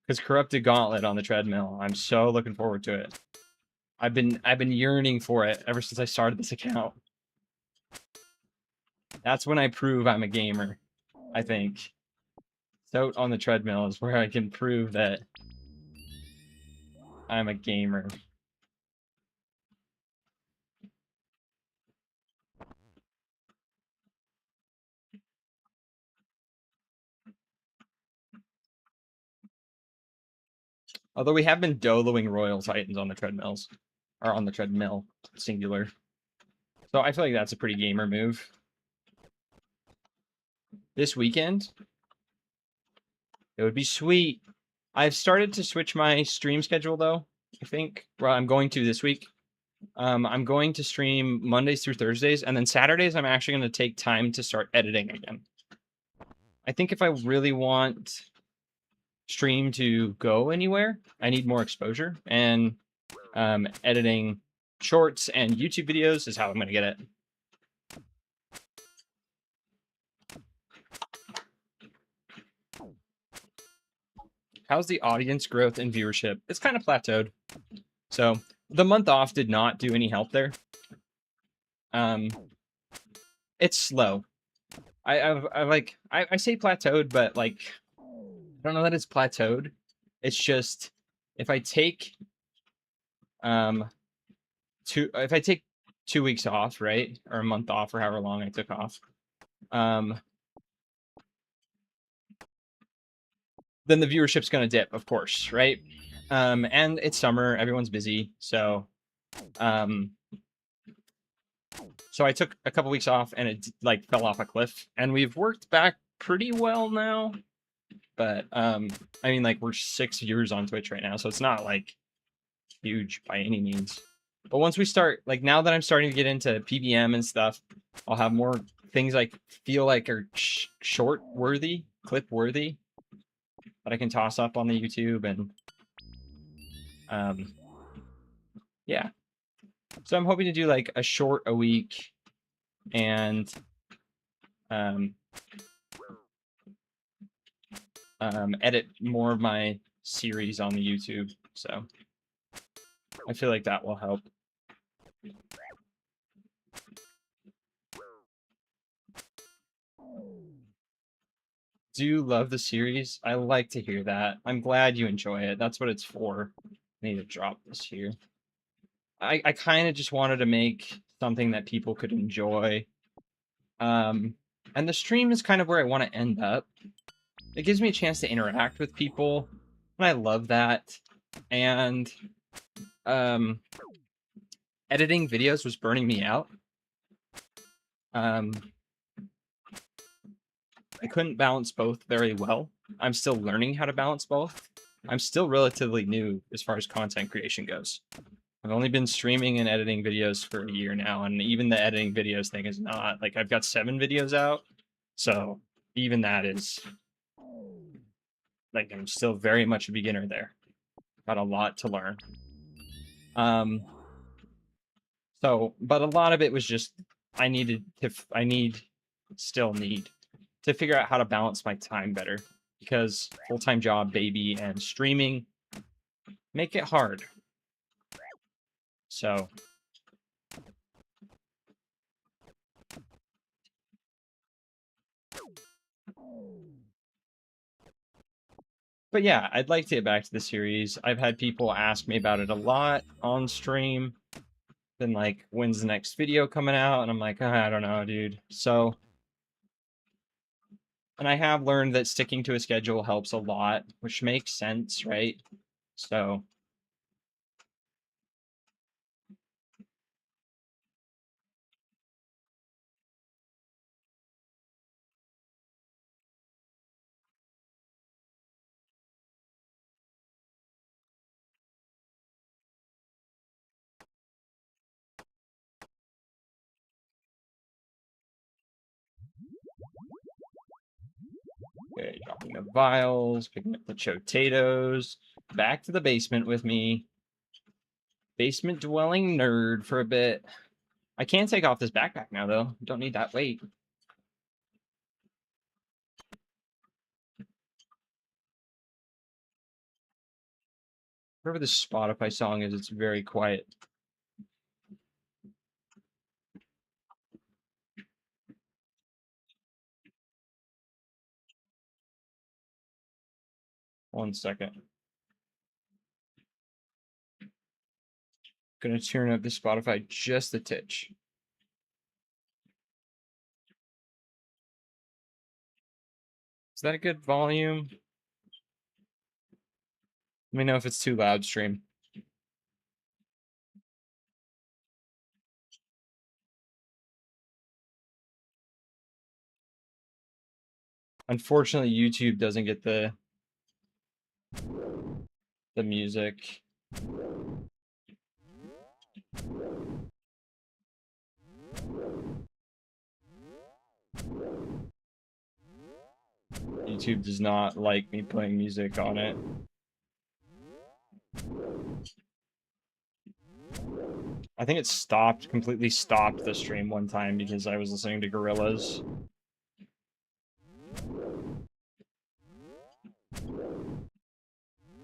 Because Corrupted Gauntlet on the Treadmill. I'm so looking forward to it. I've been yearning for it ever since I started this account. That's when I prove I'm a gamer, I think. So on the Treadmill is where I can prove that I'm a gamer. Although we have been doloing Royal Titans on the Treadmills. Or on the Treadmill, singular. So I feel like that's a pretty gamer move. This weekend, it would be sweet. I've started to switch my stream schedule, though, I think. Well, I'm going to this week. I'm going to stream Mondays through Thursdays, and then Saturdays I'm actually going to take time to start editing again. I think if I really want stream to go anywhere, I need more exposure, and editing shorts and YouTube videos is how I'm going to get it. How's the audience growth and viewership? It's kind of plateaued. So the month off did not do any help there. It's slow. I say plateaued, but like I don't know that it's plateaued. It's just if I take 2 weeks off, right? Or a month off or however long I took off. Then the viewership's going to dip, of course, right? And it's summer, everyone's busy, so I took a couple weeks off and it like fell off a cliff, and we've worked back pretty well now. But I mean, like we're 6 viewers on Twitch right now, so it's not like huge by any means. But once we start, like now that I'm starting to get into PBM and stuff, I'll have more things I feel like are short worthy, clip worthy, that I can toss up on the YouTube, and yeah. So I'm hoping to do like a short a week and edit more of my series on the YouTube. So I feel like that will help. Do you love the series? I like to hear that. I'm glad you enjoy it. That's what it's for. I need to drop this here. I kind of just wanted to make something that people could enjoy. And the stream is kind of where I want to end up. It gives me a chance to interact with people, and I love that. And editing videos was burning me out. I couldn't balance both very well. I'm still learning how to balance both. I'm still relatively new as far as content creation goes. I've only been streaming and editing videos for a year now, and even the editing videos thing is not like I've got 7 videos out, so even that is like I'm still very much a beginner there. Got a lot to learn. So, but a lot of it was just still need to figure out how to balance my time better because full-time job, baby, and streaming make it hard. So, but yeah, I'd like to get back to the series. I've had people ask me about it a lot on stream. Then like, when's the next video coming out? And I'm like, I don't know, dude. So, and I have learned that sticking to a schedule helps a lot, which makes sense, right? So, okay, dropping the vials, picking up the potatoes, back to the basement with me. Basement dwelling nerd for a bit. I can take off this backpack now, though. Don't need that weight. Whatever this Spotify song is, it's very quiet. One second. Gonna turn up the Spotify just a titch. Is that a good volume? Let me know if it's too loud, stream. Unfortunately, YouTube doesn't get the music. YouTube does not like me playing music on it. I think it completely stopped the stream one time because I was listening to Gorillaz.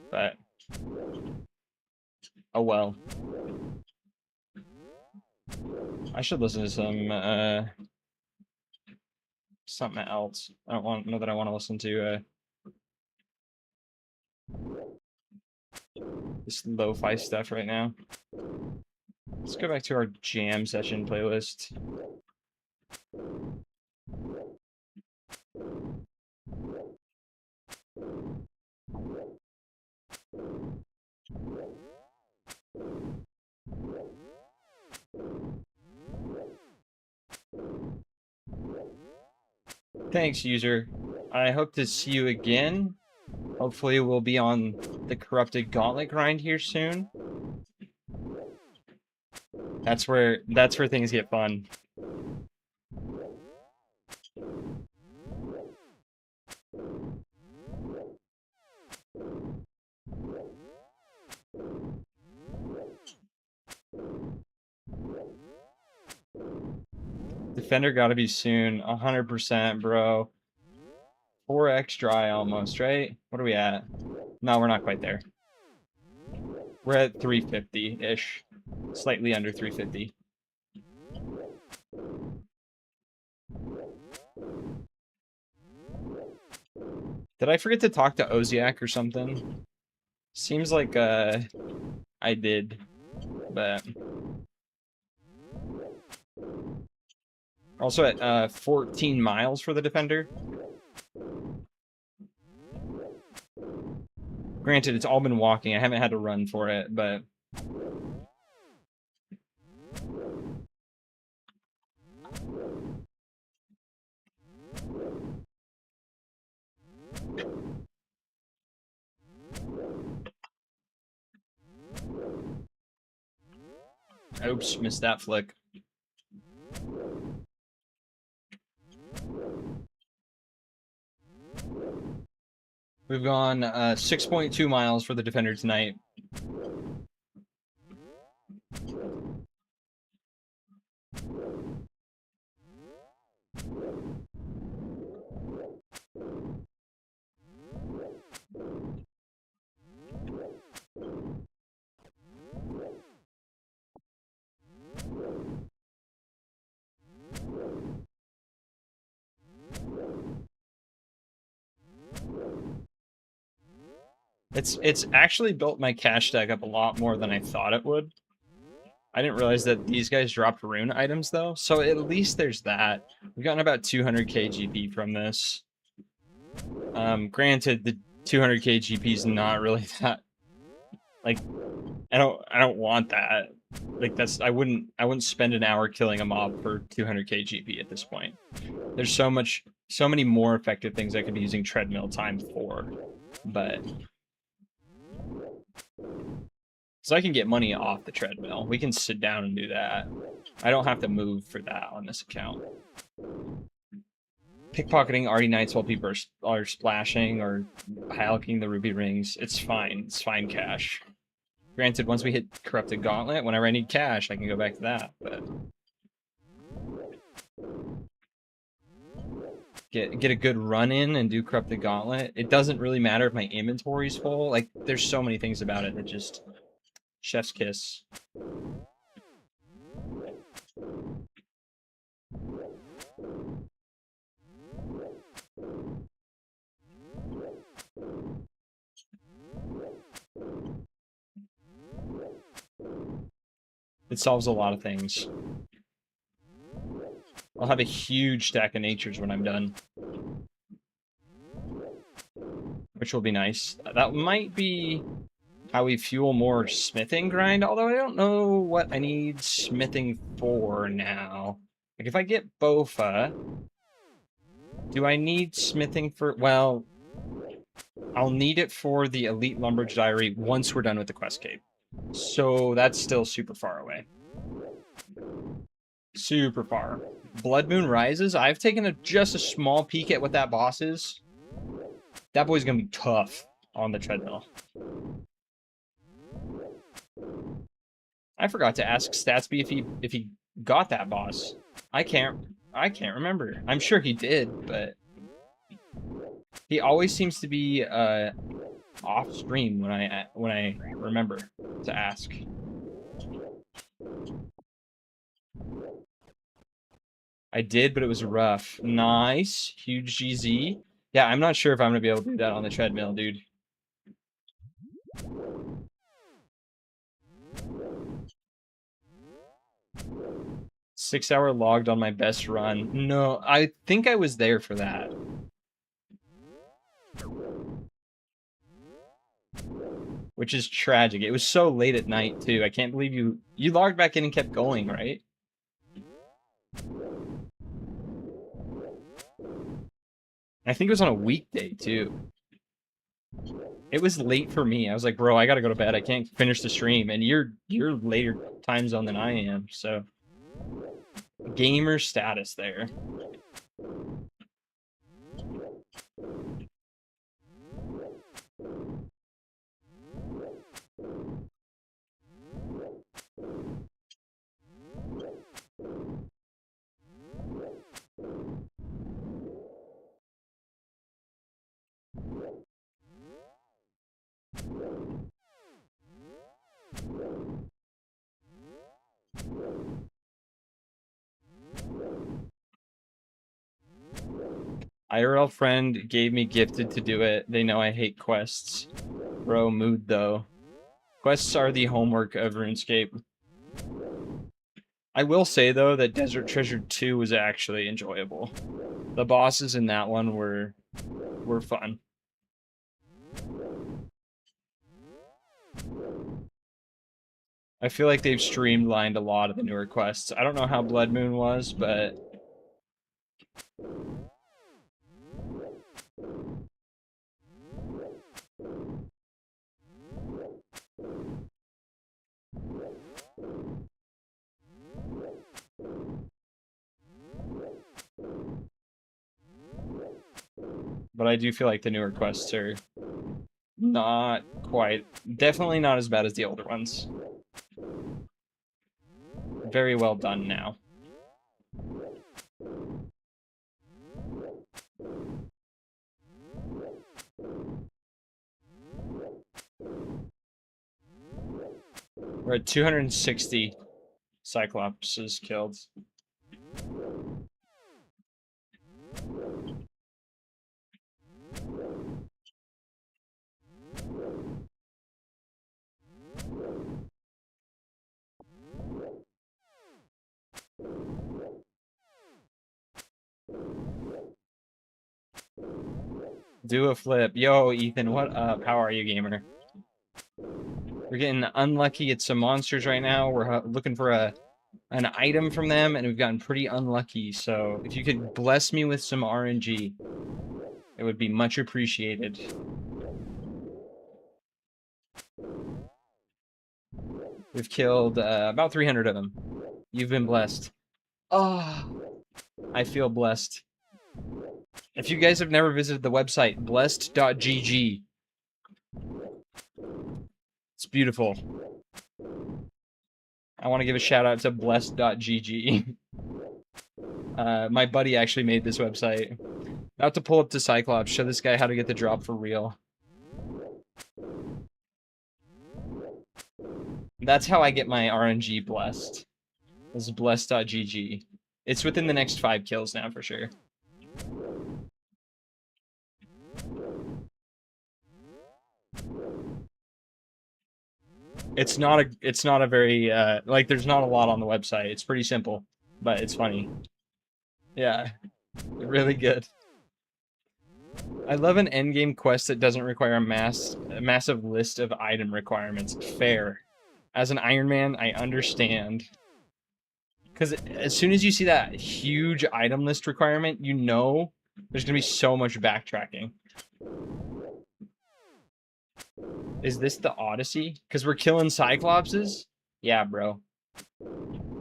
But, oh well. I should listen to some, something else. I don't know that I want to listen to, this lo-fi stuff right now. Let's go back to our jam session playlist. Thanks, user. I hope to see you again. Hopefully we'll be on the corrupted gauntlet grind here soon. That's where things get fun. Defender gotta be soon. 100%, bro. 4x dry almost, right? What are we at? No, we're not quite there. We're at 350-ish. Slightly under 350. Did I forget to talk to Oziak or something? Seems like I did, but also at 14 miles for the Defender. Granted, it's all been walking. I haven't had to run for it, but Oops, missed that flick. We've gone 6.2 miles for the Defender tonight. It's actually built my cash stack up a lot more than I thought it would. I didn't realize that these guys dropped rune items though, so at least there's that. We've gotten about 200k GP from this. Granted, the 200k GP is not really that. Like, I don't want that. Like I wouldn't spend an hour killing a mob for 200k GP at this point. There's so many more effective things I could be using treadmill time for, but so I can get money off the treadmill. We can sit down and do that. I don't have to move for that on this account. Pickpocketing already nights while people are splashing or halking the ruby rings. It's fine. It's fine cash. Granted, once we hit Corrupted Gauntlet, whenever I need cash, I can go back to that, but get a good run in and do Corrupted Gauntlet. It doesn't really matter if my inventory's full. Like, there's so many things about it that just chef's kiss. It solves a lot of things. I'll have a huge stack of natures when I'm done, which will be nice. That might be how we fuel more smithing grind, although I don't know what I need smithing for now. Like, if I get Bofa, do I need smithing for... Well, I'll need it for the Elite Lumberj's Diary once we're done with the quest cave. So that's still super far away. Super far. Blood Moon Rises. I've taken just a small peek at what that boss is. That boy's gonna be tough on the treadmill. I forgot to ask Statsby if he got that boss. I can't remember. I'm sure he did, but he always seems to be off stream when I remember to ask. I did, but it was rough. Nice. Huge GZ. Yeah, I'm not sure if I'm going to be able to do that on the treadmill, dude. Six-hour logged on my best run. No, I think I was there for that. Which is tragic. It was so late at night, too. I can't believe you logged back in and kept going, right? I think it was on a weekday, too. It was late for me. I was like, bro, I gotta go to bed. I can't finish the stream. And you're later time zone than I am, so... Gamer status there. IRL friend gave me gifted to do it. They know I hate quests. Bro, mood though. Quests are the homework of RuneScape. I will say though that Desert Treasure 2 was actually enjoyable. The bosses in that one were fun. I feel like they've streamlined a lot of the newer quests. I don't know how Blood Moon was, but but I do feel like the newer quests are not quite, definitely not as bad as the older ones. Very well done now. We're at 260 Cyclopses killed. Do a flip. Yo, Ethan, what up? How are you, gamer? We're getting unlucky at some monsters right now. We're looking for an item from them, and we've gotten pretty unlucky. So if you could bless me with some RNG, it would be much appreciated. We've killed about 300 of them. You've been blessed. Oh, I feel blessed. If you guys have never visited the website, blessed.gg, it's beautiful. I want to give a shout out to blessed.gg. My buddy actually made this website. About to pull up to Cyclops, show this guy how to get the drop for real. That's how I get my RNG blessed. This is blessed.gg. It's within the next 5 kills now for sure. It's not a very like there's not a lot on the website. It's pretty simple, but it's funny. Yeah. Really good. I love an endgame quest that doesn't require a massive list of item requirements. Fair. As an Iron Man, I understand. Because as soon as you see that huge item list requirement, you know there's going to be so much backtracking. Is this the Odyssey? Because we're killing Cyclopses? Yeah, bro.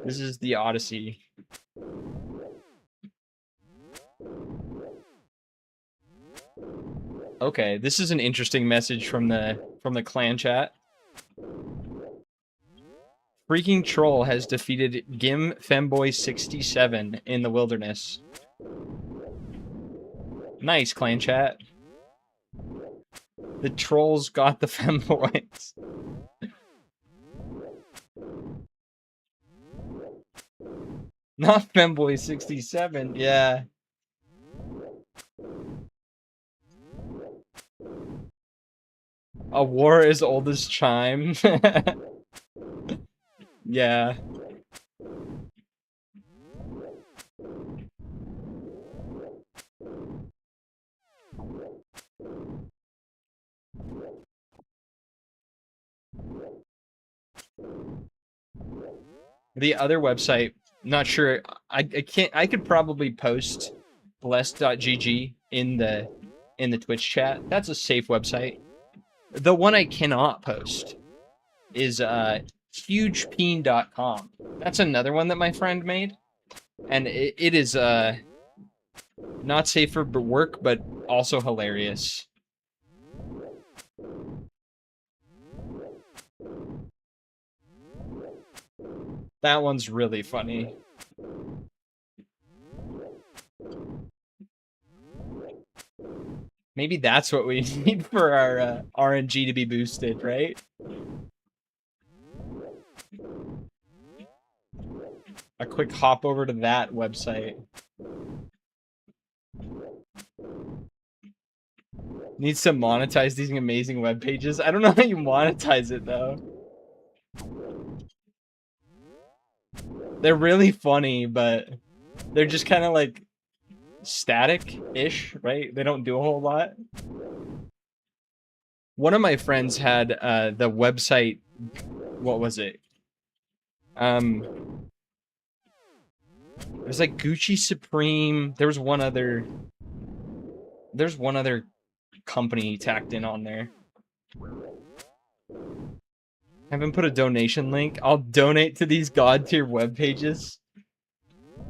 This is the Odyssey. Okay, this is an interesting message from the clan chat. Freaking Troll has defeated Gim Femboy 67 in the wilderness. Nice, clan chat. The trolls got the femboys. Not Femboy 67, yeah. A war as old as Chime. Yeah. The other website, not sure. I could probably post blessed.gg in the Twitch chat. That's a safe website. The one I cannot post is hugepeen.com. That's another one that my friend made. And it is not safe for work, but also hilarious. That one's really funny. Maybe that's what we need for our RNG to be boosted, right? A quick hop over to that website. Needs to monetize these amazing web pages. I don't know how you monetize it though. They're really funny, but they're just kind of like static-ish, right? They don't do a whole lot. One of my friends had the website, what was it? It was like Gucci Supreme. There's one other company tacked in on there. Haven't put a donation link. I'll donate to these god tier web pages.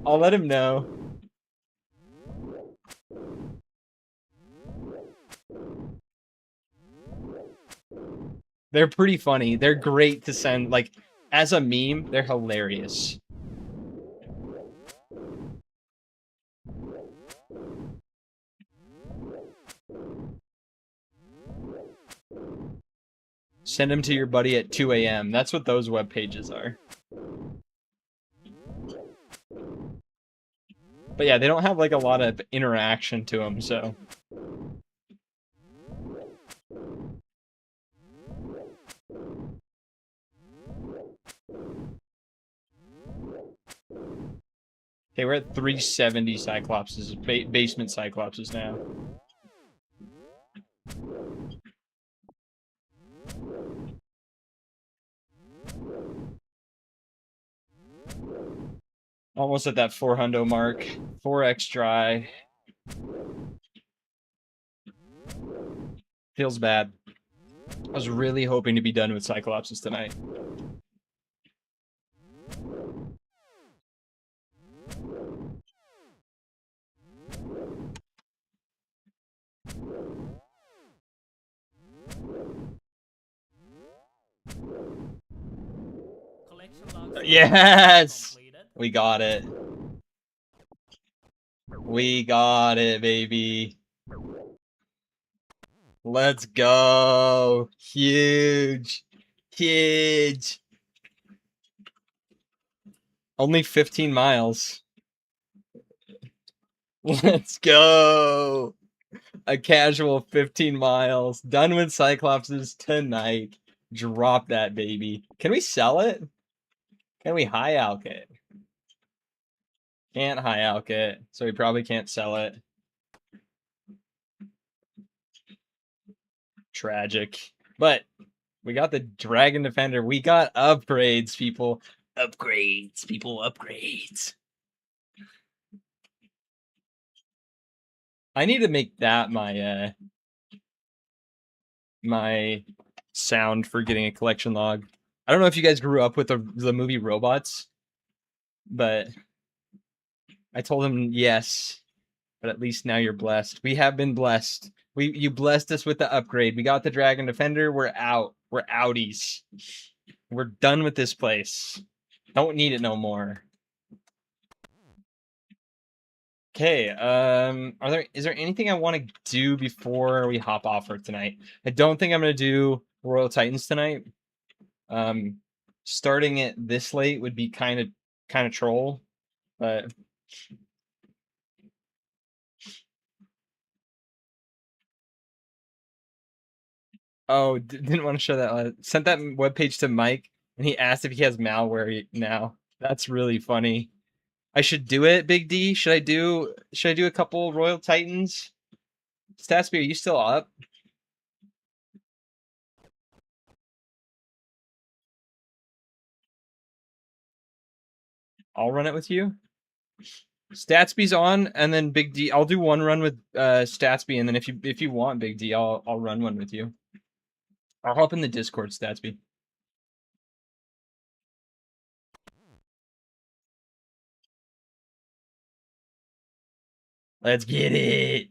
I'll let him know. They're pretty funny. They're great to send, like, as a meme, they're hilarious. Send them to your buddy at 2 a.m. That's what those web pages are. But yeah, they don't have like a lot of interaction to them, so. Okay, we're at 370 Cyclopses, basement Cyclopses now. Almost at that 400 mark. 4x dry. Feels bad. I was really hoping to be done with Cyclopses tonight. Yes! We got it. We got it, baby. Let's go. Huge. Huge. Only 15 miles. Let's go. A casual 15 miles. Done with Cyclopses tonight. Drop that baby. Can we sell it? Can we high alk it? Can't high alk it, so we probably can't sell it. Tragic. But we got the Dragon Defender. We got upgrades, people. Upgrades, people, upgrades. I need to make that my my sound for getting a collection log. I don't know if you guys grew up with the movie Robots, but I told him yes, but at least now you're blessed. We have been blessed. You blessed us with the upgrade. We got the Dragon Defender. We're out. We're outies. We're done with this place. Don't need it no more. Okay, is there anything I want to do before we hop off for tonight? I don't think I'm gonna do Royal Titans tonight. Starting it this late would be kind of troll, but oh, didn't want to show that. Sent that webpage to Mike, and he asked if he has malware now. That's really funny. I should do it, Big D. Should I do a couple Royal Titans? Statsby, are you still up? I'll run it with you. Statsby's on, and then Big D. I'll do one run with Statsby, and then if you want Big D, I'll run one with you. I'll hop in the Discord, Statsby. Let's get it.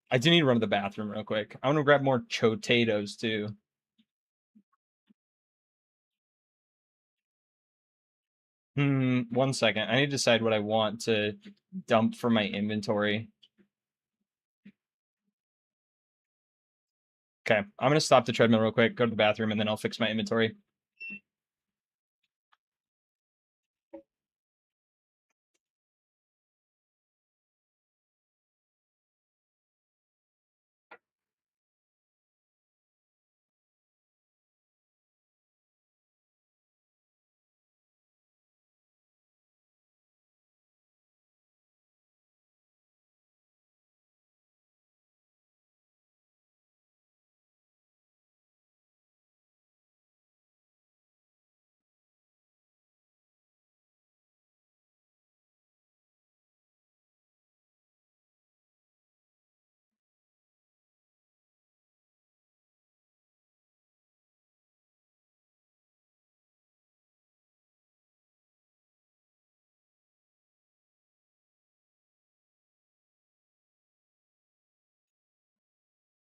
I do need to run to the bathroom real quick. I want to grab more potatoes too. One second. I need to decide what I want to dump for my inventory. Okay, I'm gonna stop the treadmill real quick, go to the bathroom, and then I'll fix my inventory.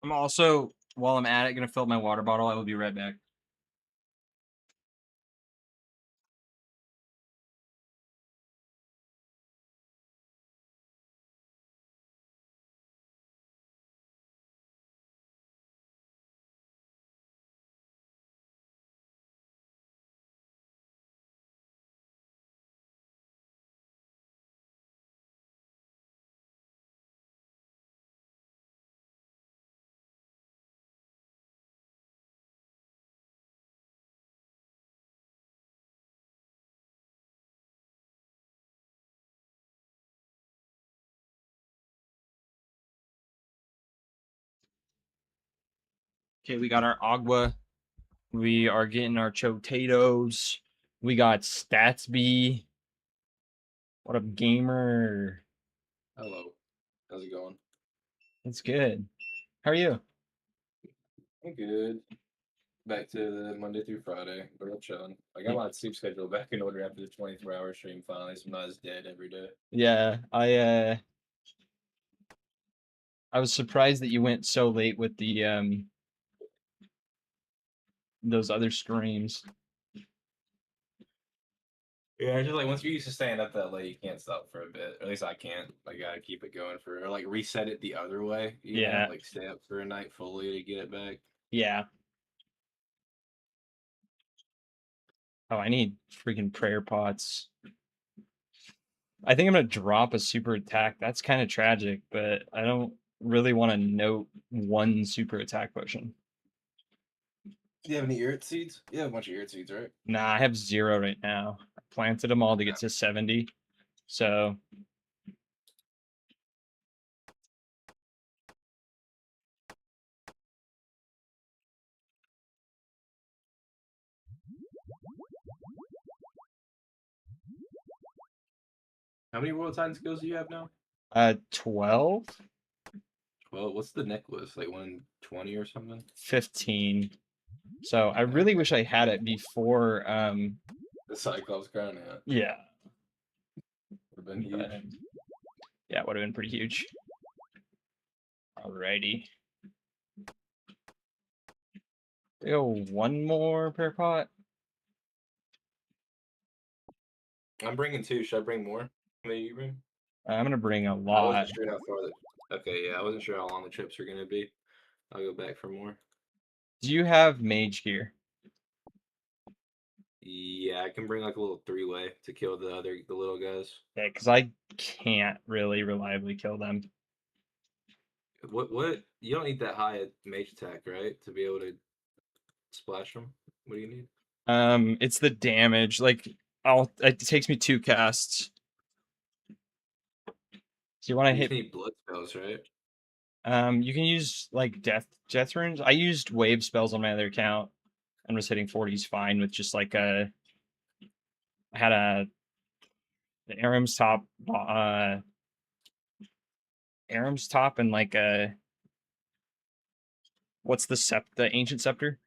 I'm also, while I'm at it, gonna fill up my water bottle. I will be right back. Okay, we got our agua. We are getting our potatoes. We got Statsby. What up, gamer? Hello. How's it going? It's good. How are you? I'm good. Back to the Monday through Friday. We're all chilling. I got my sleep schedule back in order after the 24-hour stream finally, so I'm not as dead every day. Yeah, I was surprised that you went so late with the those other streams. Yeah, it's just like once you're used to staying up that late, you can't stop for a bit. Or at least I can't. I gotta keep it going or like reset it the other way, Yeah, like stay up for a night fully to get it back. yeah. Oh, I need freaking prayer pots. I think I'm gonna drop a super attack. That's kind of tragic, but I don't really want to note one super attack potion. Do you have any earth seeds? You have a bunch of earth seeds, right? Nah, I have 0 right now. I planted them all to get to 70. So How many World Titan skills do you have now? 12, Well, what's the necklace? Like 120 or something? 15. So I really wish I had it before The Cyclops crown, yeah. yeah. Would have been huge. But, yeah, it would have been pretty huge. Alrighty. Go one more prayer pot. I'm bringing two. Should I bring more? Maybe you bring? I'm gonna bring a I lot. wasn't sure how far the. Okay, yeah, I wasn't sure how long the trips were gonna be. I'll go back for more. Do you have mage gear? Yeah, I can bring like a little three-way to kill the little guys. Yeah, because I can't really reliably kill them. What? You don't need that high mage attack, right? To be able to splash them. What do you need? It's the damage. Like it takes me 2 casts. So you want to You just hit need blood spells, right? you can use like death runes. I used wave spells on my other account and was hitting 40s fine with just like I had the Aram's top and like what's the ancient scepter?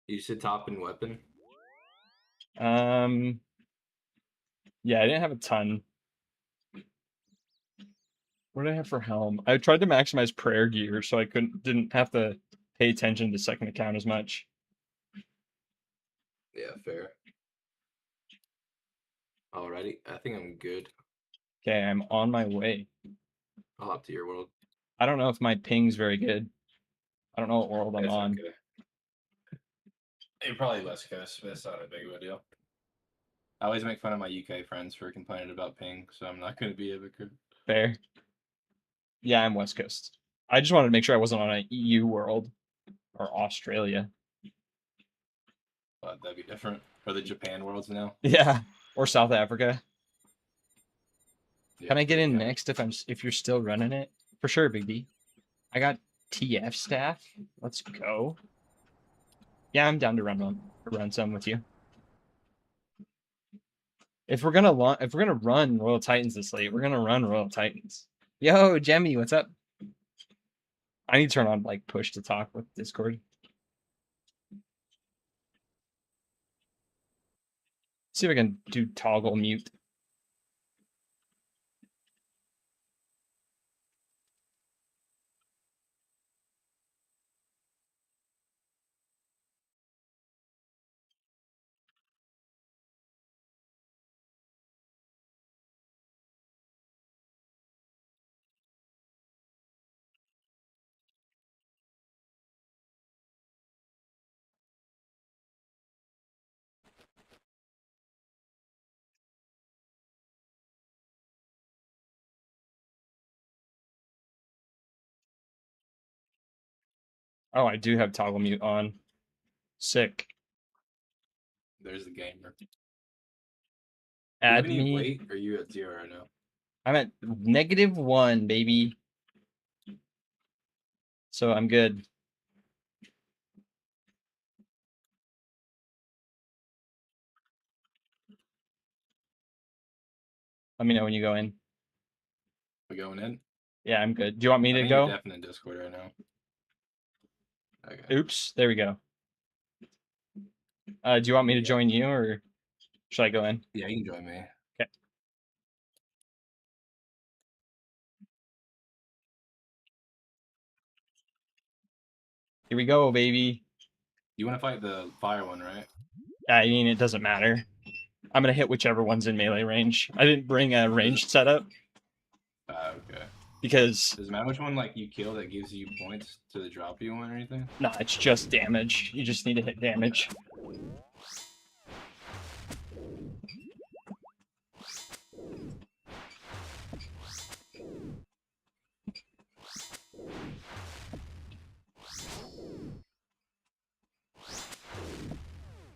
You said top and weapon. Um yeah, I didn't have a ton. What did I have for helm? I tried to maximize prayer gear so I didn't have to pay attention to second account as much. Yeah, fair. Alrighty, I think I'm good. Okay, I'm on my way. I'll hop to your world. I don't know if my ping's very good. I don't know what world I'm That's on. okay. You're probably West Coast, but it's not a big of a deal. I always make fun of my UK friends for complaining about ping, so I'm not going to be a hypocrite. Fair. Yeah, I'm West Coast. I just wanted to make sure I wasn't on an EU world or Australia. But that'd be different. Or the Japan worlds now. Yeah, or South Africa. Yeah, Can I get in kinda. next if you're still running it? For sure, Big D. I got TF staff. Let's go. Yeah, I'm down to run some with you. If we're gonna run Royal Titans this late, we're gonna run Royal Titans. Yo, Jemmy, what's up? I need to turn on like push to talk with Discord. See if I can do toggle mute. Oh, I do have toggle mute on. Sick. There's the gamer. Do you have Add any me. weight, or are you at 0 right now? I'm at -1, baby. So I'm good. Let me know when you go in. We going in? Yeah, I'm good. Do you want me I to think go? you're definitely in Discord right now. Okay. Oops, there we go. Do you want me to Yeah. join you, or should I go in? Yeah, you can join me. Okay. Here we go, baby. You want to fight the fire one, right? I mean, it doesn't matter. I'm gonna hit whichever one's in melee range. I didn't bring a ranged setup Okay. because Does it matter which one like you kill that gives you points to the drop you want or anything? nah, it's just damage. You just need to hit damage.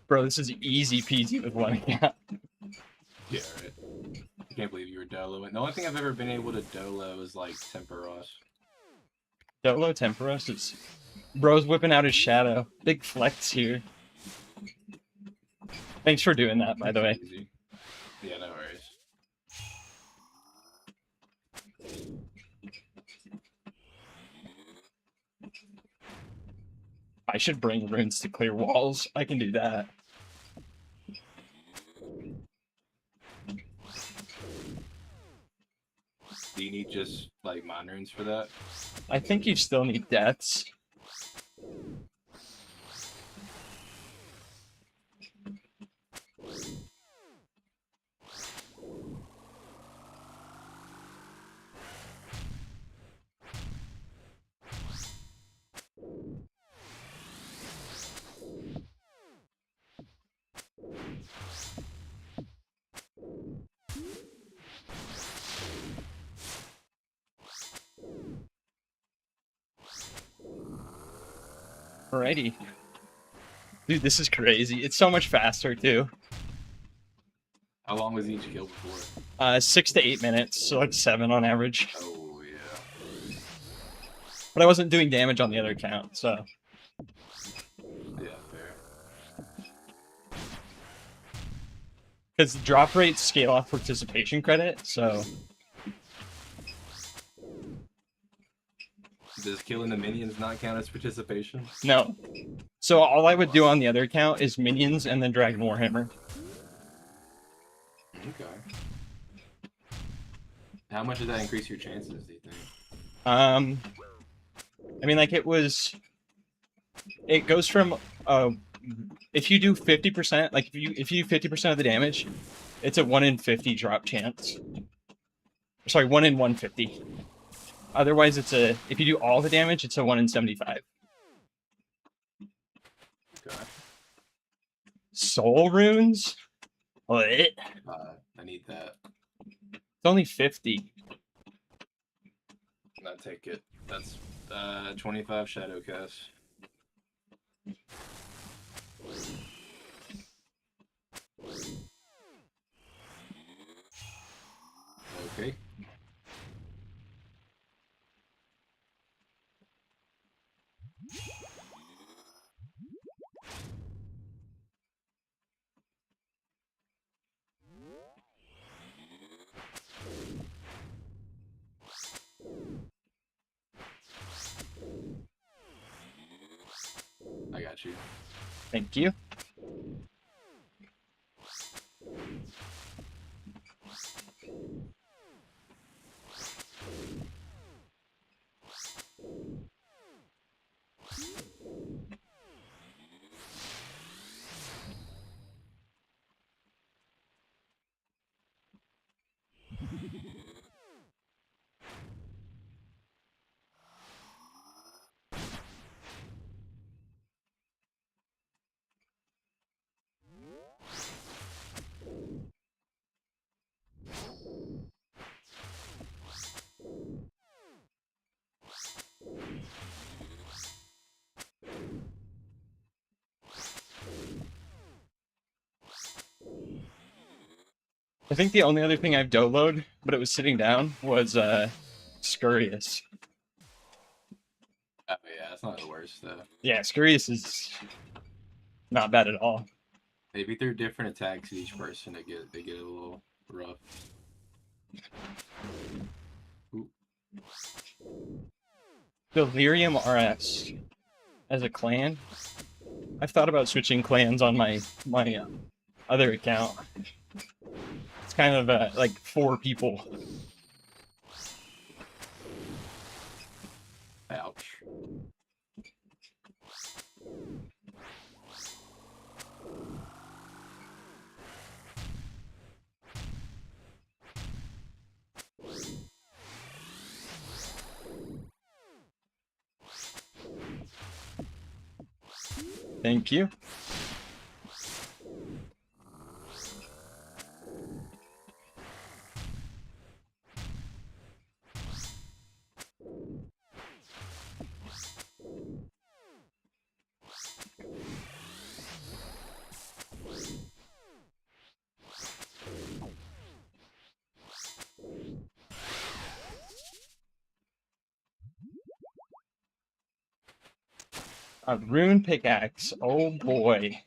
Bro, this is easy peasy with one account. Yeah, right. I can't believe you were doloing. The only thing I've ever been able to dolo is like Temperos. Dolo Temperos is... Bro's whipping out his shadow. Big flex here. Thanks for doing that, by the way. Easy. Yeah, no worries. I should bring runes to clear walls. I can do that. Do you need just like mind runes for that? I think you still need deaths. Alrighty. Dude, this is crazy. It's so much faster, too. How long was each kill before? 6 to 8 minutes, so like 7 on average. Oh yeah. But I wasn't doing damage on the other account, so... Yeah, fair. Because drop rates scale off participation credit, so... Does killing the minions not count as participation? No. So all I would do on the other account is minions and then Dragon Warhammer. Okay. How much does that increase your chances, do you think? I mean, like, it goes from, if you do 50%, like, if you do 50% of the damage, it's a 1 in 50 drop chance. Sorry, 1 in 150. Otherwise, if you do all the damage, it's a 1 in 75. Okay. Soul runes? What? It's I need that. only 50. I'll take it. That's 25 shadow cast. Okay. I got you. Thank you. I think the only other thing I've doloed, but it was sitting down, was Scurious. Oh yeah, it's not the worst though. Yeah, Scurious is not bad at all. Maybe through different attacks at each person, they get a little rough. Ooh. Delirium RS as a clan. I've thought about switching clans on my other account. It's kind of like 4 people. Ouch. Thank you. A rune pickaxe. Oh boy.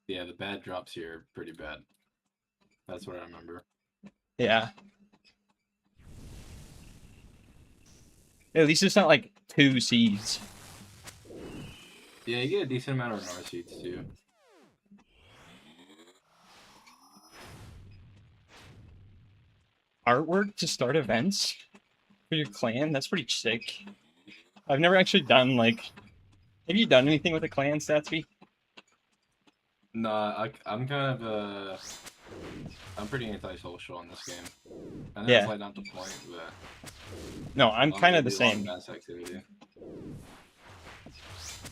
Yeah, the bad drops here are pretty bad. That's what I remember. Yeah. At least it's not like 2 seeds. Yeah, you get a decent amount of NAR seeds too. Artwork to start events for your clan? That's pretty sick. I've never actually done like. Have you done anything with the clan, Statsby? No, I'm kind of I'm pretty anti-social on this game. I know Yeah. it's like not the point, but No, I'm I'll kind of the do a lot same. mass activity.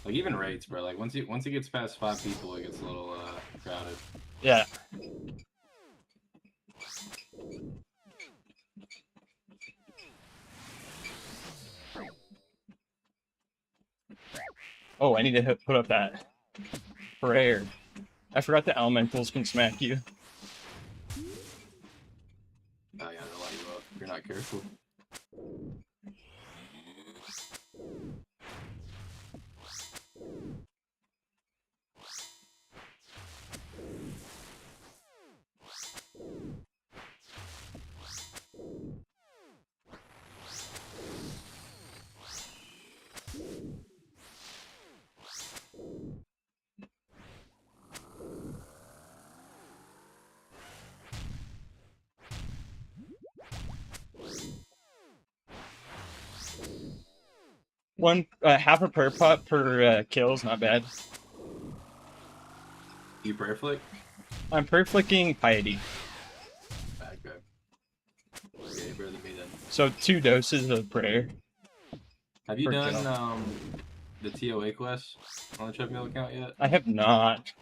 Like even raids, bro. Like once it gets past 5 people, it gets a little crowded. Yeah. Oh, I need to put up that prayer. I forgot the elementals can smack you. Oh yeah, they'll light you up if you're not careful. Half a prayer pot per kill is not bad. You prayer flick? I'm prayer flicking piety. Okay. Yeah, you're better than me then. So 2 doses of prayer. Have you Per done kill. the TOA quest on the Treadmill account yet? I have not.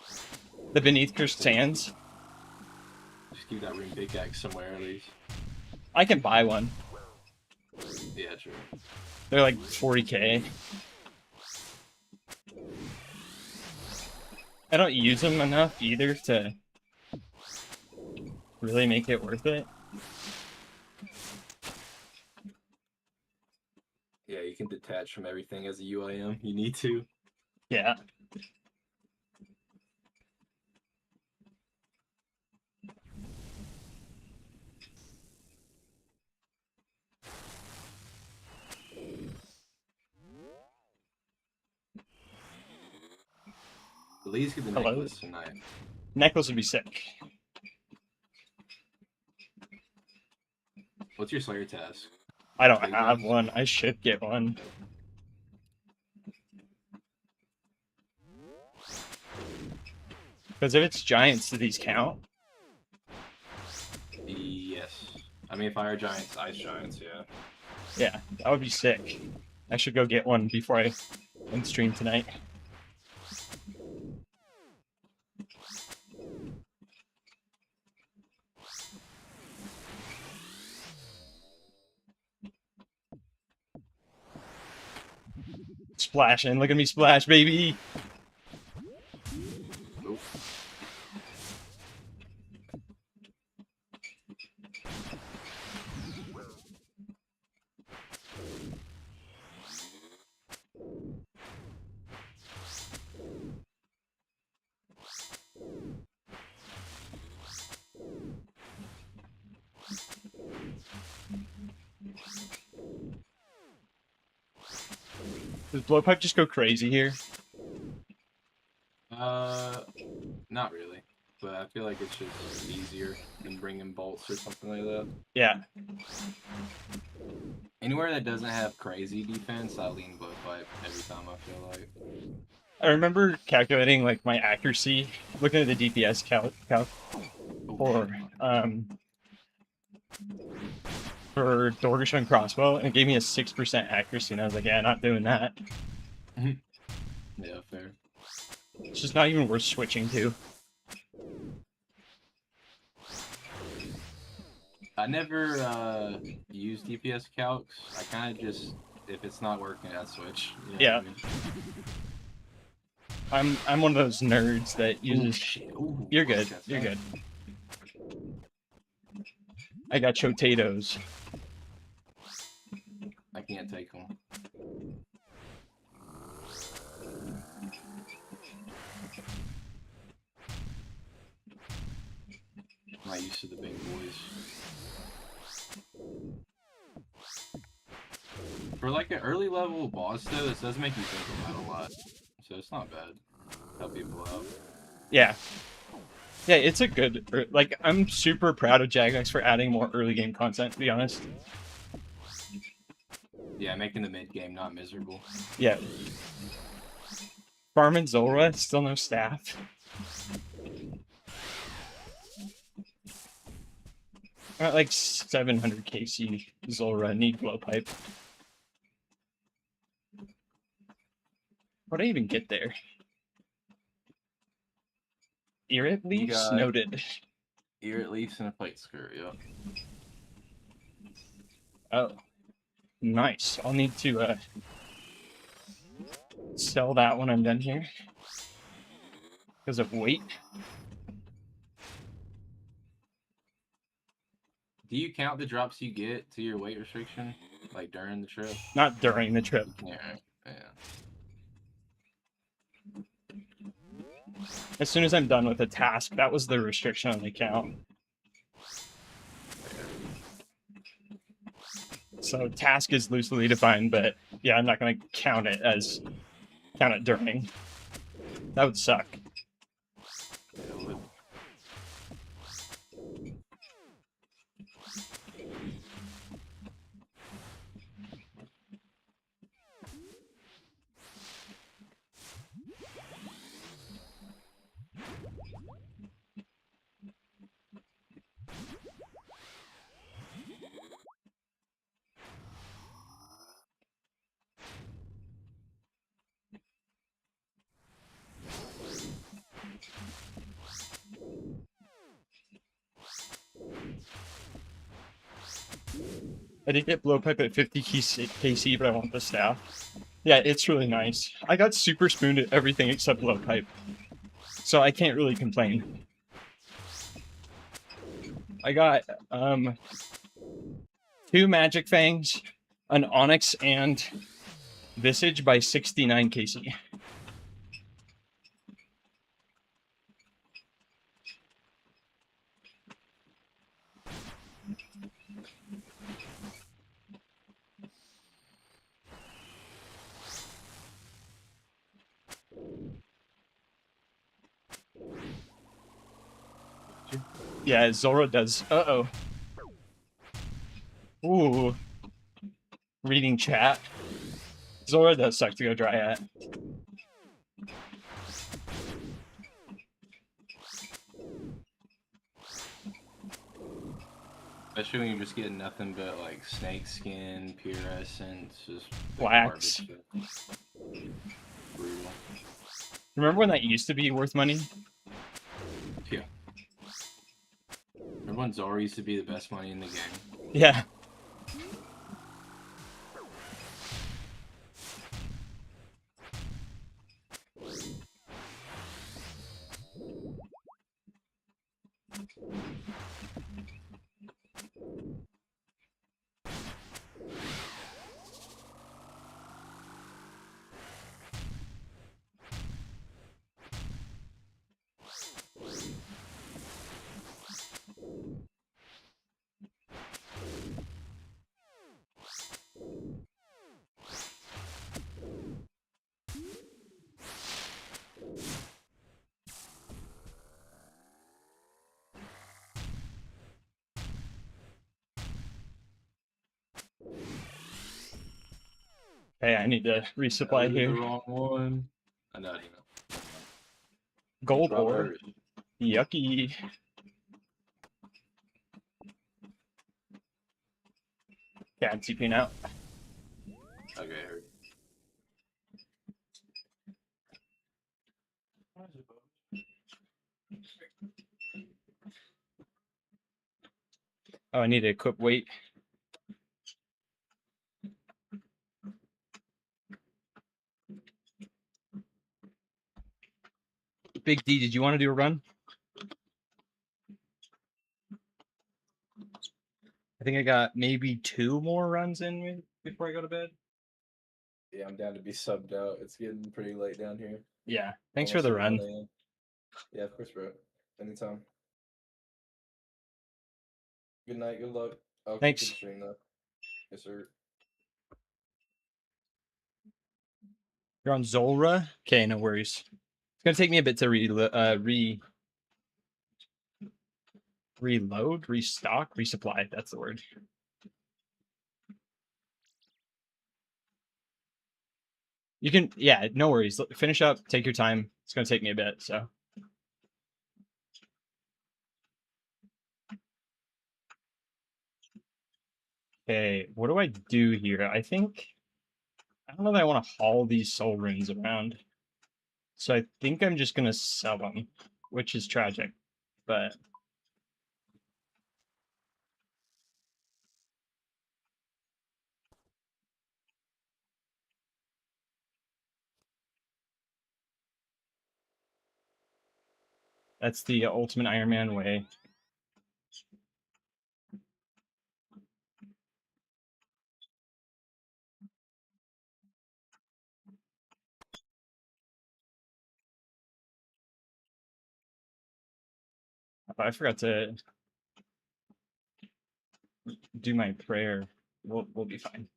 The Beneath Cursed Sands. Just keep that ring pickaxe somewhere at least. I can buy one. Yeah, true. They're like 40k. I don't use them enough either to really make it worth it. Yeah, you can detach from everything as a UIM. You need to. Yeah. At least get the Hello? necklace tonight. Necklace would be sick. What's your Slayer task? I don't Big have ones? one. I should get one. Because if it's giants, do these count? Yes. I mean, fire giants, ice giants, yeah. Yeah, that would be sick. I should go get one before I end stream tonight. Splashing. Look at me splash, baby. Nope. Does blowpipe just go crazy here? Not really, but I feel like it's just easier than bringing bolts or something like that. Yeah. Anywhere that doesn't have crazy defense, I lean blowpipe every time. I feel like. I remember calculating like my accuracy, looking at the DPS calc Oh, for Dorgish on crossbow, and it gave me a 6% accuracy, and I was like, yeah, not doing that. yeah, fair. It's just not even worth switching to. I never use DPS calcs. I kind of just, if it's not working, I switch. You know Yeah. what I mean? I'm one of those nerds that Ooh, uses. shit. Ooh, You're good. that's You're right. good. I got potatoes. I can't take them. I'm not used to the big boys. For like an early level boss though, this does make you think about it a lot. So it's not bad. Help people out. Yeah. Yeah, it's a good. Like, I'm super proud of Jagex for adding more early game content, to be honest. Yeah, making the mid game not miserable. Yeah. Farming Zora, still no staff. I'm at like 700 KC Zora, need blowpipe. How'd I even get there? Irrit leaves? got- Noted. Ear at least in a plate skirt, yeah. Oh. Nice. I'll need to sell that when I'm done here. Because of weight. Do you count the drops you get to your weight restriction? Like during the trip? Not during the trip. Yeah. Yeah. As soon as I'm done with a task, that was the restriction on the count. So task is loosely defined, but yeah, I'm not going to count it during. That would suck. Yeah, would. I did get blowpipe at 50 KC, but I want the staff. Yeah, it's really nice. I got super spooned at everything except blowpipe, so I can't really complain. I got 2 magic fangs, an onyx, and visage by 69 KC. Yeah, Zora does. Uh-oh. Ooh. Reading chat. Zora does suck to go dry at. Especially when you're just getting nothing but like snake skin, pure essence, just Wax. garbage shit. Brutal. Remember when that used to be worth money? Yeah. Remember when Zora used to be the best money in the game? Yeah. Hey, I need to resupply The here. wrong one. I know. Gold Robert ore. Hurt. Yucky. Yeah, I'm TPing out. Okay, Hurt. Oh, I need to equip weight. Big D, did you want to do a run? I think I got maybe 2 more runs in me before I go to bed. Yeah, I'm down to be subbed out. It's getting pretty late down here. Yeah, thanks for Almost the at 1 run. a.m. Yeah, of course, bro. Anytime. Good night. Good luck. I'll keep Thanks. the stream though. Yes, sir. You're on Zolra? Okay, no worries. It's gonna take me a bit to reload, restock, resupply. That's the word. You can, yeah, no worries. Finish up, take your time. It's gonna take me a bit, so. Okay, what do I do here? I don't know that I want to haul these soul rings around. So I think I'm just gonna sell them, which is tragic, but that's the ultimate Iron Man way. I forgot to do my prayer. We'll be fine.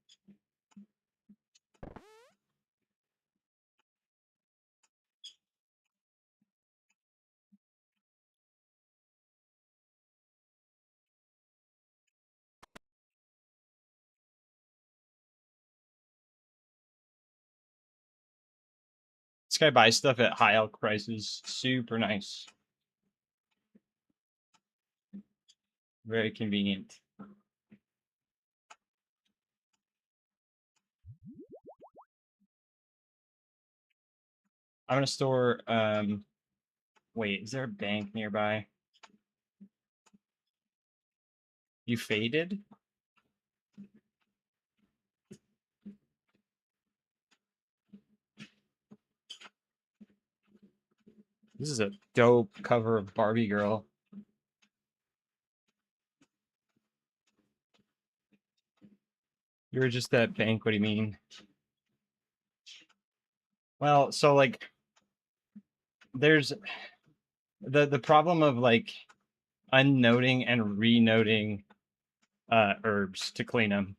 This guy buys stuff at high elk prices. Super nice. Very convenient. I'm gonna store wait, is there a bank nearby? You faded? This is a dope cover of Barbie Girl. You were just at bank, what do you mean? Well, so like there's the problem of like unnoting and renoting herbs to clean them.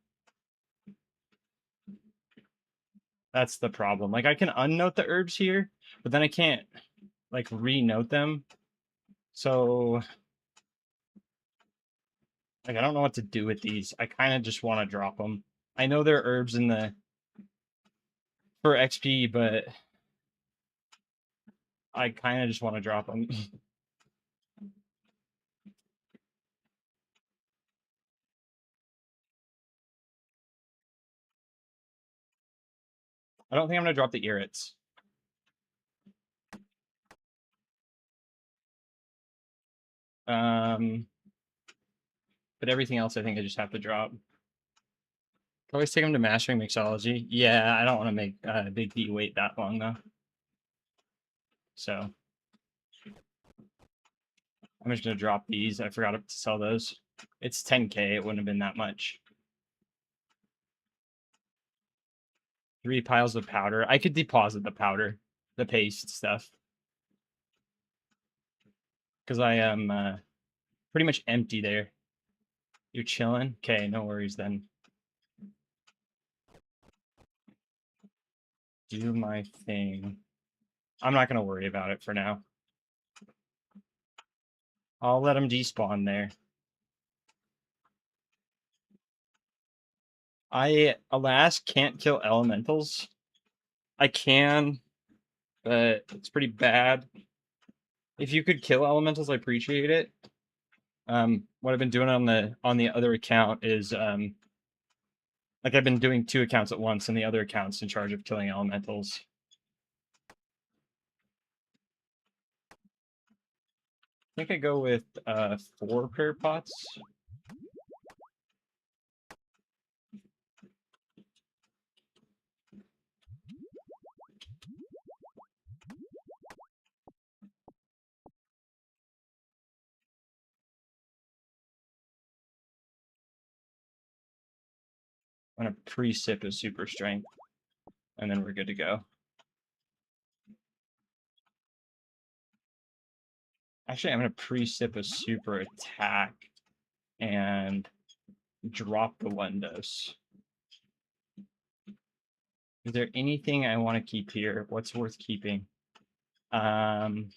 That's the problem. Like I can unnote the herbs here, but then I can't like renote them. So like I don't know what to do with these. I kind of just want to drop them. I know they're herbs in the for XP, but I kind of just want to drop them. I don't think I'm gonna drop the irrits. But everything else I think I just have to drop. Always take them to mastering mixology. Yeah, I don't want to make Big D wait that long though. So I'm just gonna drop these. I forgot to sell those. It's 10K. It wouldn't have been that much. 3 piles of powder. I could deposit the powder, the paste stuff, because I am pretty much empty there. You're chilling? Okay, no worries then. Do my thing. I'm not gonna worry about it for now. I'll let him despawn there. I, alas, can't kill elementals. I can, but it's pretty bad. If you could kill elementals, I appreciate it. What I've been doing on the other account is like I've been doing 2 accounts at once, and the other account's in charge of killing elementals. I think I go with 4 prayer pots. I'm gonna pre-sip a super strength, and then we're good to go. Actually, I'm gonna pre-sip a super attack and drop the one dose. Is there anything I want to keep here? What's worth keeping? Don't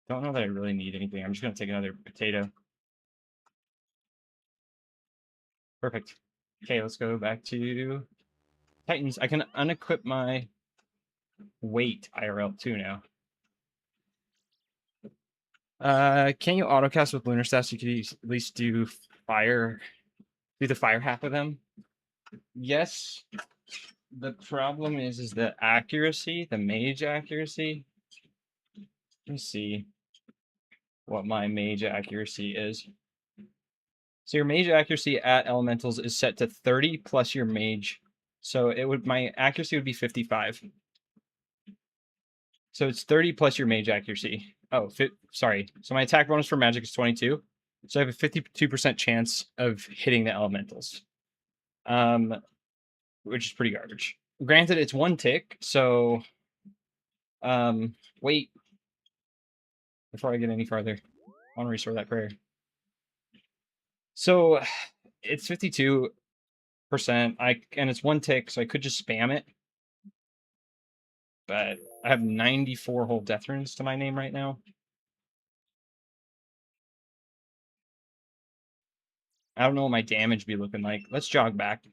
know that I really need anything. I'm just gonna take another potato. Perfect. Okay, let's go back to Titans. I can unequip my weight IRL too now. Can you autocast with lunar staffs? You could at least do the fire half of them. Yes. The problem is the accuracy, the mage accuracy. Let me see what my mage accuracy is. So your mage accuracy at elementals is set to 30 plus your mage. So my accuracy would be 55. So it's 30 plus your mage accuracy. Oh, sorry. So my attack bonus for magic is 22. So I have a 52% chance of hitting the elementals. Which is pretty garbage. Granted, it's 1 tick, so wait. Before I get any farther, I want to restore that prayer. So it's 52%. And it's 1 tick, so I could just spam it. But I have 94 whole death runes to my name right now. I don't know what my damage be looking like. Let's jog back.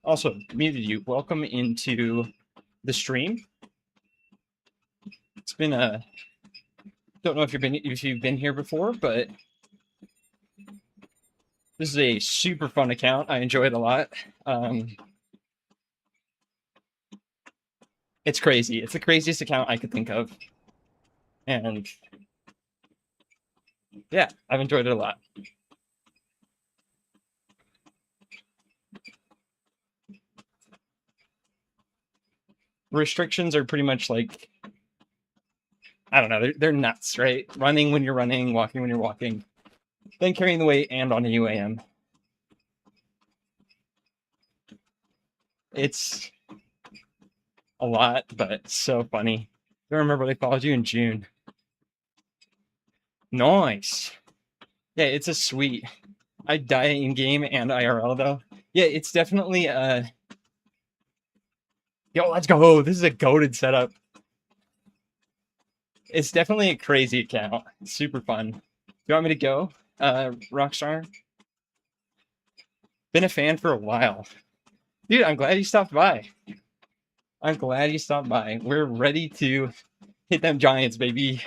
Also, muted you. Welcome into the stream. It's been a don't know if you've been here before, but this is a super fun account. I enjoy it a lot. It's crazy. It's the craziest account I could think of. And yeah, I've enjoyed it a lot. Restrictions are pretty much like, I don't know, they're nuts, right? Running when you're running, walking when you're walking, then carrying the weight and on a UIM. It's a lot, but it's so funny. I remember they followed you in June. Nice. Yeah, it's a sweet. I die in game and IRL though. Yeah, it's definitely yo, let's go. This is a goated setup. It's definitely a crazy account. It's super fun. Do you want me to go, Rockstar? Been a fan for a while. Dude, I'm glad you stopped by. I'm glad you stopped by. We're ready to hit them giants, baby.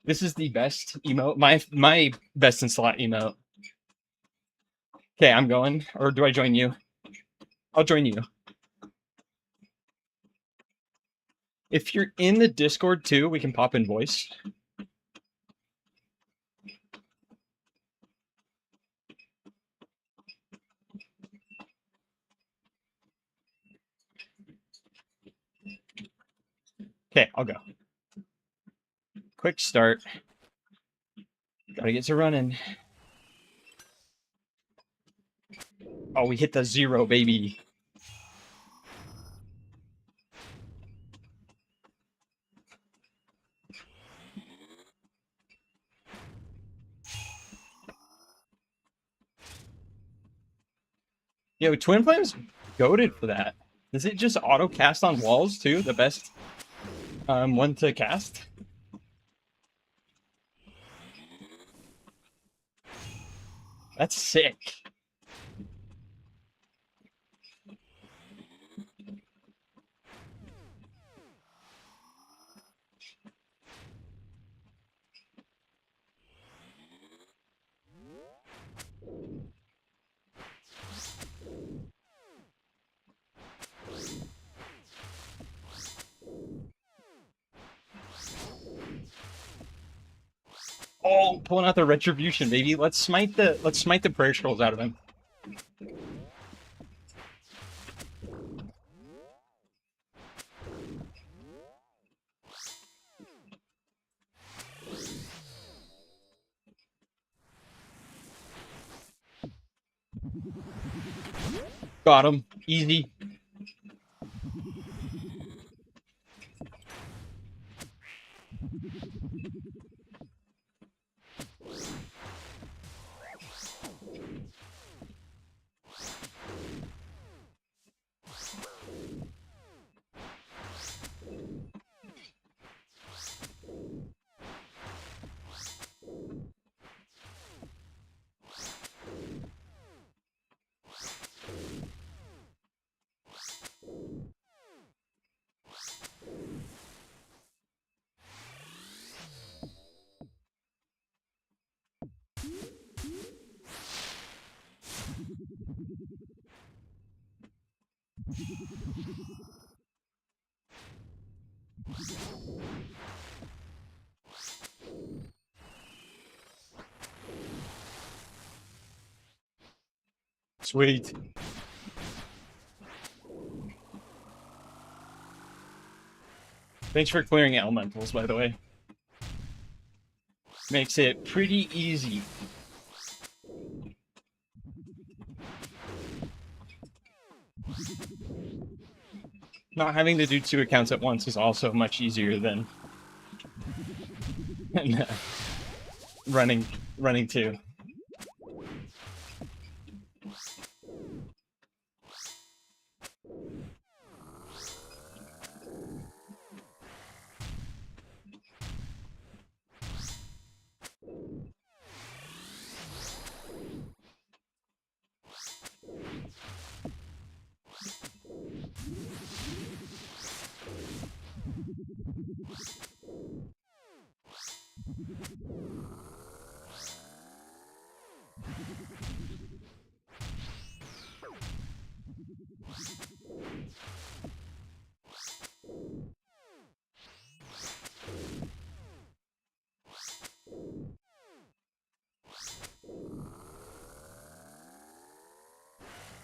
This is the best emote. My best in slot emote. Okay, I'm going. Or do I join you? I'll join you. If you're in the Discord too, we can pop in voice. Okay, I'll go. Quick start. Gotta get to running. Oh, we hit the 0, baby. Yo, Twin Flame's goated for that. Does it just auto cast on walls too? The best one to cast? That's sick. Oh, pulling out the retribution, baby. Let's smite the prayer scrolls out of him. Got him. Easy. Sweet. Thanks for clearing elementals, by the way. Makes it pretty easy. Not having to do 2 accounts at once is also much easier than running 2.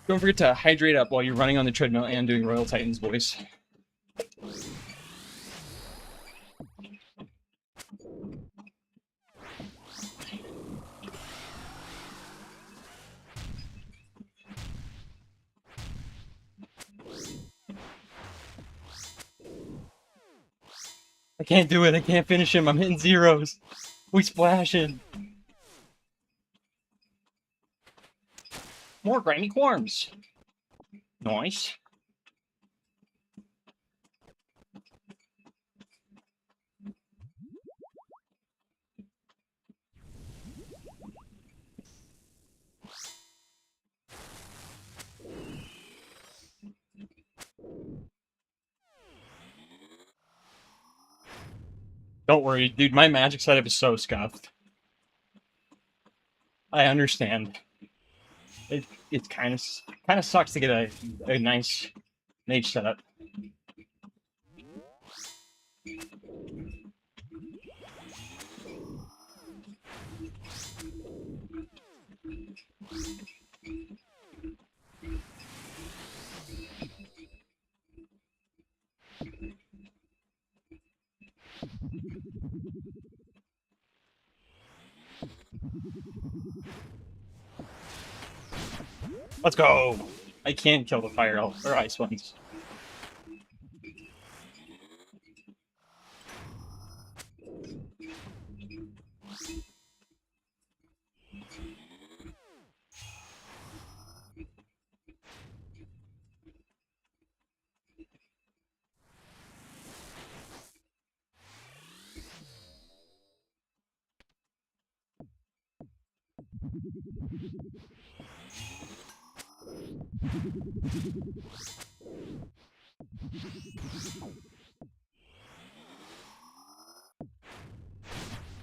Don't forget to hydrate up while you're running on the treadmill and doing Royal Titan's voice. I can't do it. I can't finish him. I'm hitting zeros. We splashing. More grimy quarms. Nice. Don't worry, dude. My magic setup is so scuffed. I understand. It kind of sucks to get a nice mage setup. Let's go. I can't kill the fire elf or ice ones.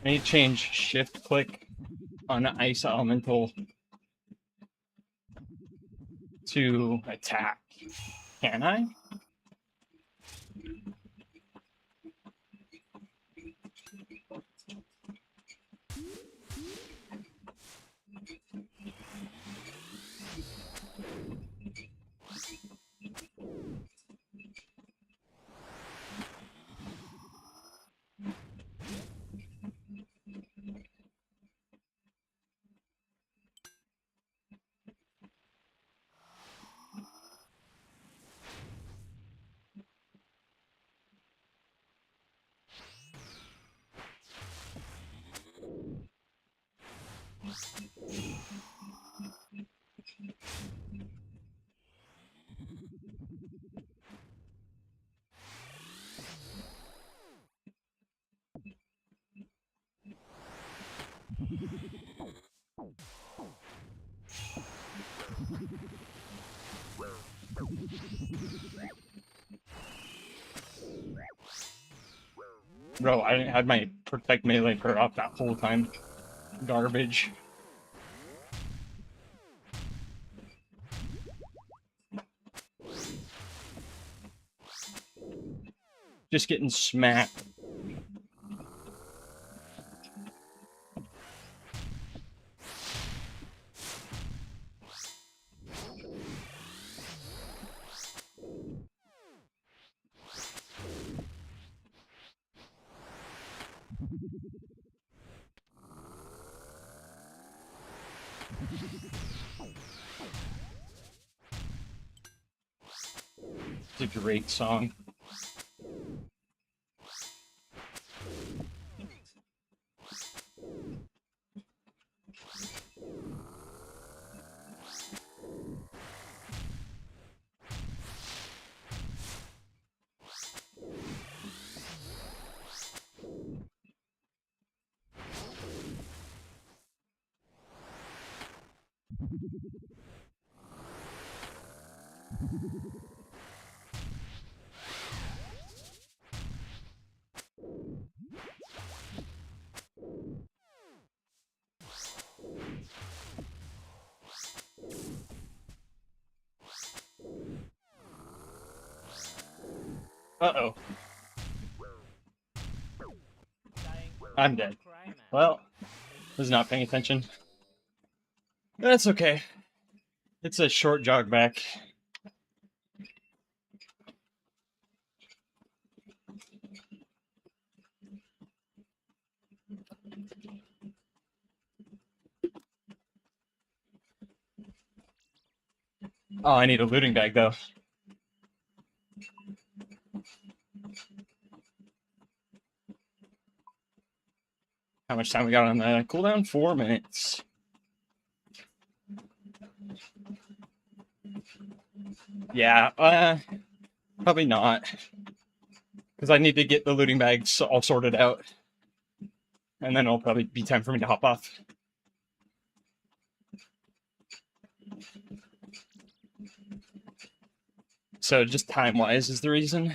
I need to change shift click on ice elemental to attack. Can I? Bro, I had my protect melee per off that whole time. Garbage. Just getting smacked. It's a great song. Uh-oh. I'm dead. Well, was not paying attention. That's okay. It's a short jog back. Oh, I need a looting bag though. How much time we got on the cooldown? 4 minutes. Yeah, probably not. Because I need to get the looting bags all sorted out. And then it'll probably be time for me to hop off. So just time-wise is the reason.